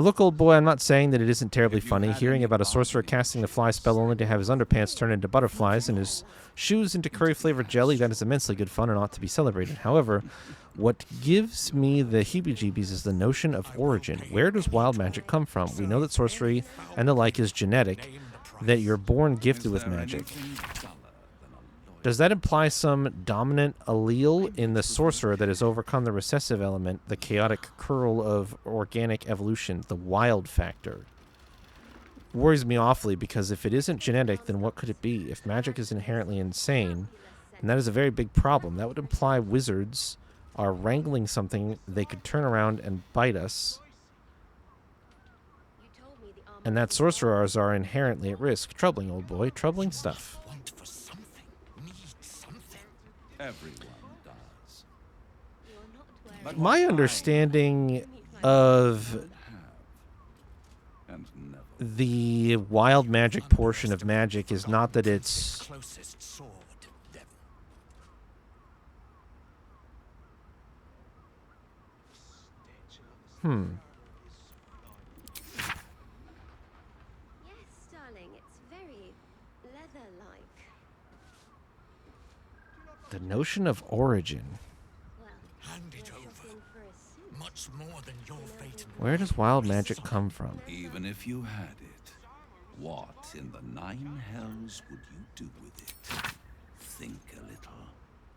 look, old boy, I'm not saying that it isn't terribly funny. Hearing about a sorcerer casting a fly spell only to have his underpants turn into butterflies and his shoes into curry-flavored jelly, that is immensely good fun and ought to be celebrated. However, what gives me the heebie-jeebies is the notion of origin. Where does wild magic come from? We know that sorcery and the like is genetic, that you're born gifted with magic. Does that imply some dominant allele in the sorcerer that has overcome the recessive element, the chaotic curl of organic evolution, the wild factor? Worries me awfully, because if it isn't genetic, then what could it be? If magic is inherently insane, then that is a very big problem. That would imply wizards are wrangling something they could turn around and bite us, and that sorcerers are inherently at risk. Troubling, old boy. Troubling stuff. everyone does. My understanding of the wild magic portion of magic is not that it's Closest sword, devil. Yes, darling, it's very leather-like. the notion of origin. Hand it over. Much more than your fate. Where does wild magic come from? Even if you had it, what in the nine hells would you do with it? Think a little,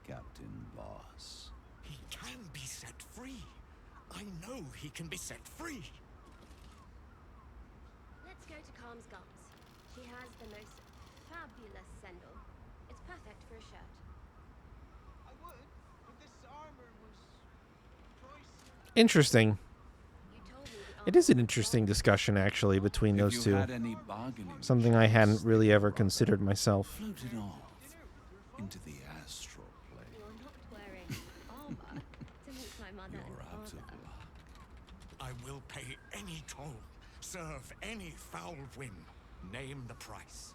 Captain Boss. He can be set free. I know he can be set free. Let's go to Calm's Gums. She has the most fabulous sendal. It's perfect for a shirt. I would, but this armor was pricey. Interesting. It is an interesting discussion, actually, between those two. Something I hadn't really ever considered myself. Floated off into the astral plane. You're not wearing armor to meet my mother and father. I will pay any toll, serve any foul whim. Name the price.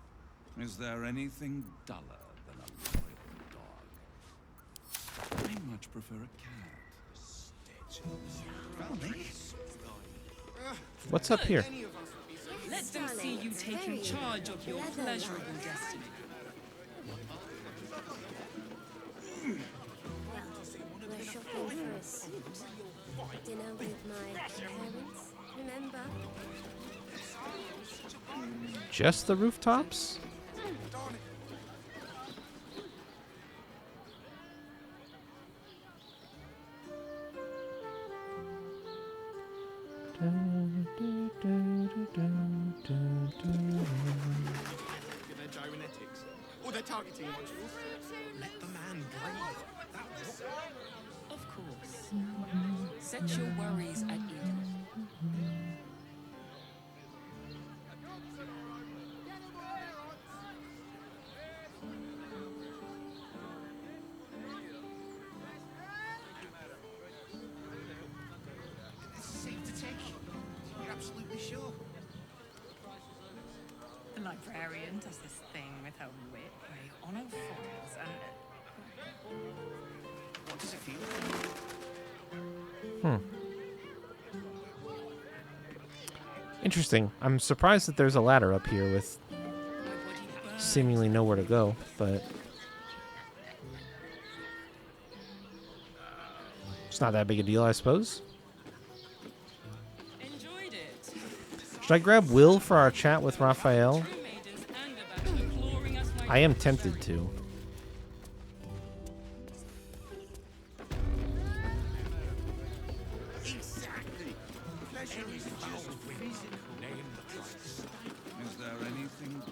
Is there anything duller than a loyal dog? I much prefer a cat. What's up here? Let them see you taking charge of your pleasurable destiny. We're shopping for a suit. Dinner with my parents, remember? Just the rooftops? Their gyrometics or their targeting modules. Let the man breathe. That was Of course. Set your worries at ease. safe to take. librarian does this thing with her whip where you honour foils and... What does it feel like? Interesting. I'm surprised that there's a ladder up here with seemingly nowhere to go, but it's not that big a deal, I suppose. Should I grab Will for our chat with Raphael? I am tempted to. Exactly. Pleasure is just physical. Name the price. Is there anything?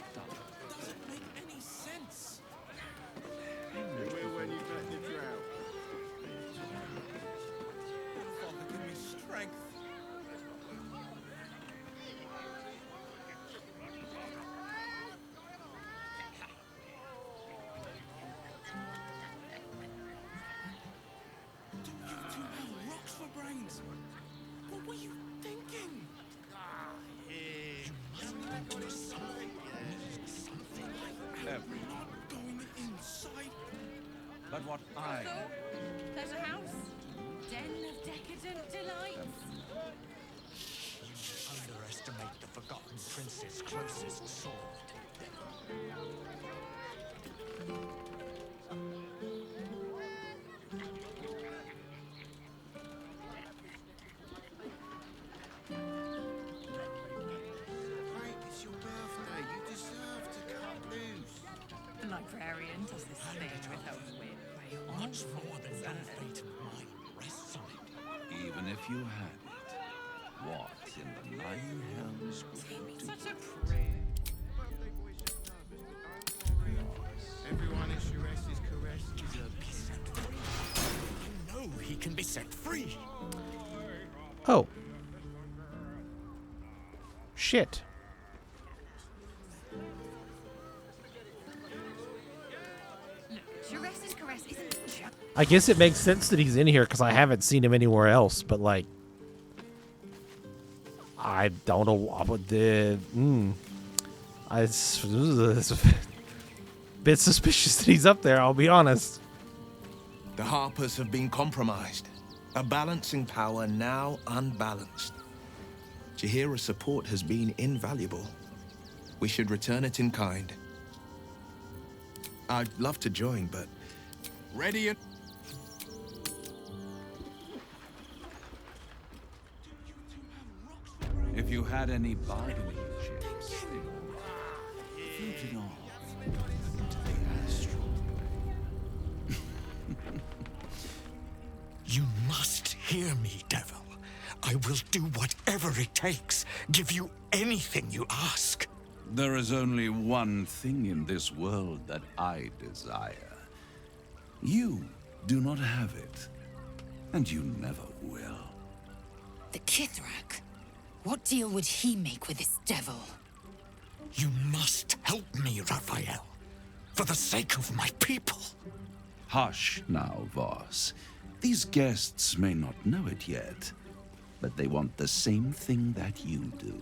Doesn't make any sense. Will when you let the drought. Father, give me strength. Rocks for brains. What were you thinking? Everyone going inside. But what I... There's a house. Den of decadent delights. Underestimate the Forgotten Prince's closest sword. Right, it's your birthday. You deserve to cut loose. The librarian does this thing with her whip where you honour Much more than foils your and... fate and mine rests on it. Even if you had it, what in the nine hells would you do? Such a prude. Everyone in Shiraz's caress deserves Be set free. I know he can be set free. Oh. Shit. Look, Shiraz's caress isn't just... I guess it makes sense that he's in here because I haven't seen him anywhere else, but like, I don't know what the. It's a bit suspicious that he's up there, I'll be honest. The Harpers have been compromised. A balancing power now unbalanced. Jahira's support has been invaluable. We should return it in kind. I'd love to join, but... Ready and... If you had any bargaining chips, floated off into the astral. You must hear me, devil. I will do whatever it takes. Give you anything you ask. There is only one thing in this world that I desire. You do not have it, and you never will. The Kithrak. What deal would he make with this devil? You must help me, Raphael. For the sake of my people. Hush now, Voss. These guests may not know it yet, but they want the same thing that you do.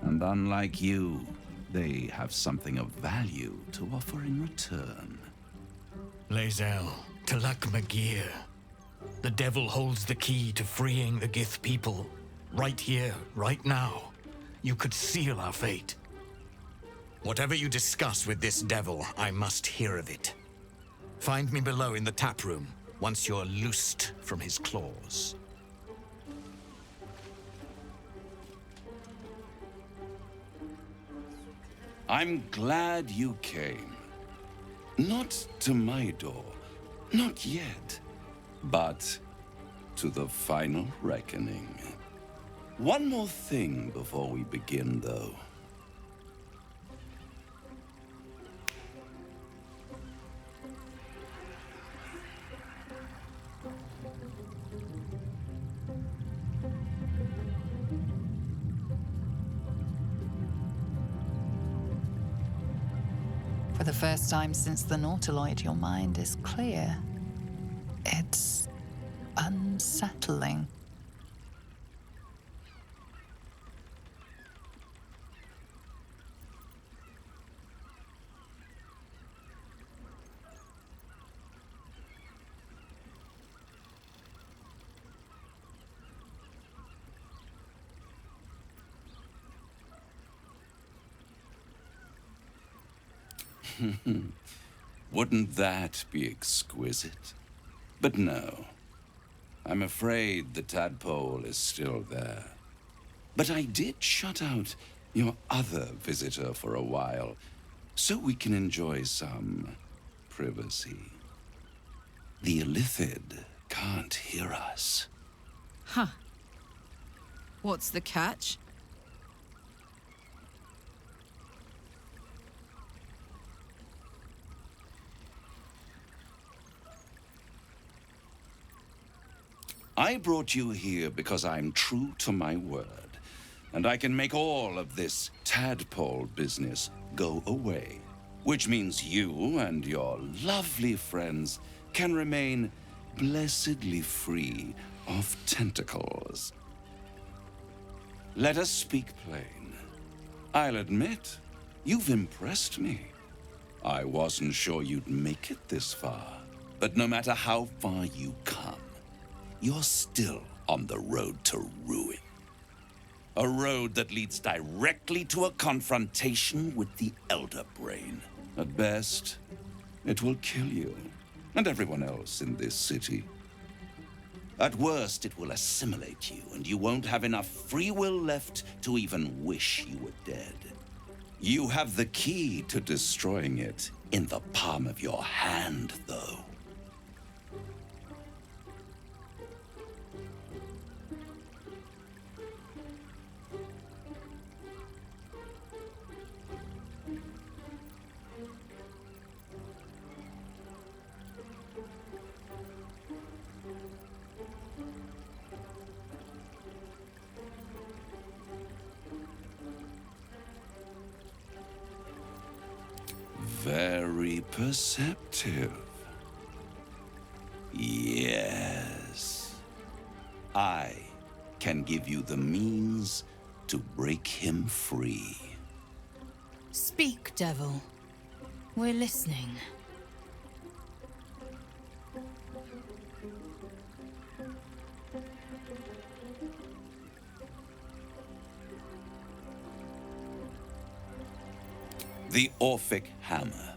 And unlike you, they have something of value to offer in return. Lae'zel, Talak Magir. The devil holds the key to freeing the Gith people. Right here, right now. You could seal our fate. Whatever you discuss with this devil, I must hear of it. Find me below in the tap room, once you're loosed from his claws. I'm glad you came. Not to my door, not yet, but to the final reckoning. One more thing before we begin, though. For the first time since the Nautiloid, your mind is clear. It's unsettling. Wouldn't that be exquisite? But no. I'm afraid the tadpole is still there. But I did shut out your other visitor for a while, so we can enjoy some privacy. The Illithid can't hear us. Huh. What's the catch? I brought you here because I'm true to my word, and I can make all of this tadpole business go away. Which means you and your lovely friends can remain blessedly free of tentacles. Let us speak plain. I'll admit, you've impressed me. I wasn't sure you'd make it this far, but no matter how far you come, you're still on the road to ruin. A road that leads directly to a confrontation with the Elder Brain. At best, it will kill you and everyone else in this city. At worst, it will assimilate you, and you won't have enough free will left to even wish you were dead. You have the key to destroying it in the palm of your hand, though. Very perceptive. Yes. I can give you the means to break him free. Speak, devil. We're listening. The Orphic Hammer.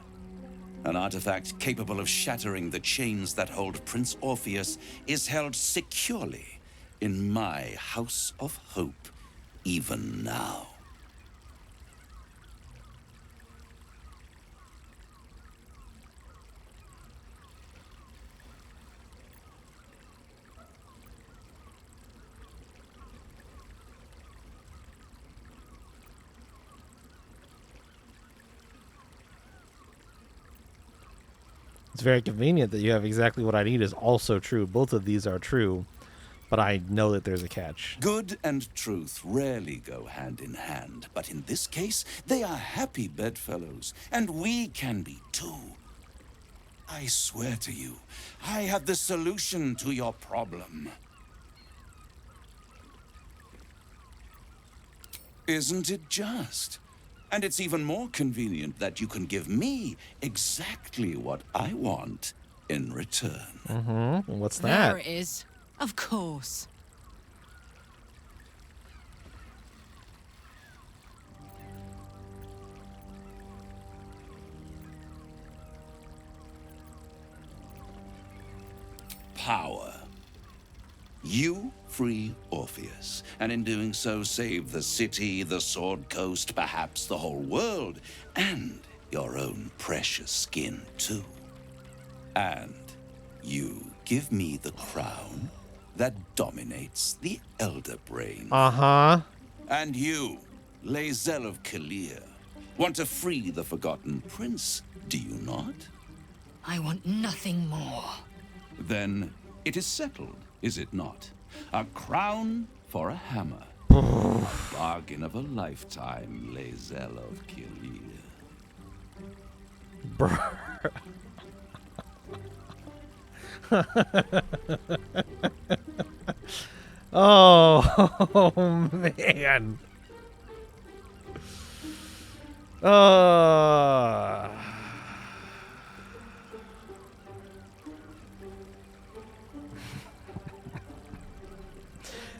An artifact capable of shattering the chains that hold Prince Orpheus is held securely in my House of Hope, even now. It's very convenient that you have exactly what I need is also true. Both of these are true, but I know that there's a catch. Good and truth rarely go hand in hand, but in this case, they are happy bedfellows, and we can be too. I swear to you, I have the solution to your problem. Isn't it just? And it's even more convenient that you can give me exactly what I want in return. Mm-hmm. What's that? There it is. Of course. Power. You free Orpheus, and in doing so save the city, the Sword Coast, perhaps the whole world, and your own precious skin too. And you give me the crown that dominates the Elder Brain. Uh-huh. And you, Lae'zel of Kalir, want to free the Forgotten Prince, do you not? I want nothing more. Then it is settled, is it not? A crown for a hammer. A bargain of a lifetime, Lae'zel of Kalir. Oh, man. Uh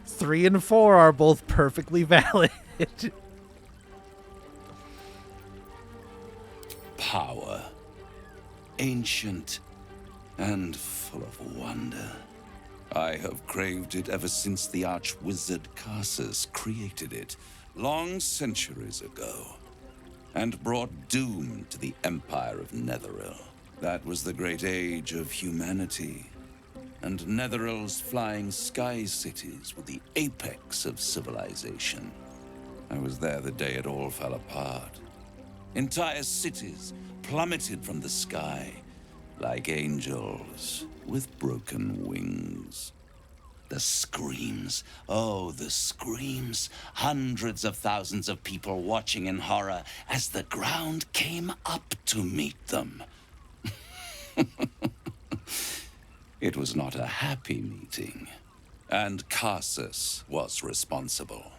3 and 4 are both perfectly valid. power. Ancient and full of wonder. I have craved it ever since the arch-wizard Karsus created it, long centuries ago, and brought doom to the Empire of Netheril. That was the great age of humanity, and Netheril's flying sky cities were the apex of civilization. I was there the day it all fell apart. Entire cities plummeted from the sky, like angels with broken wings. The screams, oh, the screams. Hundreds of thousands of people watching in horror as the ground came up to meet them. It was not a happy meeting, and Karsus was responsible.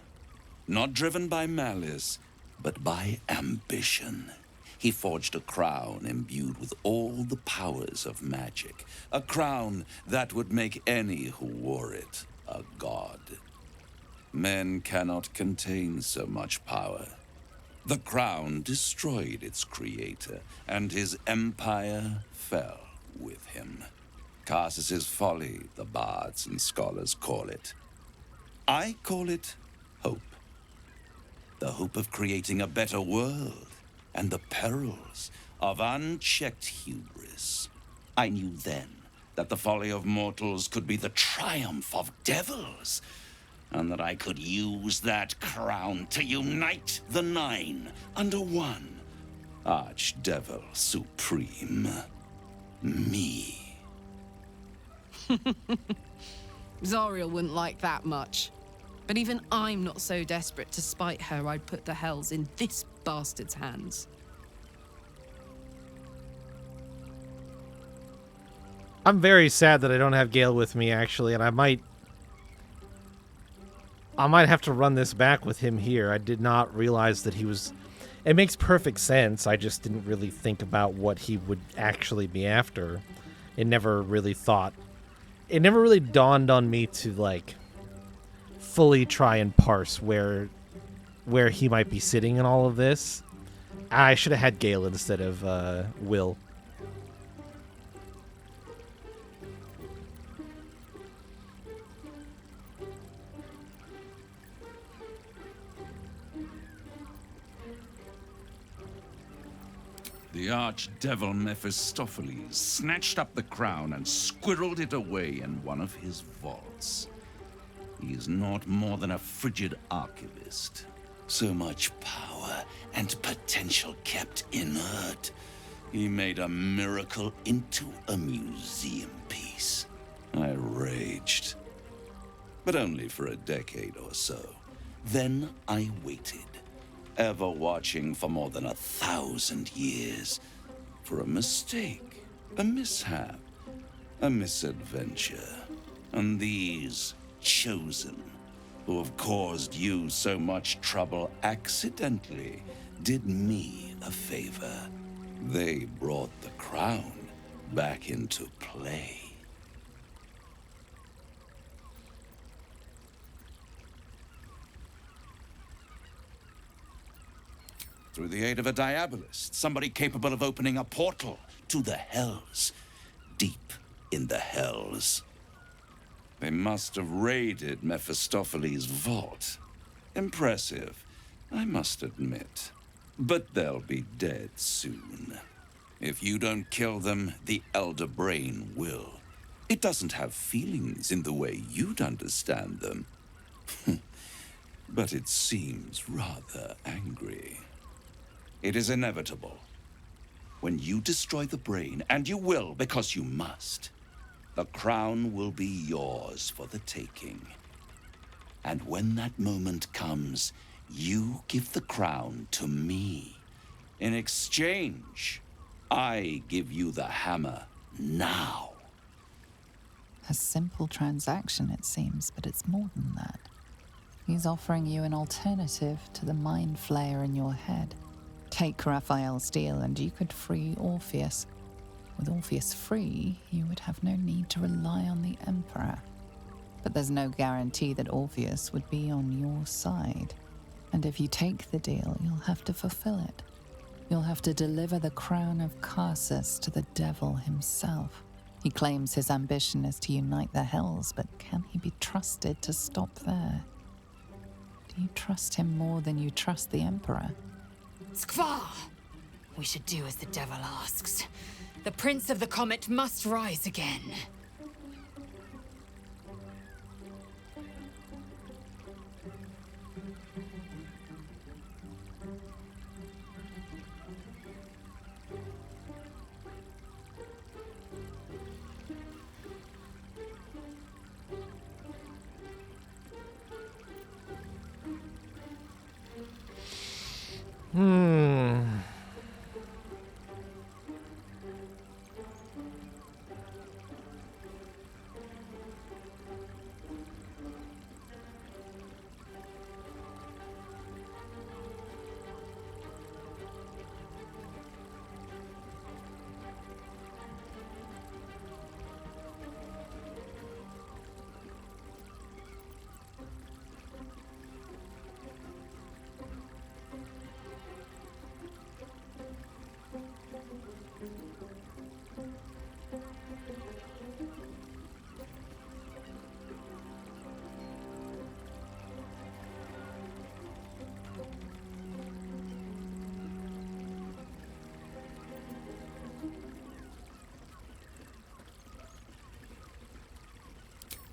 Not driven by malice, but by ambition. He forged a crown imbued with all the powers of magic. A crown that would make any who wore it a god. Men cannot contain so much power. The crown destroyed its creator, and his empire fell with him. Karsus's folly, the bards and scholars call it. I call it hope. The hope of creating a better world, and the perils of unchecked hubris. I knew then that the folly of mortals could be the triumph of devils, and that I could use that crown to unite the Nine under one Archdevil Supreme. Me. Zariel wouldn't like that much. But even I'm not so desperate to spite her I'd put the hells in this bastard's hands. I'm very sad that I don't have Gale with me, actually, and I might have to run this back with him here. I did not realize that he was... It makes perfect sense. I just didn't really think about what he would actually be after. It never really dawned on me to, like, fully try and parse where he might be sitting in all of this. I should have had Gale instead of Will. The archdevil Mephistopheles snatched up the crown and squirreled it away in one of his vaults. He is not more than a frigid archivist. So much power and potential kept inert. He made a miracle into a museum piece. I raged. But only for a decade or so. Then I waited, ever watching for more than 1,000 years, for a mistake, a mishap, a misadventure. And these chosen, who have caused you so much trouble accidentally, did me a favor. They brought the crown back into play. Through the aid of a diabolist, somebody capable of opening a portal to the hells, deep in the hells. They must have raided Mephistopheles' vault. Impressive, I must admit. But they'll be dead soon. If you don't kill them, the Elder Brain will. It doesn't have feelings in the way you'd understand them. But it seems rather angry. It is inevitable. When you destroy the brain, and you will because you must, the crown will be yours for the taking. And when that moment comes, you give the crown to me. In exchange, I give you the hammer now. A simple transaction, it seems, but it's more than that. He's offering you an alternative to the mind flayer in your head. Take Raphael's deal and you could free Orpheus. With Orpheus free, you would have no need to rely on the Emperor. But there's no guarantee that Orpheus would be on your side. And if you take the deal, you'll have to fulfill it. You'll have to deliver the crown of Karsus to the devil himself. He claims his ambition is to unite the Hells, but can he be trusted to stop there? Do you trust him more than you trust the Emperor? Skvar! We should do as the devil asks. The Prince of the Comet must rise again.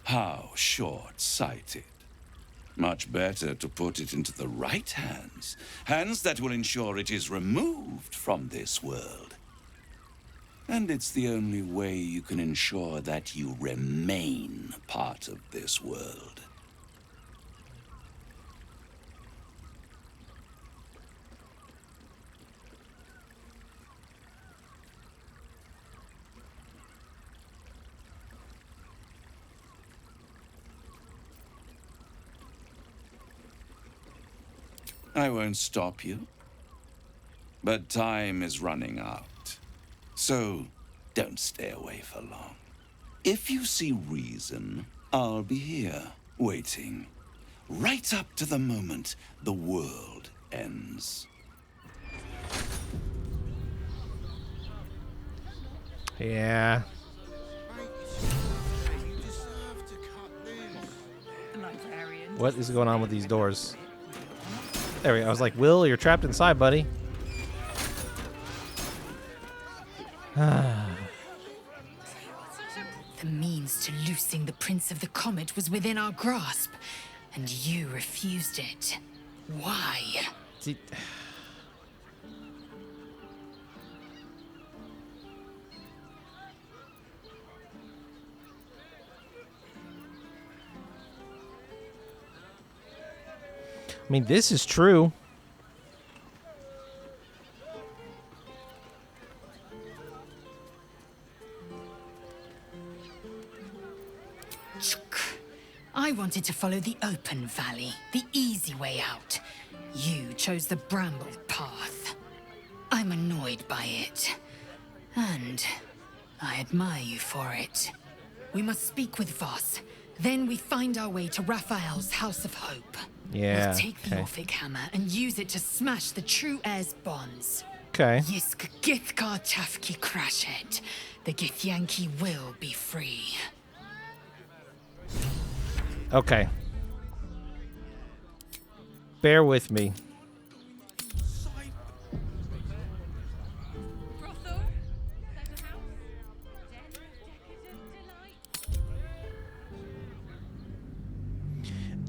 How short-sighted. Much better to put it into the right hands. Hands that will ensure it is removed from this world. And it's the only way you can ensure that you remain part of this world. I won't stop you. But time is running out. So, don't stay away for long. If you see reason, I'll be here, waiting. Right up to the moment the world ends. Yeah. What is going on with these doors? There we go. I was like, Will, you're trapped inside, buddy. The means to loosing the Prince of the Comet was within our grasp, and you refused it. Why? See, I mean, this is true. I wanted to follow the open valley, the easy way out. You chose the brambled path. I'm annoyed by it. And I admire you for it. We must speak with Voss. Then we find our way to Raphael's House of Hope. Yeah, We'll take the Orphic hammer and use it to smash the true heir's bonds. Okay. Yisk Githkar Tafki Crashet. The Githyanki will be free. Okay. Bear with me.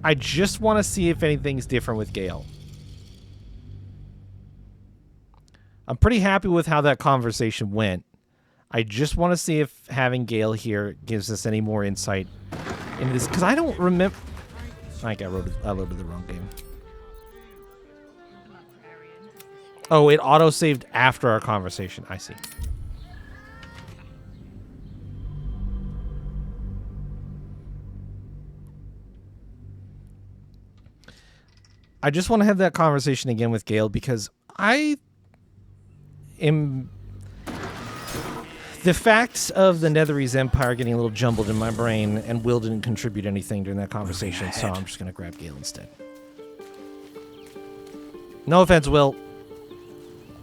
I just want to see if anything's different with Gale. I'm pretty happy with how that conversation went. I just want to see if having Gale here gives us any more insight into this, because I don't remember. I loaded the wrong game. Oh, it auto-saved after our conversation. I see. I just want to have that conversation again with Gale, because I am... The facts of the Netherese Empire getting a little jumbled in my brain, and Will didn't contribute anything during that conversation, so I'm just going to grab Gale instead. No offense, Will.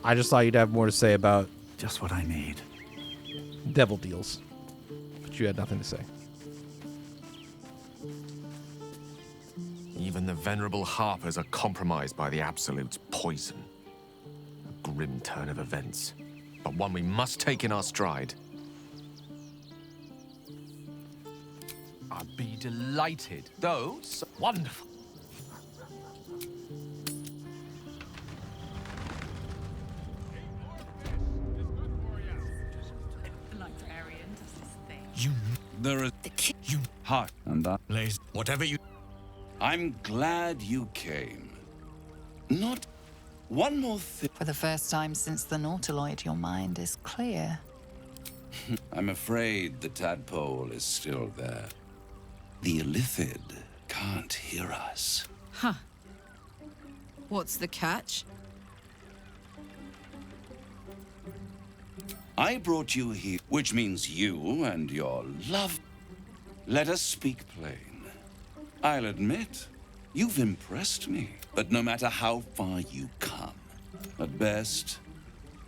I just thought you'd have more to say about just what I need. Devil deals. But you had nothing to say. Even the venerable harpers are compromised by the Absolute's poison. A grim turn of events, but one we must take in our stride. I'd be delighted, though. So wonderful. There is you heart and that Lays whatever you. I'm glad you came. Not one more thing. For the first time since the Nautiloid, your mind is clear. I'm afraid the tadpole is still there. The Illithid can't hear us. Huh. What's the catch? I brought you here, which means you and your love. Let us speak plain. I'll admit, you've impressed me. But no matter how far you come, at best,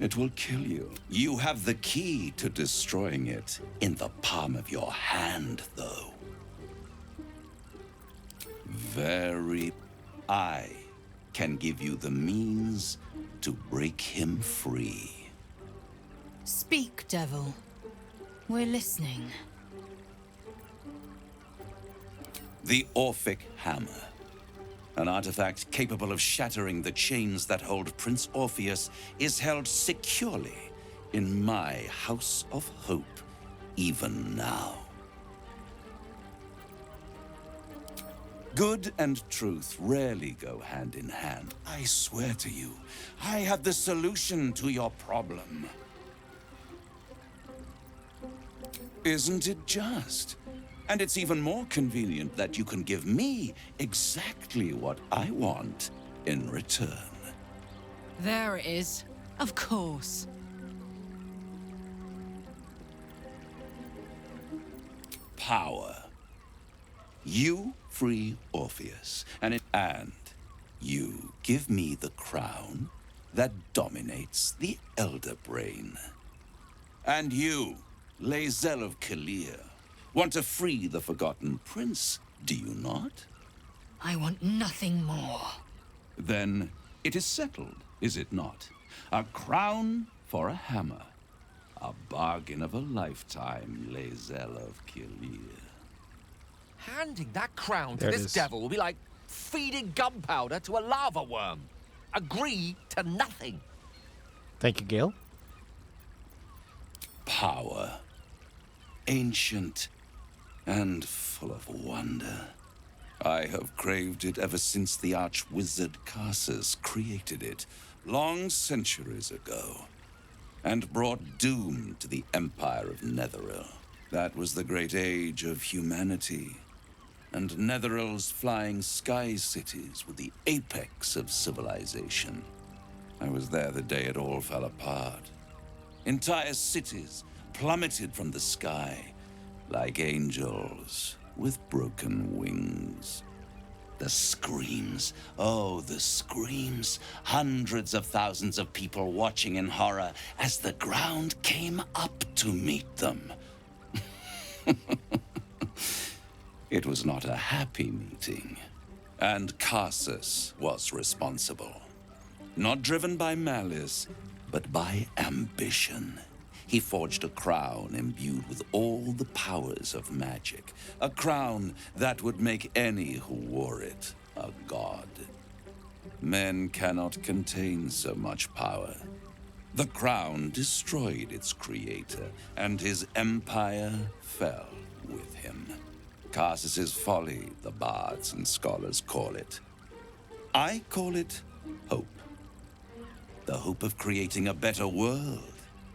it will kill you. You have the key to destroying it in the palm of your hand, though. I can give you the means to break him free. Speak, devil. We're listening. The Orphic Hammer. An artifact capable of shattering the chains that hold Prince Orpheus is held securely in my House of Hope, even now. Good and truth rarely go hand in hand. I swear to you, I have the solution to your problem. Isn't it just? And it's even more convenient that you can give me exactly what I want in return. There it is. Of course. Power. You free Orpheus, and you give me the crown that dominates the Elder Brain. And you, Lae'zel of Kalir, want to free the Forgotten Prince, do you not? I want nothing more. Then it is settled, is it not? A crown for a hammer. A bargain of a lifetime, Lae'zel of Kalir. Handing that crown to There it this is. devil will be like feeding gunpowder to a lava worm. Agree to nothing. Thank you, Gale. Power. Ancient and full of wonder. I have craved it ever since the arch-wizard Karsus created it, long centuries ago, and brought doom to the Empire of Netheril. That was the great age of humanity, and Netheril's flying sky cities were the apex of civilization. I was there the day it all fell apart. Entire cities plummeted from the sky like angels with broken wings. The screams, oh, the screams. Hundreds of thousands of people watching in horror as the ground came up to meet them. It was not a happy meeting, and Karsus was responsible. Not driven by malice, but by ambition. He forged a crown imbued with all the powers of magic. A crown that would make any who wore it a god. Men cannot contain so much power. The crown destroyed its creator, and his empire fell with him. Karsus's folly, the bards and scholars call it. I call it hope. The hope of creating a better world,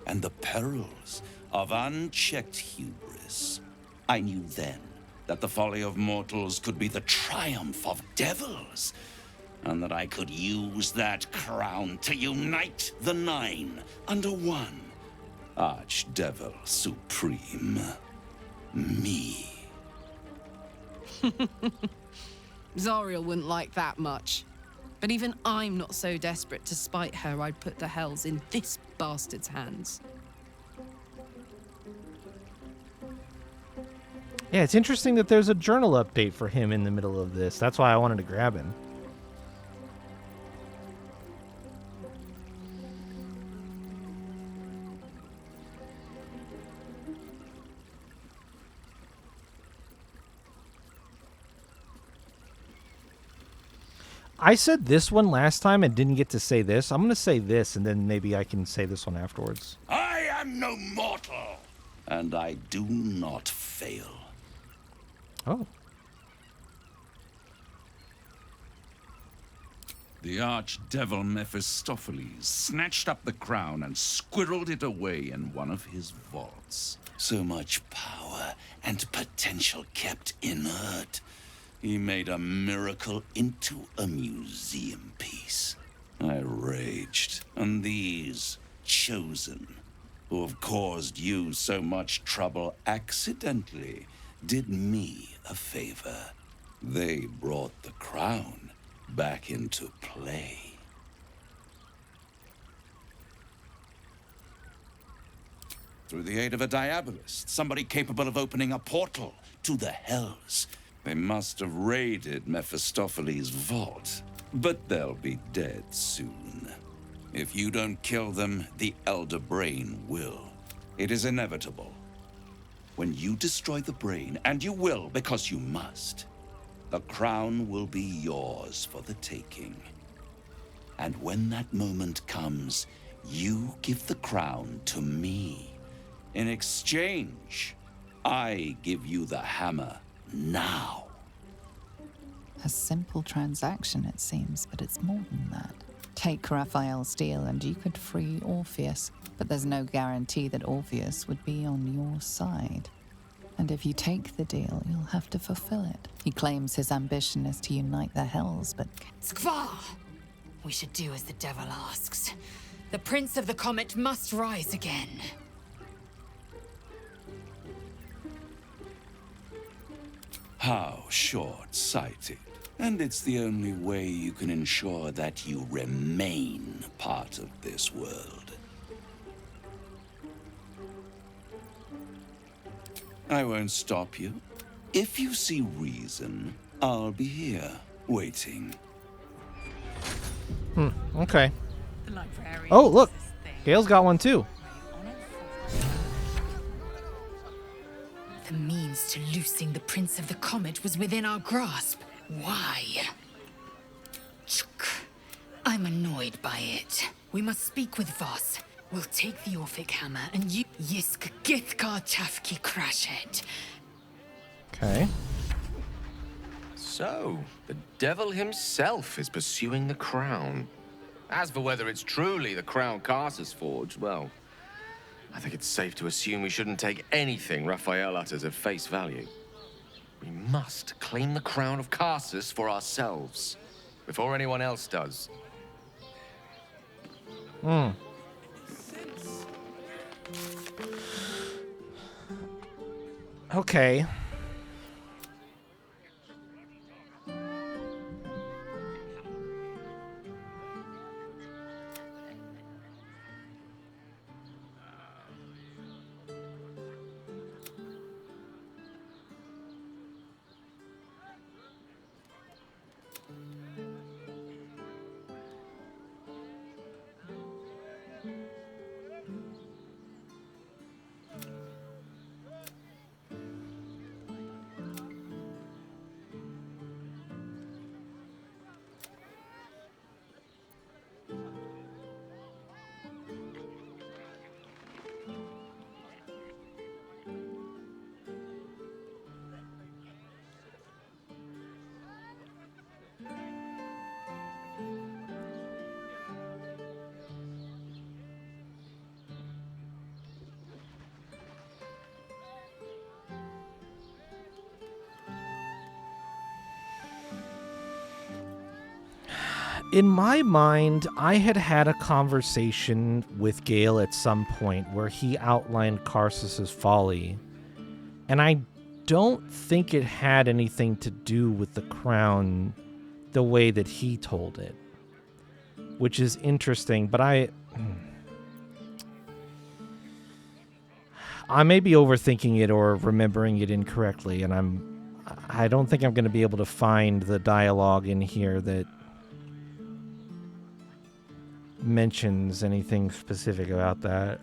and the perils of unchecked hubris. I knew then that the folly of mortals could be the triumph of devils, and that I could use that crown to unite the Nine under one Archdevil Supreme. Me. Zariel wouldn't like that much. But even I'm not so desperate to spite her I'd put the hells in this bastard's hands. Yeah, it's interesting that there's a journal update for him in the middle of this. That's why I wanted to grab him. I said this one last time and didn't get to say this. I'm going to say this, and then maybe I can say this one afterwards. I am no mortal, and I do not fail. Oh. The archdevil Mephistopheles snatched up the crown and squirreled it away in one of his vaults. So much power and potential kept inert. He made a miracle into a museum piece. I raged, and these chosen, who have caused you so much trouble accidentally, did me a favor. They brought the crown back into play. Through the aid of a diabolist, somebody capable of opening a portal to the hells. They must have raided Mephistopheles' vault, but they'll be dead soon. If you don't kill them, the Elder Brain will. It is inevitable. When you destroy the brain, and you will because you must, the crown will be yours for the taking. And when that moment comes, you give the crown to me. In exchange, I give you the hammer now. A simple transaction, it seems, but it's more than that. Take Raphael's deal and you could free Orpheus, but there's no guarantee that Orpheus would be on your side. And if you take the deal, you'll have to fulfill it. He claims his ambition is to unite the hells, but... Skvar! We should do as the devil asks. The Prince of the Comet must rise again. How short-sighted. And it's the only way you can ensure that you remain part of this world. I won't stop you. If you see reason, I'll be here, waiting. Okay. Oh, look. Gale's got one too. The means to loosing the Prince of the Comet was within our grasp. Why? I'm annoyed by it. We must speak with Voss. We'll take the Orphic hammer and you Yisk Githkar Tafki Crashet. Okay. So, the devil himself is pursuing the crown. As for whether it's truly the crown Carsus forged, well, I think it's safe to assume we shouldn't take anything Raphael utters at face value. We must claim the crown of Carsus for ourselves, before anyone else does. Okay. In my mind, I had had a conversation with Gale at some point where he outlined Carsus's folly, and I don't think it had anything to do with the crown the way that he told it. which is interesting, but I may be overthinking it or remembering it incorrectly, and I don't think I'm going to be able to find the dialogue in here that mentions anything specific about that.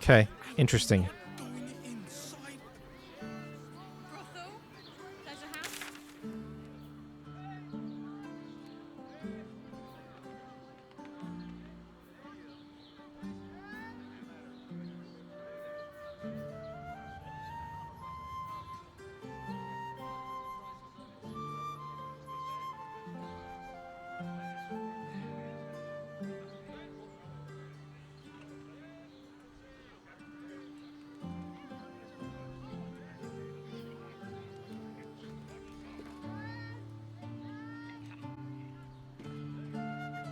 Okay, interesting.